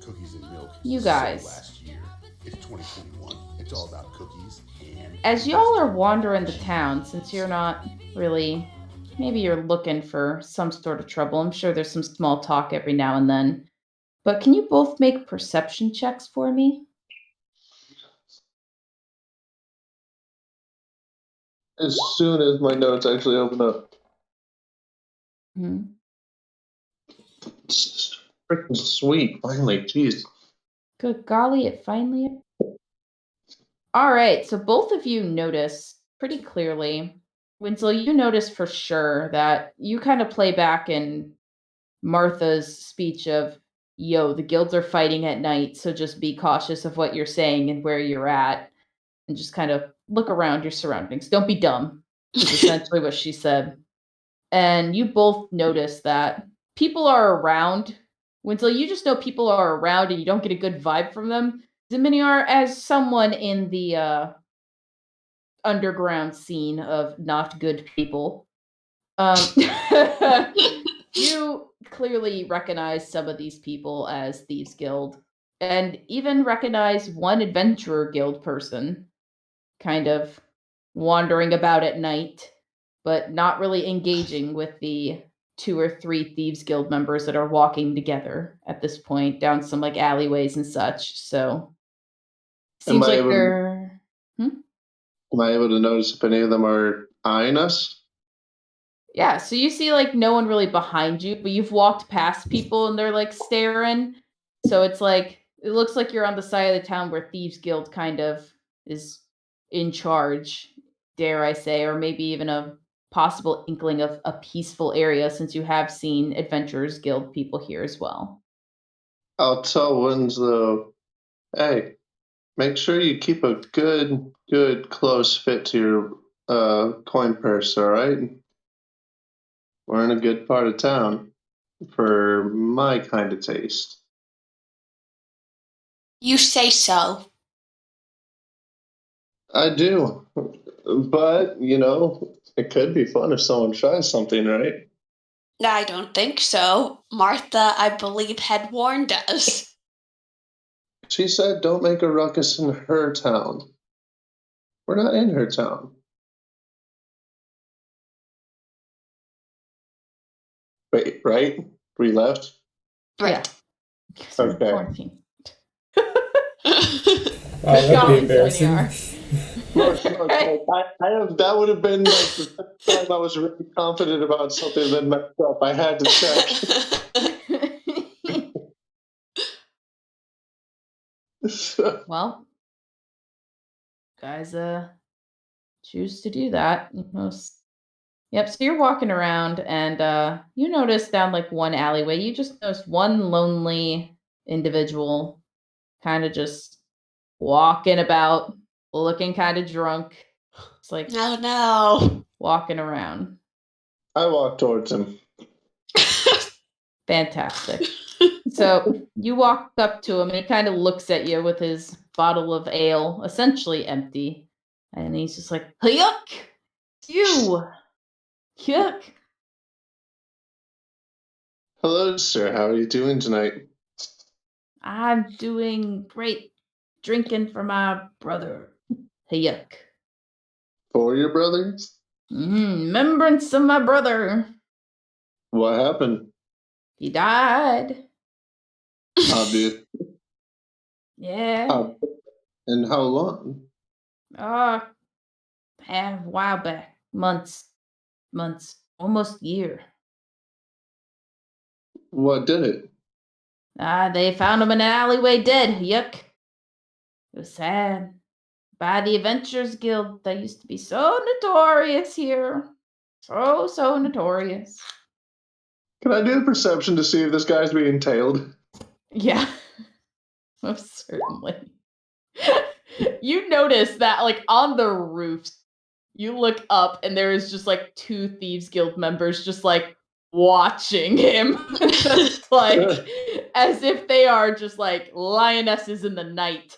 S6: Cookies and milk.
S2: You guys.
S6: So last year. It's 2021. It's all about cookies and
S2: As y'all are wandering the town, since you're not really, maybe you're looking for some sort of trouble. I'm sure there's some small talk every now and then. But can you both make perception checks for me?
S3: As soon as my notes actually open up.
S2: Hmm.
S3: It's freaking sweet. Finally, jeez.
S2: Good golly, it finally. All right, so both of you notice pretty clearly. Winslow, you notice for sure that you kind of play back in Martha's speech of, yo, the guilds are fighting at night, so just be cautious of what you're saying and where you're at, and just kind of look around your surroundings. Don't be dumb, is essentially what she said. And you both notice that people are around. Winslow, you just know people are around and you don't get a good vibe from them. Ziminiar, as someone in the underground scene of not good people, you clearly recognize some of these people as Thieves Guild, and even recognize one Adventurer Guild person kind of wandering about at night, but not really engaging with the 2 or 3 Thieves Guild members that are walking together at this point down some like alleyways and such. So
S3: Am
S2: seems
S3: I
S2: like
S3: able
S2: they're
S3: Am I able to notice if any of them are eyeing us?
S2: yeah, so you see like no one really behind you, but you've walked past people and they're like staring. So it's like it looks like you're on the side of the town where Thieves Guild kind of is in charge, dare I say, or maybe even a possible inkling of a peaceful area since you have seen Adventurers Guild people here as well.
S3: I'll tell Winslow, hey, Make sure you keep a good close fit to your coin purse, all right? We're in a good part of town for my kind of taste.
S4: You say so.
S3: I do. But, it could be fun if someone tries something, right?
S4: I don't think so. Martha, I believe, had warned us.
S3: She said don't make a ruckus in her town. We're not in her town. Wait, right? We left?
S4: Right.
S2: Because we're
S3: Okay.
S2: quarantined.
S1: That'd
S2: God,
S1: be embarrassing.
S3: Look, that would have been like the first time I was really confident about something that messed up. I had to check.
S2: Well, guys, choose to do that. Yep. So you're walking around, and you notice down like one alleyway. You just notice one lonely individual, kind of just walking about, looking kind of drunk. It's like
S4: No.
S2: walking around.
S3: I walked towards him.
S2: Fantastic. So you walk up to him, and he kind of looks at you with his bottle of ale, essentially empty, and he's just like, "Yuck, you, yuck."
S3: Hello, sir. How are you doing tonight?
S2: I'm doing great, drinking for my brother. Yuck.
S3: For your brother?
S2: Remembrance of my brother.
S3: What happened?
S2: He died.
S3: Obvious.
S2: Yeah.
S3: And how long?
S2: A while back. Months, almost year.
S3: What did it?
S2: They found him in an alleyway dead. Yuck. It was sad. By the Adventurers Guild, that used to be so notorious here. So notorious.
S3: Can I do a perception to see if this guy's being tailed?
S2: Yeah. Most certainly. You notice that, like, on the roofs, you look up and there is just like 2 Thieves Guild members just like watching him. Just like as if they are just like lionesses in the night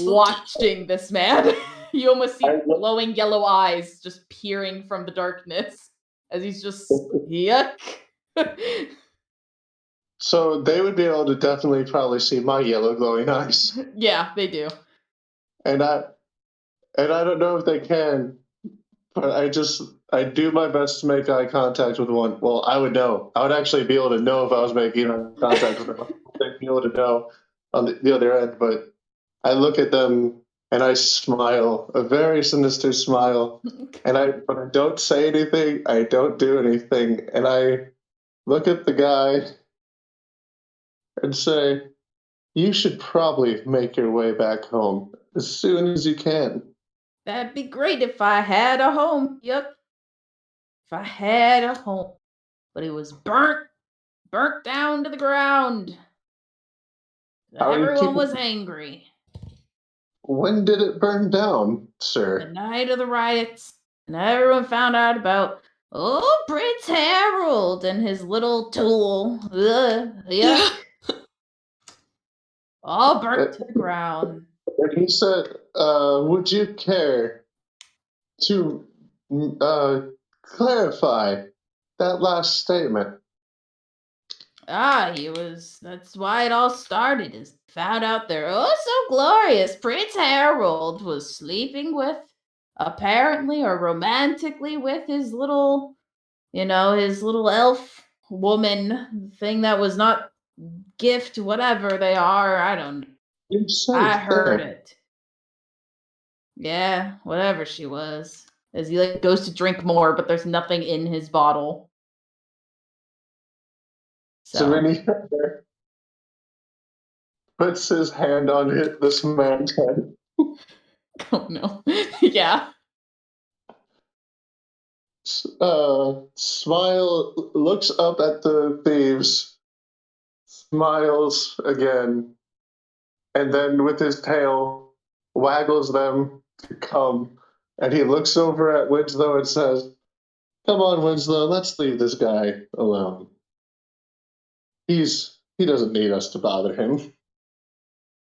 S2: watching this man. You almost see glowing yellow eyes just peering from the darkness as he's just yuck.
S3: So they would be able to definitely probably see my yellow glowing eyes.
S2: Yeah, they do.
S3: And I don't know if they can, but I do my best to make eye contact with one. Well, I would know. I would actually be able to know if I was making eye contact with them. I'd be able to know on the other end, but I look at them and I smile, a very sinister smile. But I don't say anything, I don't do anything, and I look at the guy and say, you should probably make your way back home as soon as you can.
S2: That'd be great if I had a home. Yuck. If I had a home. But it was burnt down to the ground. Everyone was angry.
S3: When did it burn down,
S2: The
S3: sir?
S2: night of the riots, and everyone found out about Prince Harold and his little tool. Yuck. All burnt to the ground.
S3: And he said, would you care to clarify that last statement?
S2: That's why it all started, is found out their so glorious Prince Harold was sleeping with, apparently, or romantically with his little elf woman thing that was not gift, whatever they are. I don't know.
S3: You said
S2: I heard
S3: that.
S2: it. Yeah, whatever she was. As he like goes to drink more, but there's nothing in his bottle.
S3: So when he puts his hand on this man's head.
S2: Oh no. Yeah.
S3: Smile, looks up at the thieves, smiles again, and then with his tail waggles them to come, and he looks over at Winslow and says, "Come on, Winslow, let's leave this guy alone. He doesn't need us to bother him."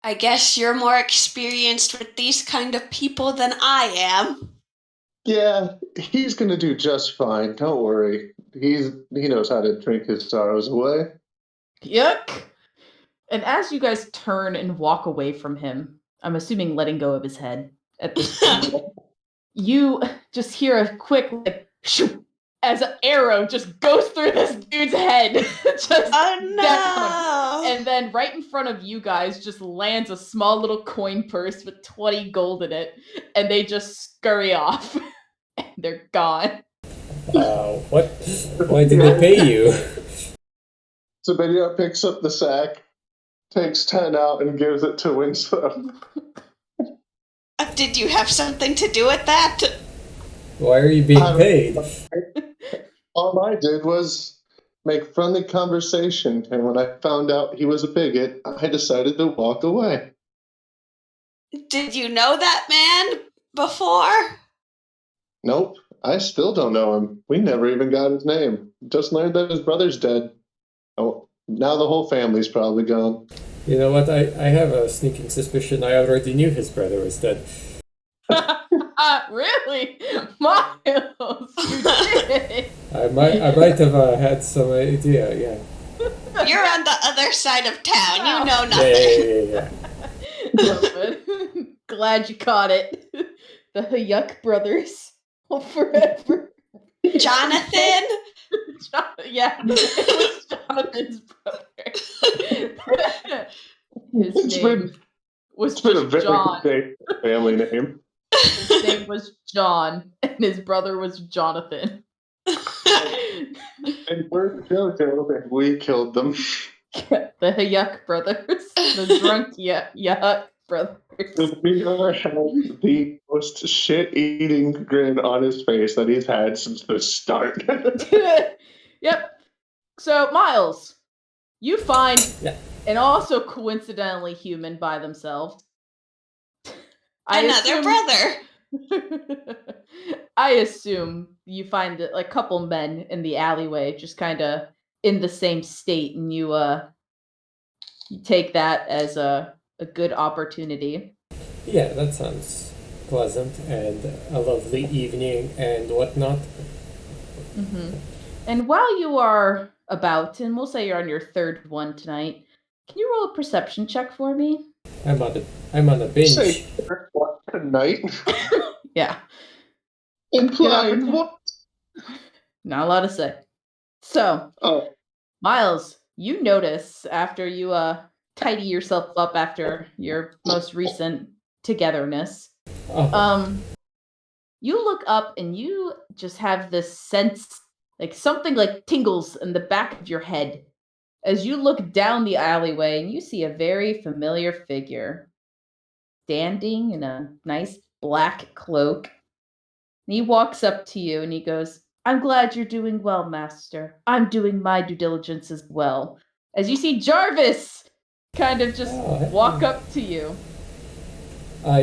S4: I guess you're more experienced with these kind of people than I am.
S3: Yeah, he's gonna do just fine. Don't worry. He knows how to drink his sorrows away.
S2: Yuck! And as you guys turn and walk away from him, I'm assuming letting go of his head at this point, you just hear a quick, like, shoo, as an arrow just goes through this dude's head. Just
S4: Oh no!
S2: down. And then right in front of you guys just lands a small little coin purse with 20 gold in it, and they just scurry off. And they're gone.
S1: What? Why did they pay you?
S3: Zebedia picks up the sack, takes 10 out, and gives it to Winslow.
S4: Did you have something to do with that?
S1: Why are you being paid?
S3: All I did was make friendly conversation, and when I found out he was a bigot, I decided to walk away.
S4: Did you know that man before?
S3: Nope, I still don't know him. We never even got his name. Just learned that his brother's dead. Oh, now the whole family's probably gone.
S1: You know what? I have a sneaking suspicion I already knew his brother was dead.
S2: Really? Miles, you did.
S1: I might have had some idea. Yeah.
S4: You're on the other side of town. You know nothing.
S1: Yeah.
S2: Love it. Glad you caught it. The Hayuk brothers will forever.
S4: Jonathan?
S2: Yeah, it was Jonathan's brother. His name was
S3: It's been a
S2: just
S3: very
S2: John.
S3: big family name.
S2: His name was John, and his brother was Jonathan.
S3: And we're JoJo, and we killed them.
S2: The Hayuk brothers. The drunk Hayuk brothers.
S3: Zebedia has the most shit-eating grin on his face that he's had since the start.
S2: Yep. So, Miles, you find,
S1: Yeah.
S2: and also coincidentally human by themselves,
S4: Another brother.
S2: I assume you find a couple men in the alleyway just kind of in the same state, and you take that as a good opportunity.
S1: Yeah, that sounds pleasant and a lovely evening and whatnot.
S2: Mm-hmm. And while you are about, and we'll say you're on your third one tonight, can you roll a perception check for me?
S1: I'm on a binge.
S3: Say what tonight?
S2: Yeah.
S3: Implied
S2: Yeah.
S3: what?
S2: Not allowed to say. So,
S3: Oh,
S2: Miles, you notice after you tidy yourself up after your most recent togetherness,
S1: Oh,
S2: you look up and you just have this sense, like something like tingles in the back of your head as you look down the alleyway and you see a very familiar figure standing in a nice black cloak. And he walks up to you and he goes, "I'm glad you're doing well, Master. I'm doing my due diligence as well." As you see Jarvis kind of just walk up to you.
S1: I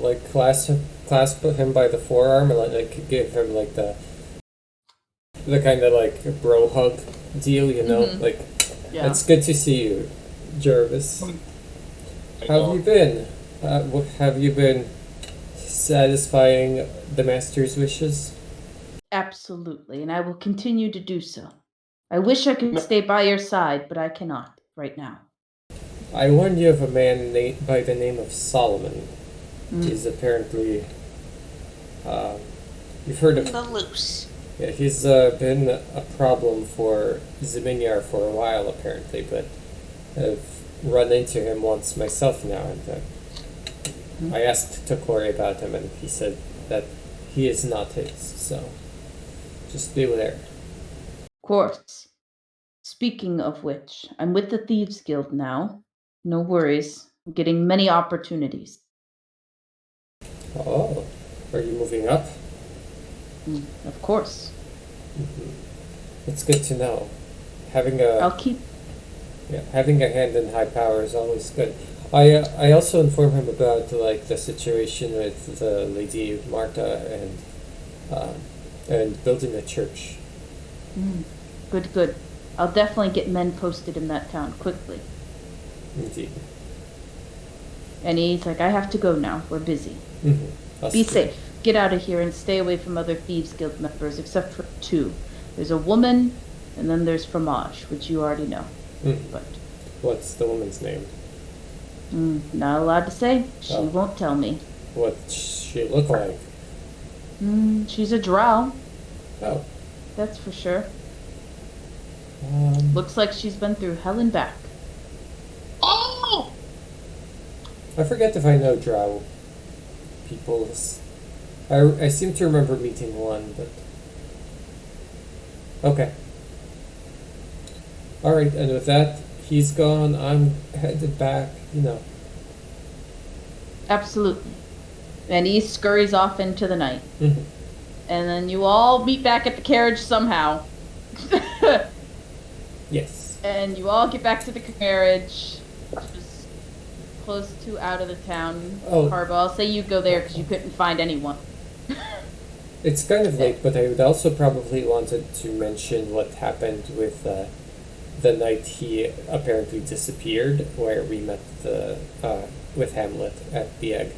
S1: like clasp him by the forearm and like give him like the kind of like bro hug deal, you know?
S2: Mhm.
S1: Like,
S2: Yeah.
S1: it's good to see you, Jarvis. How have you been? Have you been satisfying the master's wishes?
S2: Absolutely, and I will continue to do so. I wish I could stay by your side, but I cannot right now.
S1: I warned you of a man by the name of Solomon.
S2: Mm.
S1: He's apparently, you've heard of.
S4: The loose.
S1: Yeah, he's been a problem for Ziminyar for a while apparently, but I've run into him once myself now, and I asked Tokori about him, and he said that he is not his. So just beware.
S2: Of course. Speaking of which, I'm with the Thieves Guild now. No worries. I'm getting many opportunities.
S1: Oh, are you moving up?
S2: Of course.
S1: It's good to know. Having
S2: I'll
S1: a
S2: keep...
S1: having a hand in high power is always good. I also inform him about like the situation with the lady Marta and building a church.
S2: Good. I'll definitely get men posted in that town quickly.
S1: Indeed.
S2: And he's like, I have to go now. We're busy.
S1: Mm-hmm.
S2: Be safe. Get out of here and stay away from other Thieves Guild members, except for two. There's a woman, and then there's Fromage, which you already know. But
S1: what's the woman's name?
S2: Not allowed to say. She won't tell me.
S1: What's she look like?
S2: She's a drow.
S1: Oh.
S2: That's for sure. Looks like she's been through hell and back.
S3: Oh!
S1: I forget if I know drow people. I seem to remember meeting one, but... Okay. Alright, and with that, he's gone, I'm headed back,
S2: Absolutely. And he scurries off into the night.
S1: Mm-hmm.
S2: And then you all meet back at the carriage somehow.
S1: Yes.
S2: And you all get back to the carriage, which is close to out of the town.
S1: Oh.
S2: Harbo, I'll say you go there because you couldn't find anyone.
S1: It's kind of late, but I would also probably wanted to mention what happened with the night he apparently disappeared, where we met with Hamlet at the egg.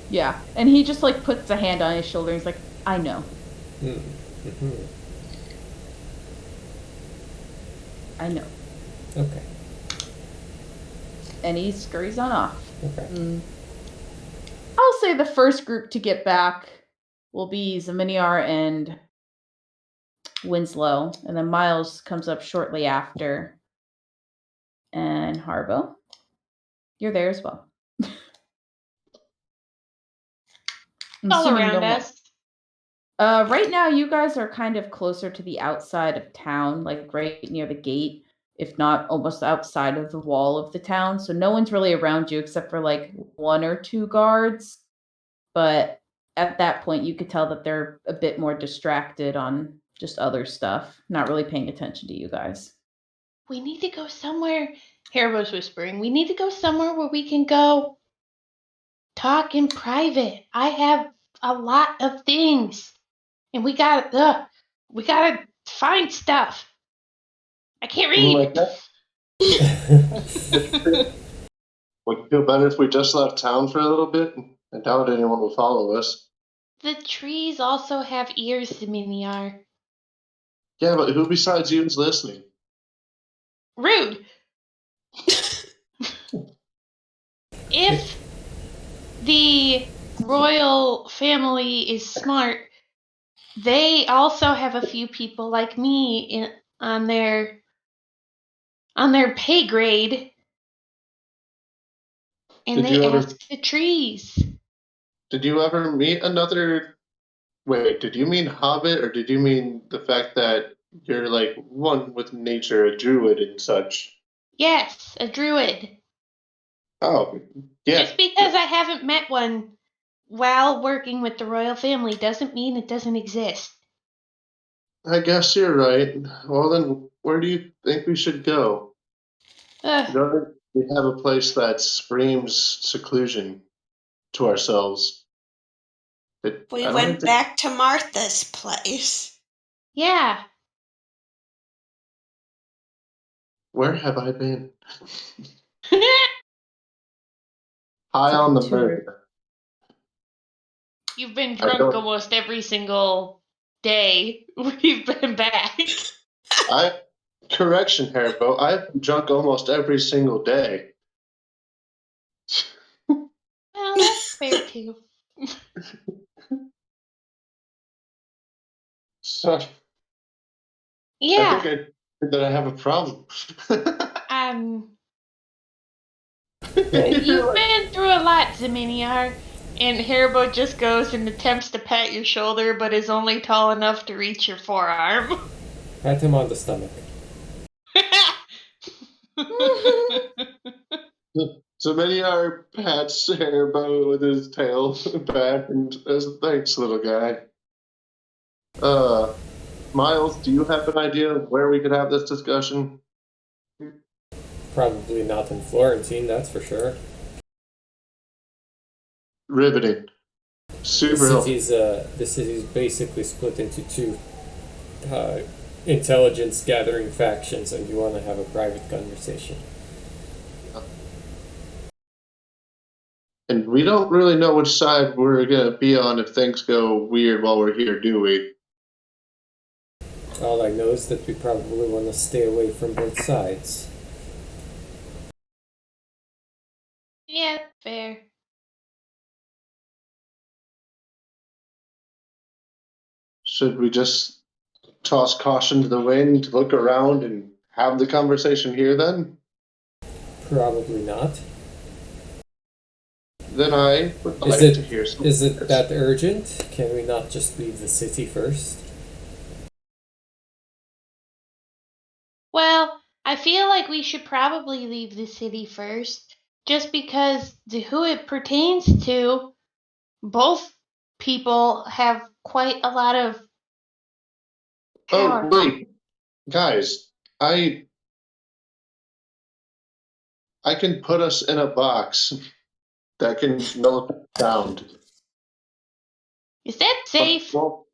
S2: Yeah, and he just like puts a hand on his shoulder and he's like, I know.
S1: Mm-hmm.
S2: I know.
S1: Okay.
S2: And he scurries on off.
S1: Okay.
S2: I'll say the first group to get back will be Zeminiar and Winslow, and then Miles comes up shortly after. And Harbo, you're there as well.
S5: All around us.
S2: Right now, you guys are kind of closer to the outside of town, like right near the gate, if not almost outside of the wall of the town. So no one's really around you except for like one or two guards. But at that point, you could tell that they're a bit more distracted on just other stuff, not really paying attention to you guys.
S5: We need to go somewhere. Haribo's whispering. We need to go somewhere where we can go talk in private. I have a lot of things, and we gotta find stuff. I can't read.
S3: Like that? Would it feel better if we just left town for a little bit? I doubt anyone will follow us.
S5: The trees also have ears, Zeminiar.
S3: Yeah, but who besides you is listening?
S5: Rude. If the royal family is smart, they also have a few people like me on their pay grade, and they ask the trees.
S3: Did you ever meet another? Wait, did you mean hobbit, or did you mean the fact that you're like one with nature, a druid and such?
S5: Yes, a druid.
S3: Oh, yeah.
S5: Just because I haven't met one while working with the royal family doesn't mean it doesn't exist.
S3: I guess you're right. Well, then, where do you think we should go? We have a place that screams seclusion to ourselves.
S4: We went back to Martha's place.
S5: Yeah.
S3: Where have I been? High on the murder.
S5: You've been drunk almost every single day we've been back.
S3: Correction, Haribo. I've been drunk almost every single day.
S5: Well, that's fair too.
S3: So,
S5: yeah.
S3: I think that I have a problem.
S5: You've been through a lot, Zeminiar. And Haribo just goes and attempts to pat your shoulder, but is only tall enough to reach your forearm.
S1: Pat him on the stomach.
S3: Zeminiar pats Haribo with his tail back and says, "Thanks, little guy." Miles, do you have an idea of where we could have this discussion?
S1: Probably not in Florentine, that's for sure.
S3: riveting. Super helpful.
S1: The city's basically split into two intelligence gathering factions, and you want to have a private conversation.
S3: And we don't really know which side we're going to be on if things go weird while we're here, do we?
S1: All I know is that we probably want to stay away from both sides.
S5: Yeah, fair.
S3: Should we just toss caution to the wind, look around, and have the conversation here then?
S1: Probably not.
S3: Then I would like to hear some.
S1: Is it that urgent? Can we not just leave the city first?
S5: Well, I feel like we should probably leave the city first, just because to who it pertains to, both people have quite a lot of power.
S3: Oh, wait. Guys, I can put us in a box that can nullify sound.
S5: Is that safe?
S3: Well,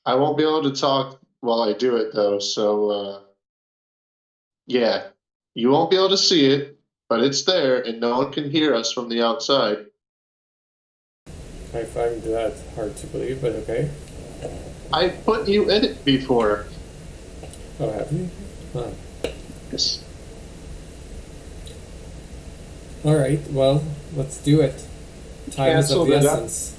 S3: I won't be able to talk while I do it, though, so, yeah. You won't be able to see it, but it's there, and no one can hear us from the outside.
S1: I find that hard to believe, but okay.
S3: I put you in it before.
S1: Oh, have you? Huh.
S3: Yes.
S1: Alright, well, let's do it. Time is of the essence.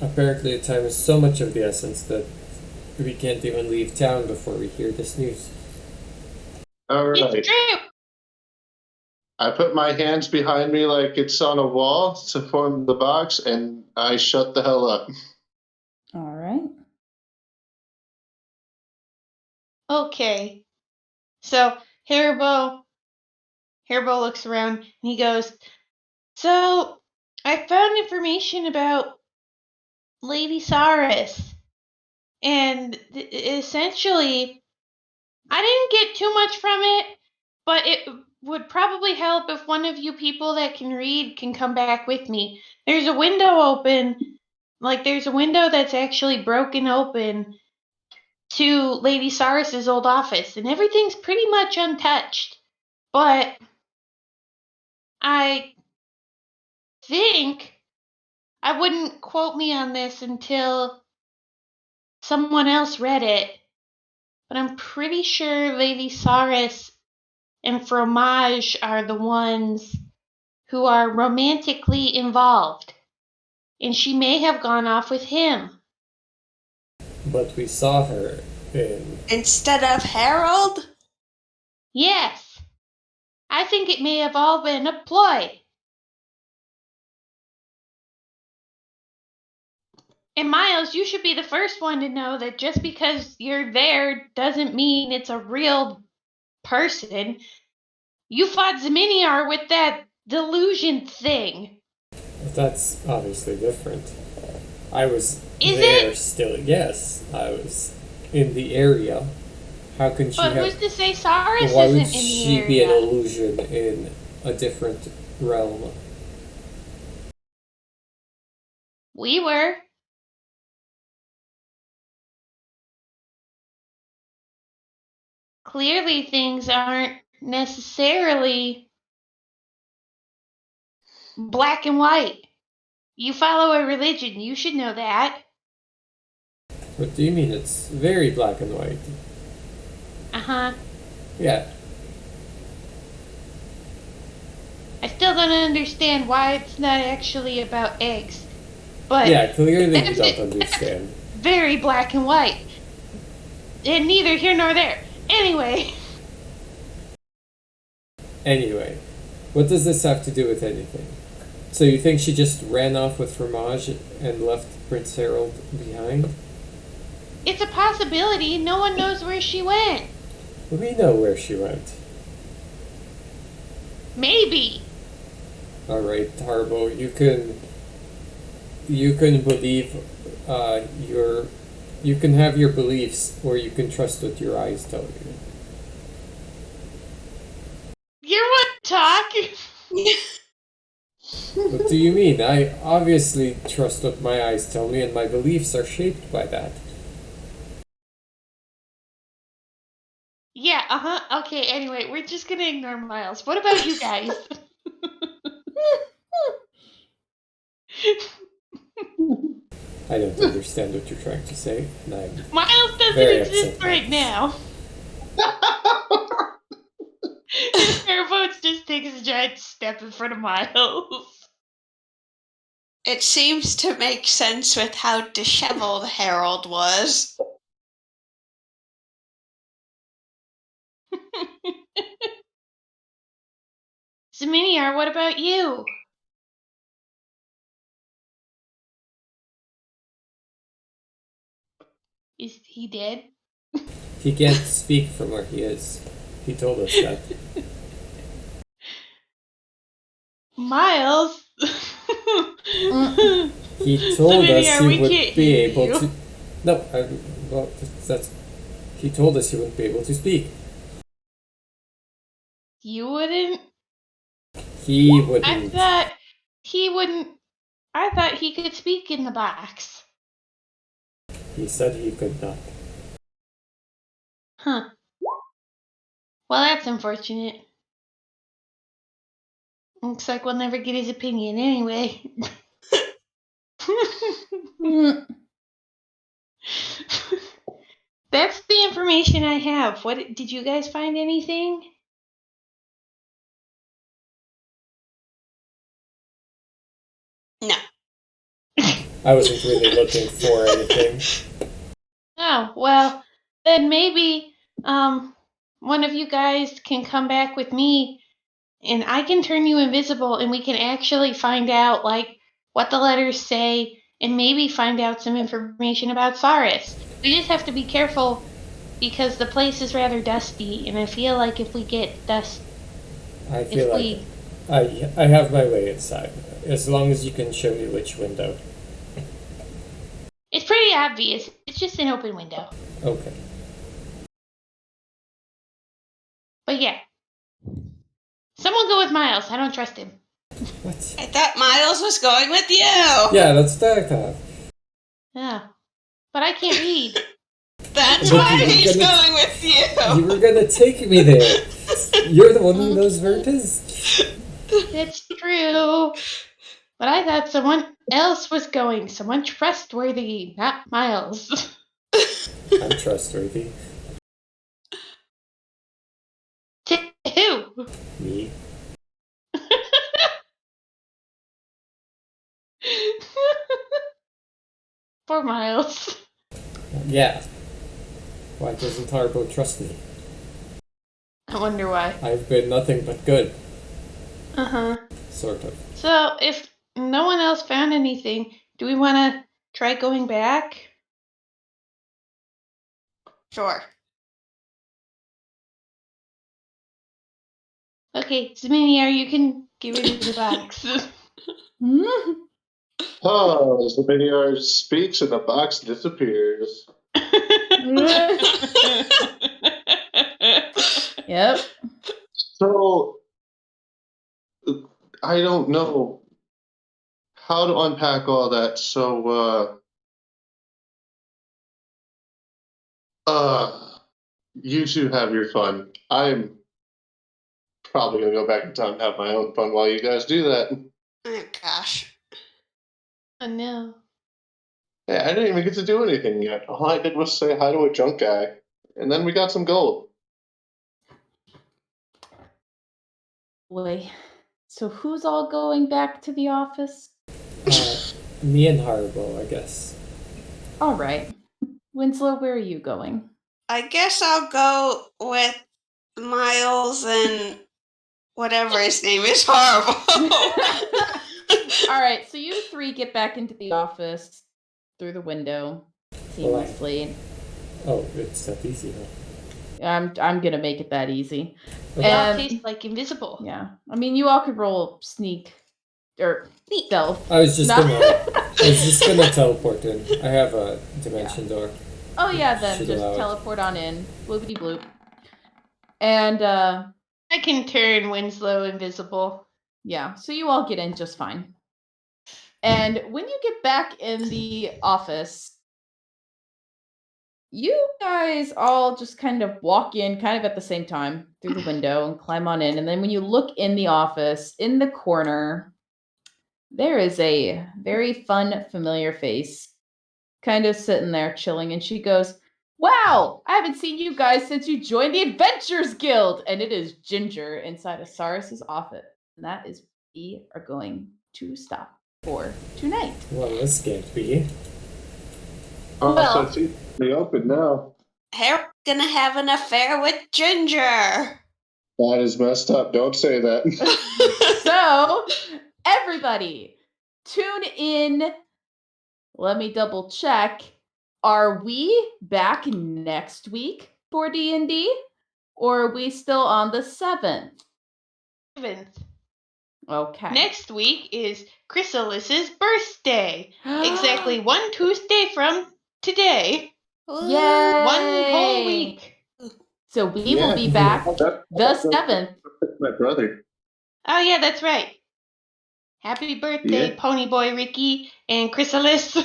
S1: Apparently, time is so much of the essence that we can't even leave town before we hear this news.
S3: Alright.
S5: It's true.
S3: I put my hands behind me like it's on a wall to form the box, and I shut the hell up.
S2: All right.
S5: Okay. So Haribo looks around and he goes, "So I found information about Lady Saris, and essentially, I didn't get too much from it, but it would probably help if one of you people that can read can come back with me. There's a window open, there's a window that's actually broken open to Lady Saris's old office, and everything's pretty much untouched. But I think I wouldn't quote me on this until someone else read it, but I'm pretty sure Lady Saris and Fromage are the ones who are romantically involved, and she may have gone off with him."
S1: But we saw her in...
S4: Instead of Harold?
S5: Yes, I think it may have all been a ploy. And Miles, you should be the first one to know that just because you're there doesn't mean it's a real person. You fought Zeminiar with that delusion thing.
S1: That's obviously different. I was
S5: Is
S1: there
S5: it?
S1: still. Yes, I was in the area. How can she
S5: But
S1: have...
S5: who's to say Saris
S1: Why
S5: isn't
S1: would
S5: in the
S1: she
S5: area?
S1: be an illusion in a different realm?
S5: We were. Clearly, things aren't necessarily black and white. You follow a religion, you should know that.
S1: What do you mean? It's very black and white.
S5: Uh-huh.
S1: Yeah.
S5: I still don't understand why it's not actually about eggs. But
S1: Yeah, clearly you
S5: that's
S1: don't understand.
S5: very black and white. And neither here nor there. Anyway.
S1: Anyway, what does this have to do with anything? So you think she just ran off with Fromage and left Prince Harold behind?
S5: It's a possibility. No one knows where she went.
S1: We know where she went.
S5: Maybe.
S1: Alright, Harbo, you can believe you can have your beliefs, or you can trust what your eyes tell you.
S5: You're one talk.
S1: What do you mean? I obviously trust what my eyes tell me, and my beliefs are shaped by that.
S5: Yeah, okay, anyway, we're just gonna ignore Miles. What about you guys?
S1: I don't understand what you're trying to say, and I'm
S5: Miles doesn't
S1: very
S5: exist
S1: upset
S5: right now. And Fairboats just takes a giant step in front of Miles.
S4: It seems to make sense with how disheveled Harold was.
S5: Zeminiar, what about you? Is he dead?
S1: He can't speak from where he is. He told us that.
S5: Miles?
S1: He told us
S5: Zeminiar,
S1: he
S5: we
S1: would
S5: can't
S1: be
S5: hear
S1: able
S5: you.
S1: to. No, well, that's. He told us he wouldn't be able to speak.
S5: You wouldn't?
S1: He
S5: I
S1: wouldn't.
S5: thought he wouldn't. I thought he could speak in the box.
S1: He said he could not.
S5: Huh. Well, that's unfortunate. Looks like we'll never get his opinion anyway. That's the information I have. What did you guys find anything?
S4: No.
S1: I wasn't really looking for anything.
S5: Oh, well, then maybe one of you guys can come back with me and I can turn you invisible and we can actually find out like what the letters say and maybe find out some information about Saris. We just have to be careful because the place is rather dusty and I feel like if we get dust
S1: I feel
S5: if
S1: like
S5: we
S1: I have my way inside, as long as you can show me which window.
S5: it's pretty obvious. It's just an open window.
S1: Okay.
S5: But yeah. Someone go with Miles. I don't trust him.
S1: What?
S4: I thought Miles was going with you.
S1: Yeah, that's what I thought.
S5: Yeah. But I can't read.
S4: That's
S1: But
S4: why
S1: you were
S4: he's
S1: gonna-
S4: going with you.
S1: You were gonna take me there. You're the one who knows where it is.
S5: It's true. But I thought someone else was going. Someone trustworthy, not Miles.
S1: I'm trustworthy.
S5: To who?
S1: Me.
S5: Poor Miles.
S1: Yeah. Why doesn't Harbo trust me?
S5: I wonder why.
S1: I've been nothing but good.
S5: Uh-huh.
S1: Sort of.
S5: So, if no one else found anything, do we want to try going back?
S4: Sure.
S5: Okay, Zminiar, you can get rid of the box.
S3: Oh, as the video speaks and the box disappears.
S2: Yep.
S3: So, I don't know how to unpack all that. So, you two have your fun. I'm probably gonna go back in time and have my own fun while you guys do that.
S4: Oh gosh.
S5: Oh no.
S3: Hey, I didn't even get to do anything yet. All I did was say hi to a drunk guy, and then we got some gold.
S2: Boy. So who's all going back to the office?
S1: Me and Harbo, I guess.
S2: All right. Winslow, where are you going?
S4: I guess I'll go with Miles and whatever his name is. Horrible.
S2: All right, so you three get back into the office through the window seamlessly.
S1: Oh, it's that easy, huh?
S2: I'm gonna make it that easy.
S1: Okay.
S5: They all
S2: And-
S5: taste like invisible.
S2: Yeah, I mean, you all could roll sneak or stealth.
S1: I was just
S2: No.
S1: gonna teleport in. I have a dimension door.
S2: Oh yeah, then
S1: Should
S2: just
S1: allow it.
S2: teleport on in, bloopity bloop. And
S5: I can turn Winslow invisible.
S2: yeah, so you all get in just fine. And when you get back in the office, you guys all just kind of walk in kind of at the same time through the window and climb on in. And then when you look in the office, in the corner, there is a very fun, familiar face kind of sitting there chilling. And she goes, "Wow, I haven't seen you guys since you joined the Adventures Guild." And it is Ginger inside of Cyrus's office. And that is where we are going to stop for tonight.
S1: Well, this can't be.
S3: Oh,
S2: Well-
S3: so she's pretty open now.
S4: Harold's gonna have an affair with Ginger.
S3: That is messed up. Don't say that.
S2: So, everybody, tune in. Let me double check. Are we back next week for D&D? Or are we still on the 7th?
S5: 7th.
S2: Okay.
S5: Next week is Chrysalis's birthday. Exactly 1 Tuesday from today.
S2: Yay!
S5: 1 whole week.
S2: So we will be back the 7th.
S3: My brother.
S5: Oh, yeah, that's right. Happy birthday,
S3: Yeah.
S5: Ponyboy Ricky and Chrysalis.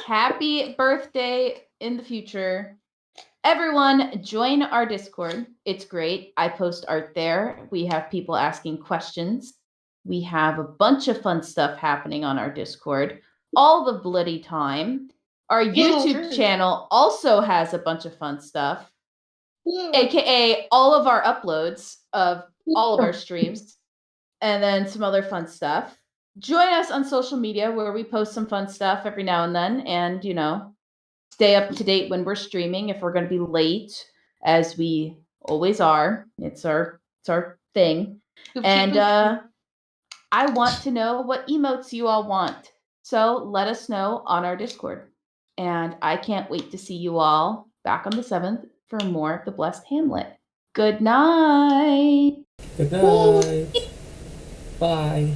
S2: Happy birthday in the future. Everyone, join our Discord. It's great. I post art there. We have people asking questions. We have a bunch of fun stuff happening on our Discord all the bloody time. Our YouTube channel also has a bunch of fun stuff, aka all of our uploads of all of our streams, and then some other fun stuff. Join us on social media where we post some fun stuff every now and then, and stay up to date when we're streaming if we're going to be late, as we always are. It's our thing. And I want to know what emotes you all want, so let us know on our Discord. And I can't wait to see you all back on the 7th for more of the Blessed Hamlet. Good night.
S1: Good night. Bye.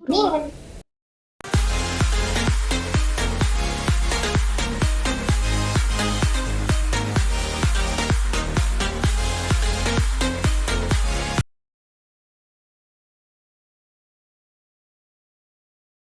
S3: Bye.